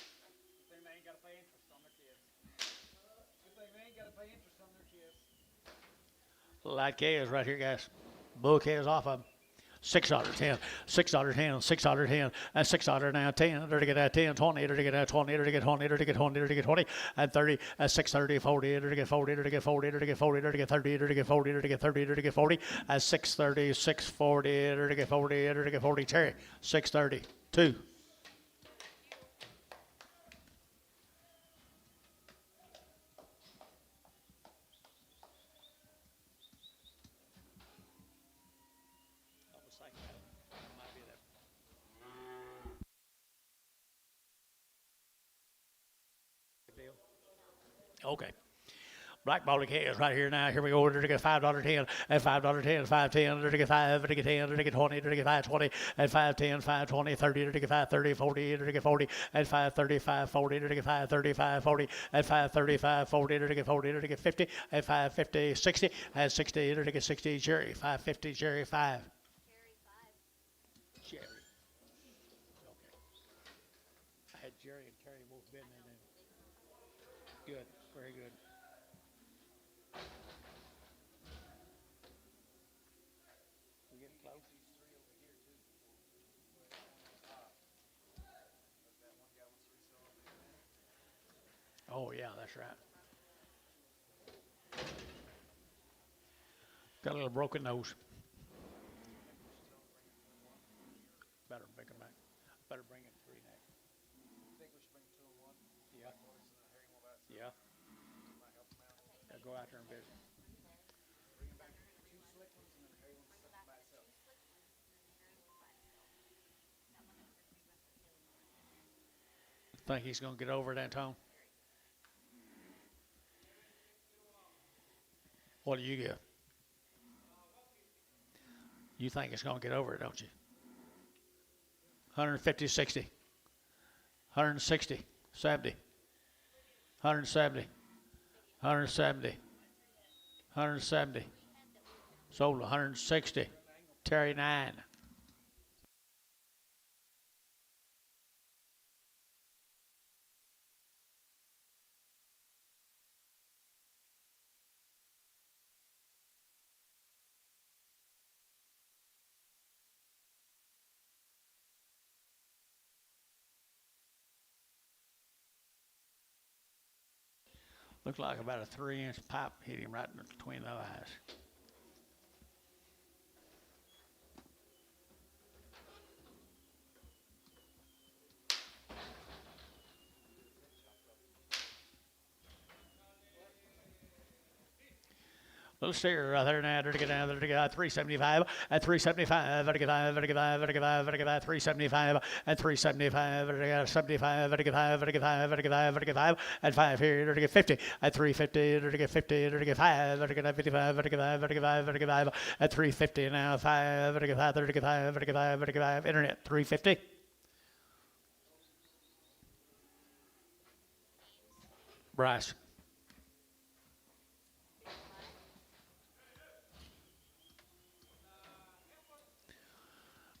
Speaker 2: thing they ain't got to pay interest on their kids. Good thing they ain't got to pay interest on their kids.
Speaker 1: Light calves right here, guys. Bull calves off of them. $6.10, $6.10, $6.10, and $6 now 10. To get that 10, 20, to get that 20, to get 20, to get 20, to get 20, and 30, at 630, 40, to get 40, to get 40, to get 40, to get 30, to get 40, to get 30, to get 40, at 630, 640, to get 40, to get 40. Terry, 630, 2. Okay. Black Baltic calves right here now. Here we go. To get $5.10 at $5.10, $5.10, to get 5, to get 10, to get 20, to get 5.20 at $5.10, $5.20, 30, to get 5.30, 40, to get 40 at $5.30, $5.40, to get 5.30, $5.40 at $5.30, $5.40, to get 40, to get 50 at $5.50, 60 at 60, to get 60. Jerry, $5.50, Jerry, 5. Jerry. Okay. I had Jerry and Terry both been in there. Good. Very good. We getting close? Oh, yeah, that's right. Got a little broken nose. Better bring him back. Better bring it 3 next.
Speaker 2: Think we should bring 2 and 1?
Speaker 1: Yeah. Yeah. Yeah, go out there and visit.
Speaker 2: Bring him back 2 slick ones and then hairy ones by itself.
Speaker 1: Think he's going to get over it, Antone? What do you give? You think it's going to get over it, don't you? 150, 60. 160, 70. 170. 170. 170. Sold 160. Terry 9. Looked like about a 3-inch pipe hit him right between the eyes. Little steer right there now. There to get down. There to get out. 375 at 375. There to get 5. There to get 5. There to get 5. There to get 375 at 375. There to get 75. There to get 5. There to get 5. There to get 5. There to get 5 at 5 here. There to get 50 at 350. There to get 50. There to get 5. There to get 55. There to get 5. There to get 5. There to get 5 at 350 now. 5. There to get 5. There to get 5. There to get 5. There to get 5. Internet 350. Bryce.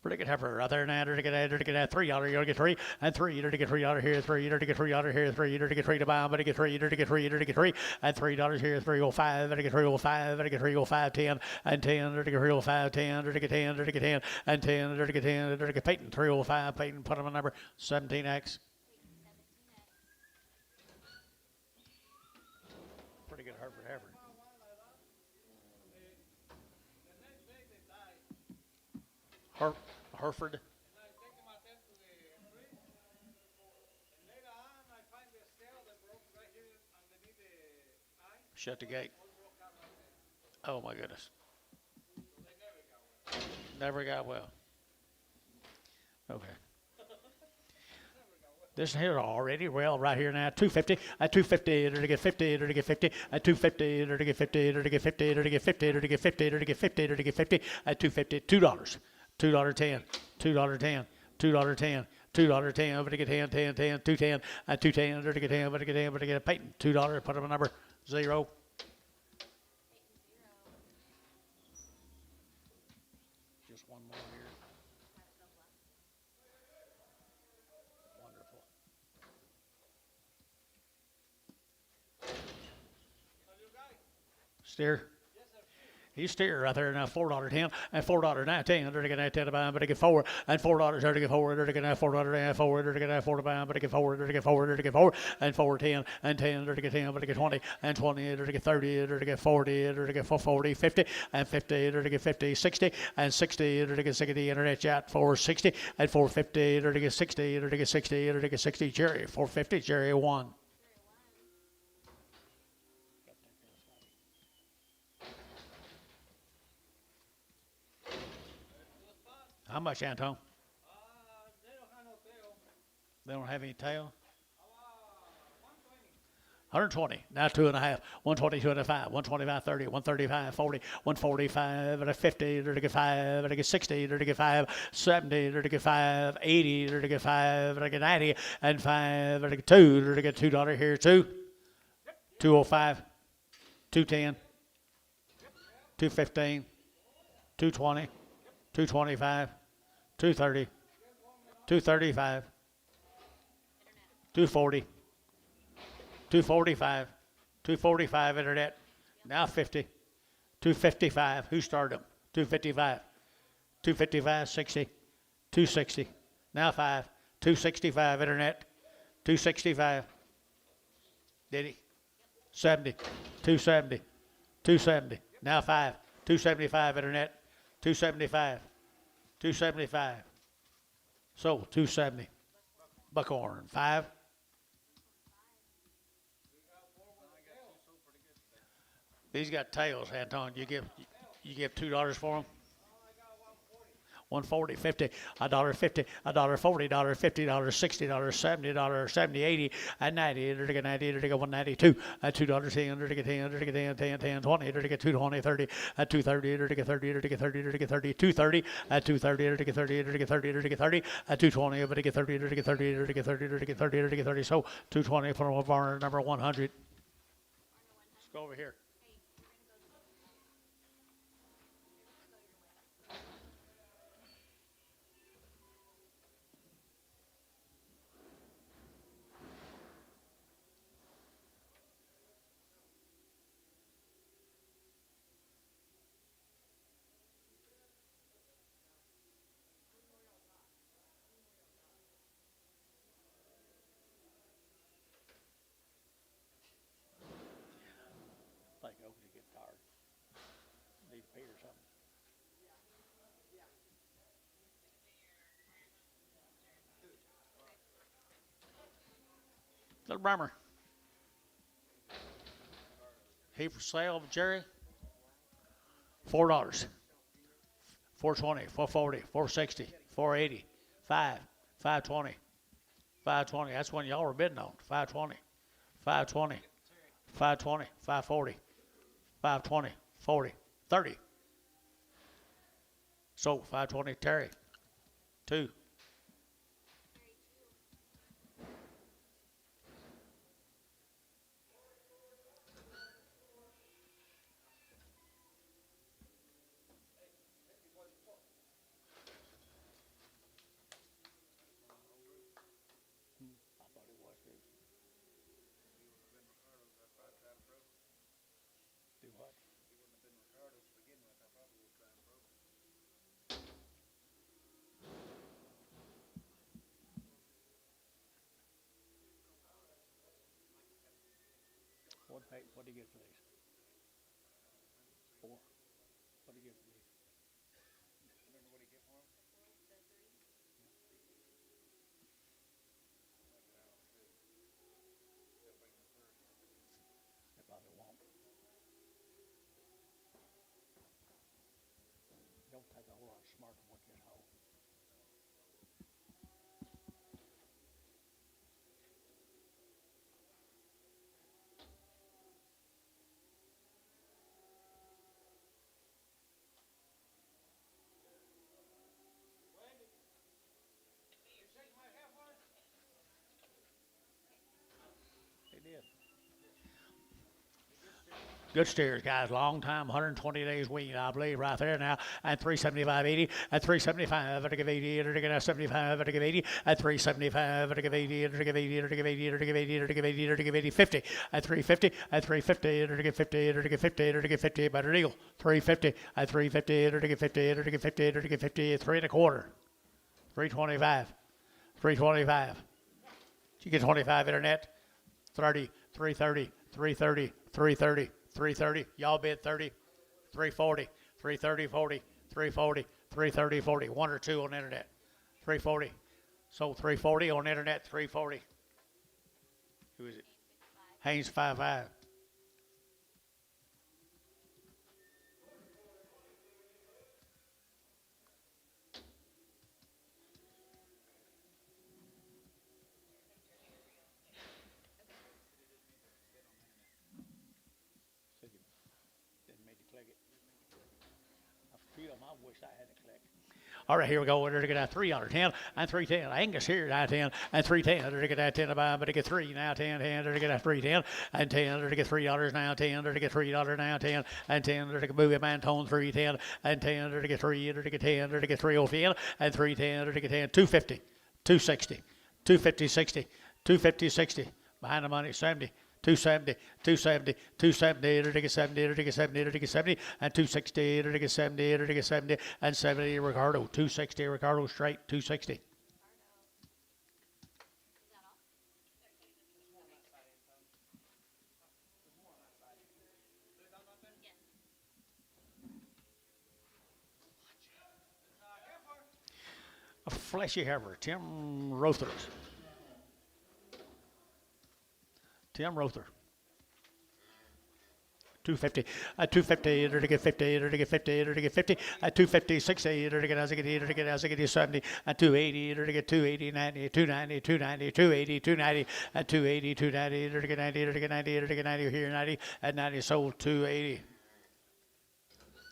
Speaker 1: Pretty good heifer right there now. To get $3, you'll get 3 and 3. To get $3 here, 3. To get $3 here, 3. To get 3 to buy, but to get 3. To get 3. To get 3 and $3 here, 305. To get 305. To get 305, 10 and 10. To get 305, 10. To get 10. To get 10 and 10. To get 10. To get Peyton 305. Peyton put him on number 17X. Pretty good heifer. Hereford. Shut the gate. Oh my goodness. Never got well. Okay. This here already well right here now 250 at 250 to get 50 to get 50 at 250 to get 50 to get 50 to get 50 to get 50 to get 50 to get 50 at 250 $2 $2.10 $2.10 $2.10 $2.10 over to get 10 10 10 210 at 210 over to get 10 over to get 10 over to get a Peyton $2 put up a number 0. Just one more here. Wonderful. Steer. He's steer right there now, $4.10 and $4.19. They're going to get 10 to buy, but they get 4 and $4. They're to get 4. They're to get $4 and 4. They're to get 4 to buy, but they get 4. They're to get 4. They're to get 4 and 4 10 and 10. They're to get 10, but they get 20 and 20. They're to get 30. They're to get 40. They're to get 40 50 and 50. They're to get 50 60 and 60. They're to get 60 internet chat 460 and 450. They're to get 60. They're to get 60. They're to get 60 Jerry 450 Jerry 1. How much, Anton? They don't have any tail? 120. Now 2.5. 120, 2.5. 125, 30. 135, 40. 145. And 50. They're to get 5. They're to get 60. They're to get 5. 70. They're to get 5. 80. They're to get 5. They're to get 90. And 5. They're to get 2. They're to get $2 here. 2. 205. 210. 215. 220. 225. 230, 235, 240, 245, 245 internet, now 50, 255, who started them? 255, 255, 60, 260, now 5, 265 internet, 265, did he? 70, 270, 270, now 5, 275 internet, 275. 275. So 270. Buckhorn 5. These got tails, Anton. You give $2 for them. 140, 50, $1.50, $1.40, $50, $60, $70, 70, 80, and 90. They're to get 90. They're to get 192. At $2.10. They're to get 10. They're to get 10, 10, 10, 20. They're to get 220, 30. At 230. They're to get 30. They're to get 30. They're to get 30. 230. At 230. They're to get 30. They're to get 30. They're to get 30. At 220. They're to get 30. They're to get 30. They're to get 30. They're to get 30. They're to get 30. So 220 for our number 100. Let's go over here. Joker's getting tired. Need to pee or something. Little Bremer. He for sale, Jerry. $4. 420, 440, 460, 480, 520, 520. That's one y'all were bidding on. 520, 520, 520, 540, 520, 40, 30. So 520, Terry. 2. I thought it was too. Do what? What did he get for these? 4. What did he get for these?
Speaker 2: Remember what he get for him?
Speaker 1: They probably won't. Don't take a whole lot smart to work this hole. They did. Good steers, guys. Long time, 120 days wean, I believe, right there now. And 375.80, and 375, to give 80, to give 75, to give 80, and 375, to give 80, to give 80, to give 80, to give 80, to give 80, to give 80, 50, and 350, and 350, to give 50, to give 50, to give 50, better deal. 350, and 350, to give 50, to give 50, to give 50, 3 1/4, 325, 325. Did you get 25 internet? 30, 330, 330, 330. 330, y'all bid 30, 340, 330, 40, 340, 330, 40, 1 or 2 on the internet, 340. So 340 on the internet, 340. Who is it? Haynes 55. Didn't mean to click it. A few of them I wish I had to click. All right, here we go. We're going to get that 310 and 310. Angus here, now 10 and 310. They're to get that 10 about, but to get 3 now 10, 10. They're to get that 310 and 10. They're to get $3 now 10. They're to get $3 now 10 and 10. They're to get movie man tone 310 and 10. They're to get 3. They're to get 10. They're to get 310 and 310. They're to get 10. 250, 260, 250, 60, 250, 60. Behind the money 70. 270, 270, 270, to get 70, to get 70, to get 70, and 260, to get 70, to get 70, and 70, Ricardo, 260, Ricardo straight, 260. A fleshy heifer, Tim Rother. Tim Rother. 250, 250, to get 50, to get 50, to get 50, 250, 60, to get as I get 70, 280, to get 280, 90, 290, 290, 280, 290, 280, 290, to get 90, to get 90, to get 90, here 90, at 90, sold 280,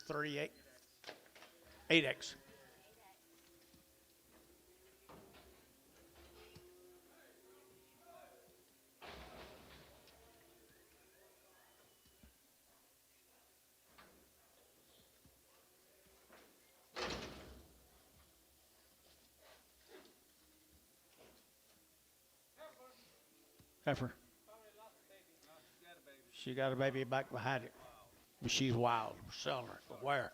Speaker 1: 38, 8X. Heifer. She got a baby back behind it. But she's wild. We're selling her. But where?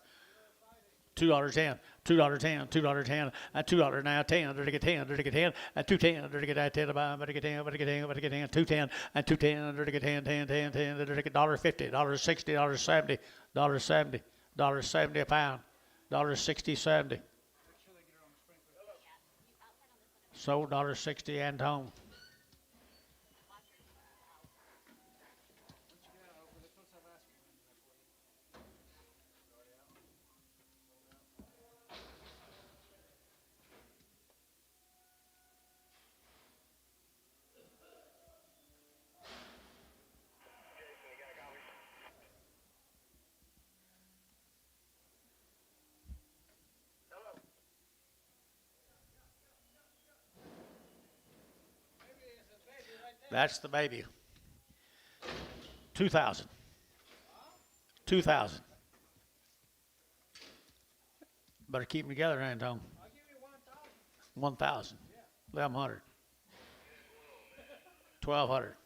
Speaker 1: $2.10, $2.10, $2.10, and $2 now 10, to get 10, to get 10, and 210, to get 10, to get 10, to get 10, to get 10, 210, and 210, to get 10, 10, 10, 10, to get $1.50, $1.60, $1.70, $1.70, $1.70 a pound, $1.60, 70.
Speaker 2: Make sure they get her on the sprinkler.
Speaker 1: Sold $1.60 and home.
Speaker 2: Once you get out over this, let's have ice cream in there for you. Already out. Sold out.
Speaker 1: That's the baby. 2,000. 2,000. Better keep them together, Antone.
Speaker 2: I'll give you 1,000.
Speaker 1: 1,000. 1,100. 1,200.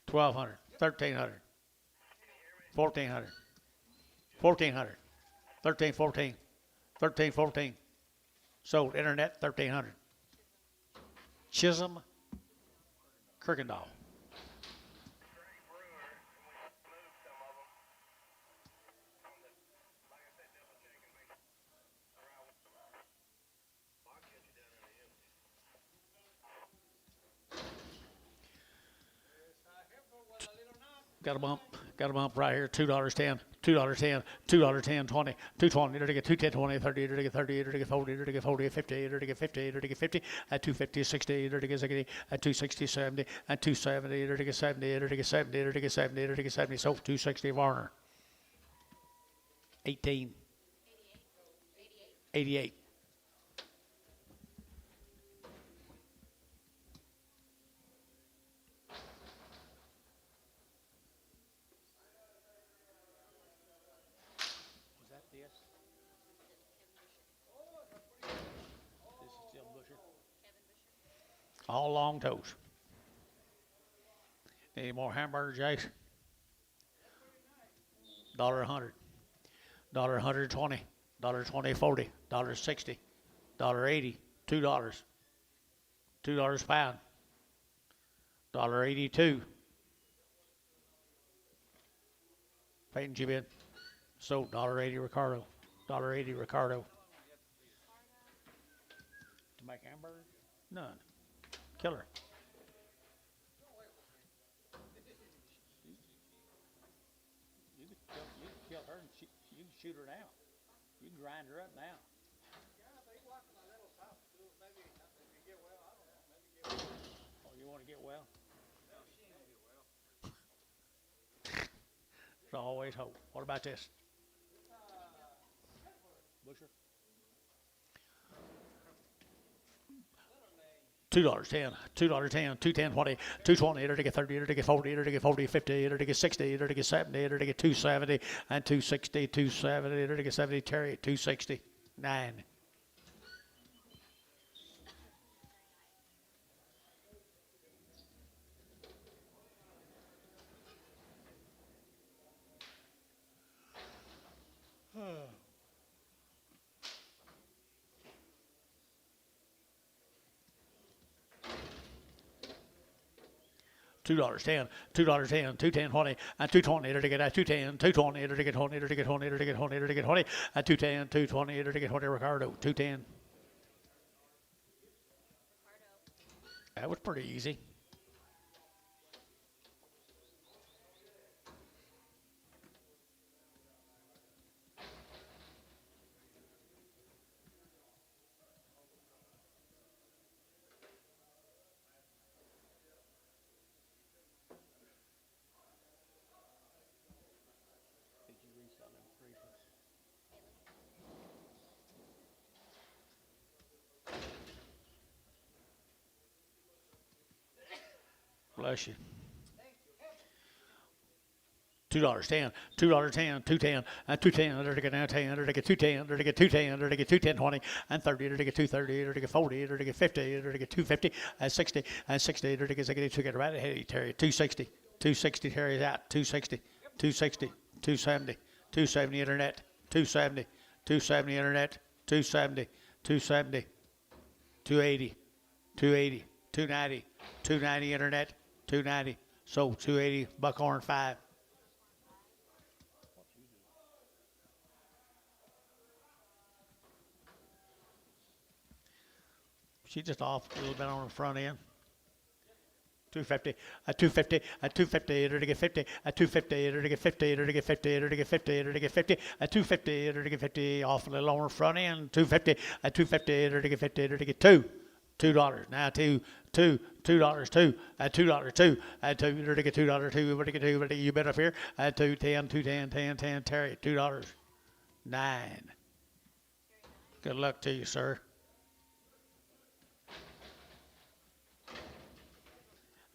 Speaker 1: 1,200. 1,300. 1,400. 1,400. 13, 14. 13, 14. Sold. Internet, 1,300. Chisholm, Kirkendall. Got a bump right here. $2.10, $2.10, $2.10, 20, 220, to get 210, 20, 30, to get 30, to get 40, to get 40, 50, to get 50, to get 50, at 250, 60, to get 60, at 260, 70, at 270, to get 70, to get 70, to get 70, to get 70. So 260 Varner. 18. 88. All long toes. Any more hamburger, Jace? $1.100. $1.20. $1.20, 40. $1.60. $1.80. $2. $2 a pound. $1.82. Peyton Jibin. Sold $1.80 Ricardo. $1.80 Ricardo. To make hamburgers? None. Killer. You can kill her and you can shoot her now. You can grind her up now.
Speaker 2: Yeah, but he's walking a little tough. Maybe if you get well, I don't know. Maybe get well.
Speaker 1: Oh, you want to get well?
Speaker 2: No, she ain't gonna get well.
Speaker 1: There's always hope. What about this? Busher? $2.10, $2.10, $2.10, 20, $2.20, to get 30, to get 40, to get 40, 50, to get 60, to get 70, to get 270, and 260, 270, to get 70, Terry, 260, 9. $2.10, $2.10, $2.10, 20, and $2.20, to get at 2.10, $2.20, to get 20, to get 20, to get 20, to get 20, and $2.10, $2.20, to get 20, Ricardo, $2.10. That was pretty easy. Bless you. $2.10, $2.10, $2.10, and $2.10, to get now 10, to get 2.10, to get 2.10, to get 2.10, 20, and 30, to get 2.30, to get 40, to get 50, to get 2.50, and 60, and 60, to get 60, to get right ahead, Terry, 260, 260, Terry's out, 260, 260, 270, 270 internet, 270, 270 internet, 270, 270, 280, 280, 290, 290 internet, 290. So 280, buckhorn 5. She just off a little bit on the front end. 250, a 250, a 250, enter to get 50, a 250, enter to get 50, enter to get 50, enter to get 50, enter to get 50, a 250, enter to get 50, off a little on the front end, 250, a 250, enter to get 50, enter to get $2. Now $2, two, at $2, two, at $2, enter to get $2, two, enter to get $2, you bet up here, at 210, 10, Terry, $2, 9. Good luck to you, sir.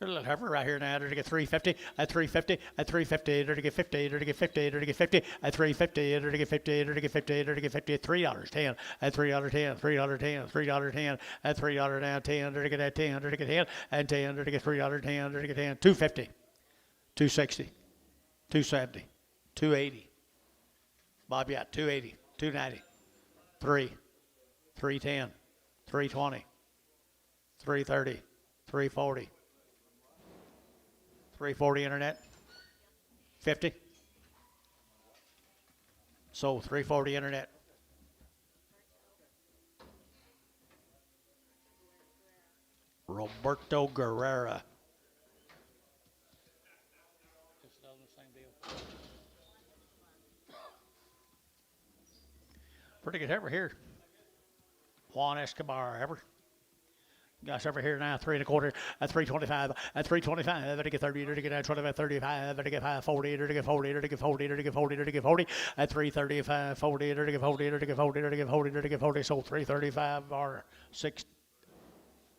Speaker 1: A little heifer right here now to get 350, at 350, at 350, to get 50, to get 50, to get 50, at 350, to get 50, to get 50, to get 50, at $3.10, at $3.10, $3.10, $3.10, at $3 now 10, to get that 10, to get 10, and 10, to get $3.10, to get 10, 250, 260, 270, 280. Bobby out 280, 290, 310, 320, 330, 340. 340 internet, 50. So 340 internet. Roberto Guerrera. Pretty good heifer here. Juan Escobar heifer. Gosh, over here now, 3 1/4, at 325, at 325, to get 30, to get 25, 35, to get 540, to get 40, to get 40, to get 40, to get 40, at 335, 40, to get 40, to get 40, to get 40, to get 40, so 335 or 6,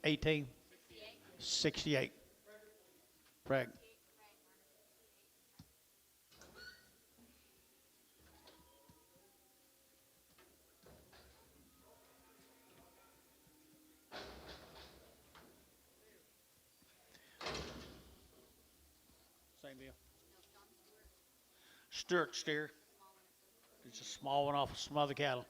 Speaker 1: 18, 68. Craig. Same deal. Stewart steer. It's a small one off of some other cattle.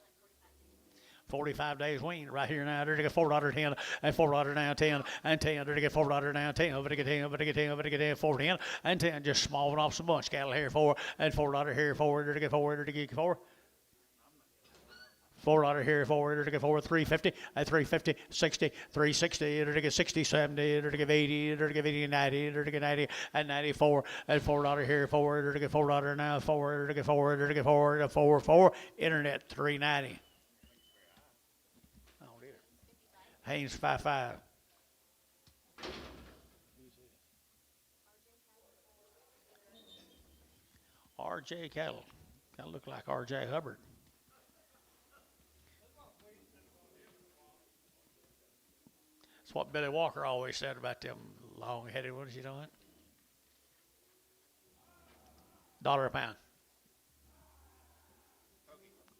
Speaker 1: 45 days weaned right here now. To get $4.10 and $4 now 10 and 10 to get $4 now 10 over to get 10 over to get 10 over to get 10 410 and 10 just small one off some bunch cattle here 4 and $4 here 4 to get 4 to get 4. $4 here, 4 to get 4, 350, at 350, 60, 360, to get 60, 70, to get 80, to get 80, 90, to get 90, and 94, and $4 here, 4 to get $4 now, 4 to get 4 to get 4 to 4, internet 390. Oh dear. Haynes 55. RJ cattle. Kind of look like RJ Hubbard. That's what Billy Walker always said about them long-headed ones, you know what? $1 a pound.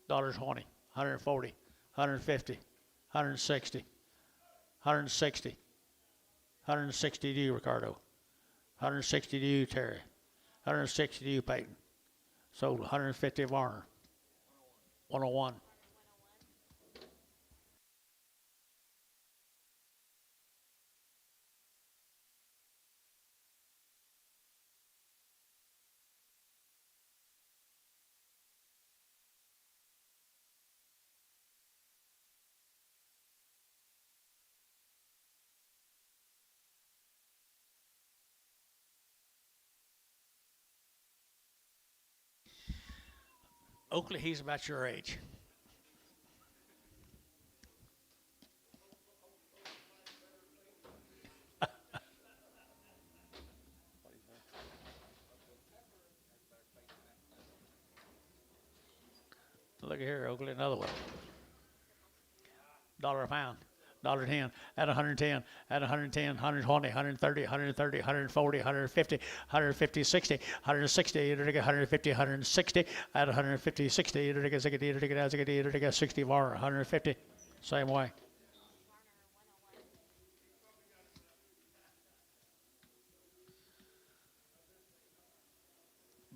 Speaker 1: $1.20, 140, 150, 160, 160, 160 to you, Ricardo. 160 to you, Terry. 160 to you, Peyton. Sold 150 of Warner. 101. Oakley, he's about your age. Look here, Oakley, another one. $1 a pound. $1.10 at 110, at 110, 120, 130, 130, 140, 150, 150, 60, 160, 150, 160, at 150, 60, 60 bar, 150, same way.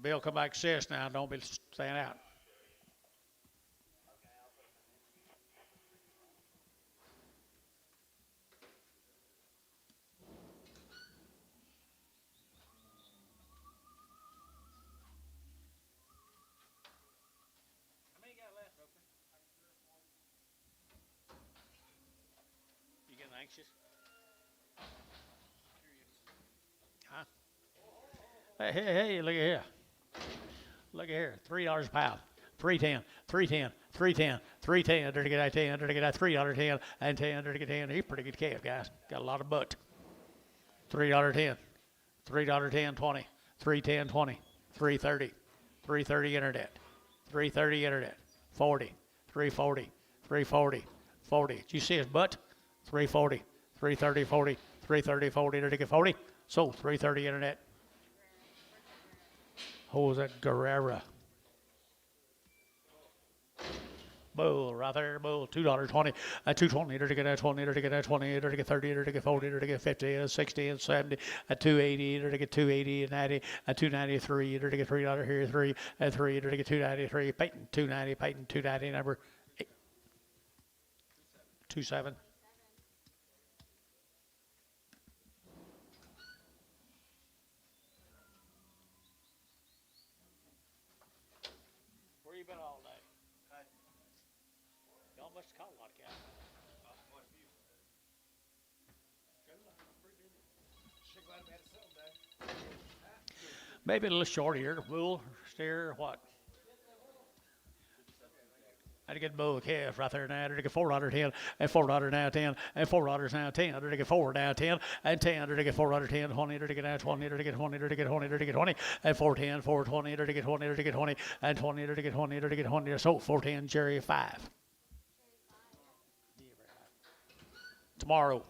Speaker 1: Bill, come back, sis now. Don't be staying out. anxious? Huh? Hey, look at here. Look at here. $3 a pound. 310, 310, 310, 310, to get that 10, to get that $3.10, and 10, to get 10. He's a pretty good calf, guys. Got a lot of butt. $3.10, $3.10, 20, 310, 20, 330, 330 internet, 330 internet, 40, 340, 340, 40. Did you see his butt? 340, 330, 40, 330, 40, to get 40. So 330 internet. Who was that? Guerrera. Bull, right there, bull, $2.20, $2.20, to get that 20, to get that 20, to get 30, to get 40, to get 50, 60, and 70, $2.80, to get 280 and 90, $2.93, to get $3 here, 3, and 3, to get $2.93, Peyton, 290, Peyton, 290, number 27. Where you been all day? Y'all must have caught a lot of cattle. Maybe a little short here, bull, steer, what? I had to get bull calf right there now. I had to get $4.10 and $4 now 10 and $4 now 10. I had to get 4 now 10 and 10. I had to get $4.10 20. I had to get now 20. I had to get 20. I had to get 20. I had to get 20 and 410 420. I had to get 20. I had to get 20 and 20. I had to get 20. I had to get 20. So 410 Jerry 5. Tomorrow.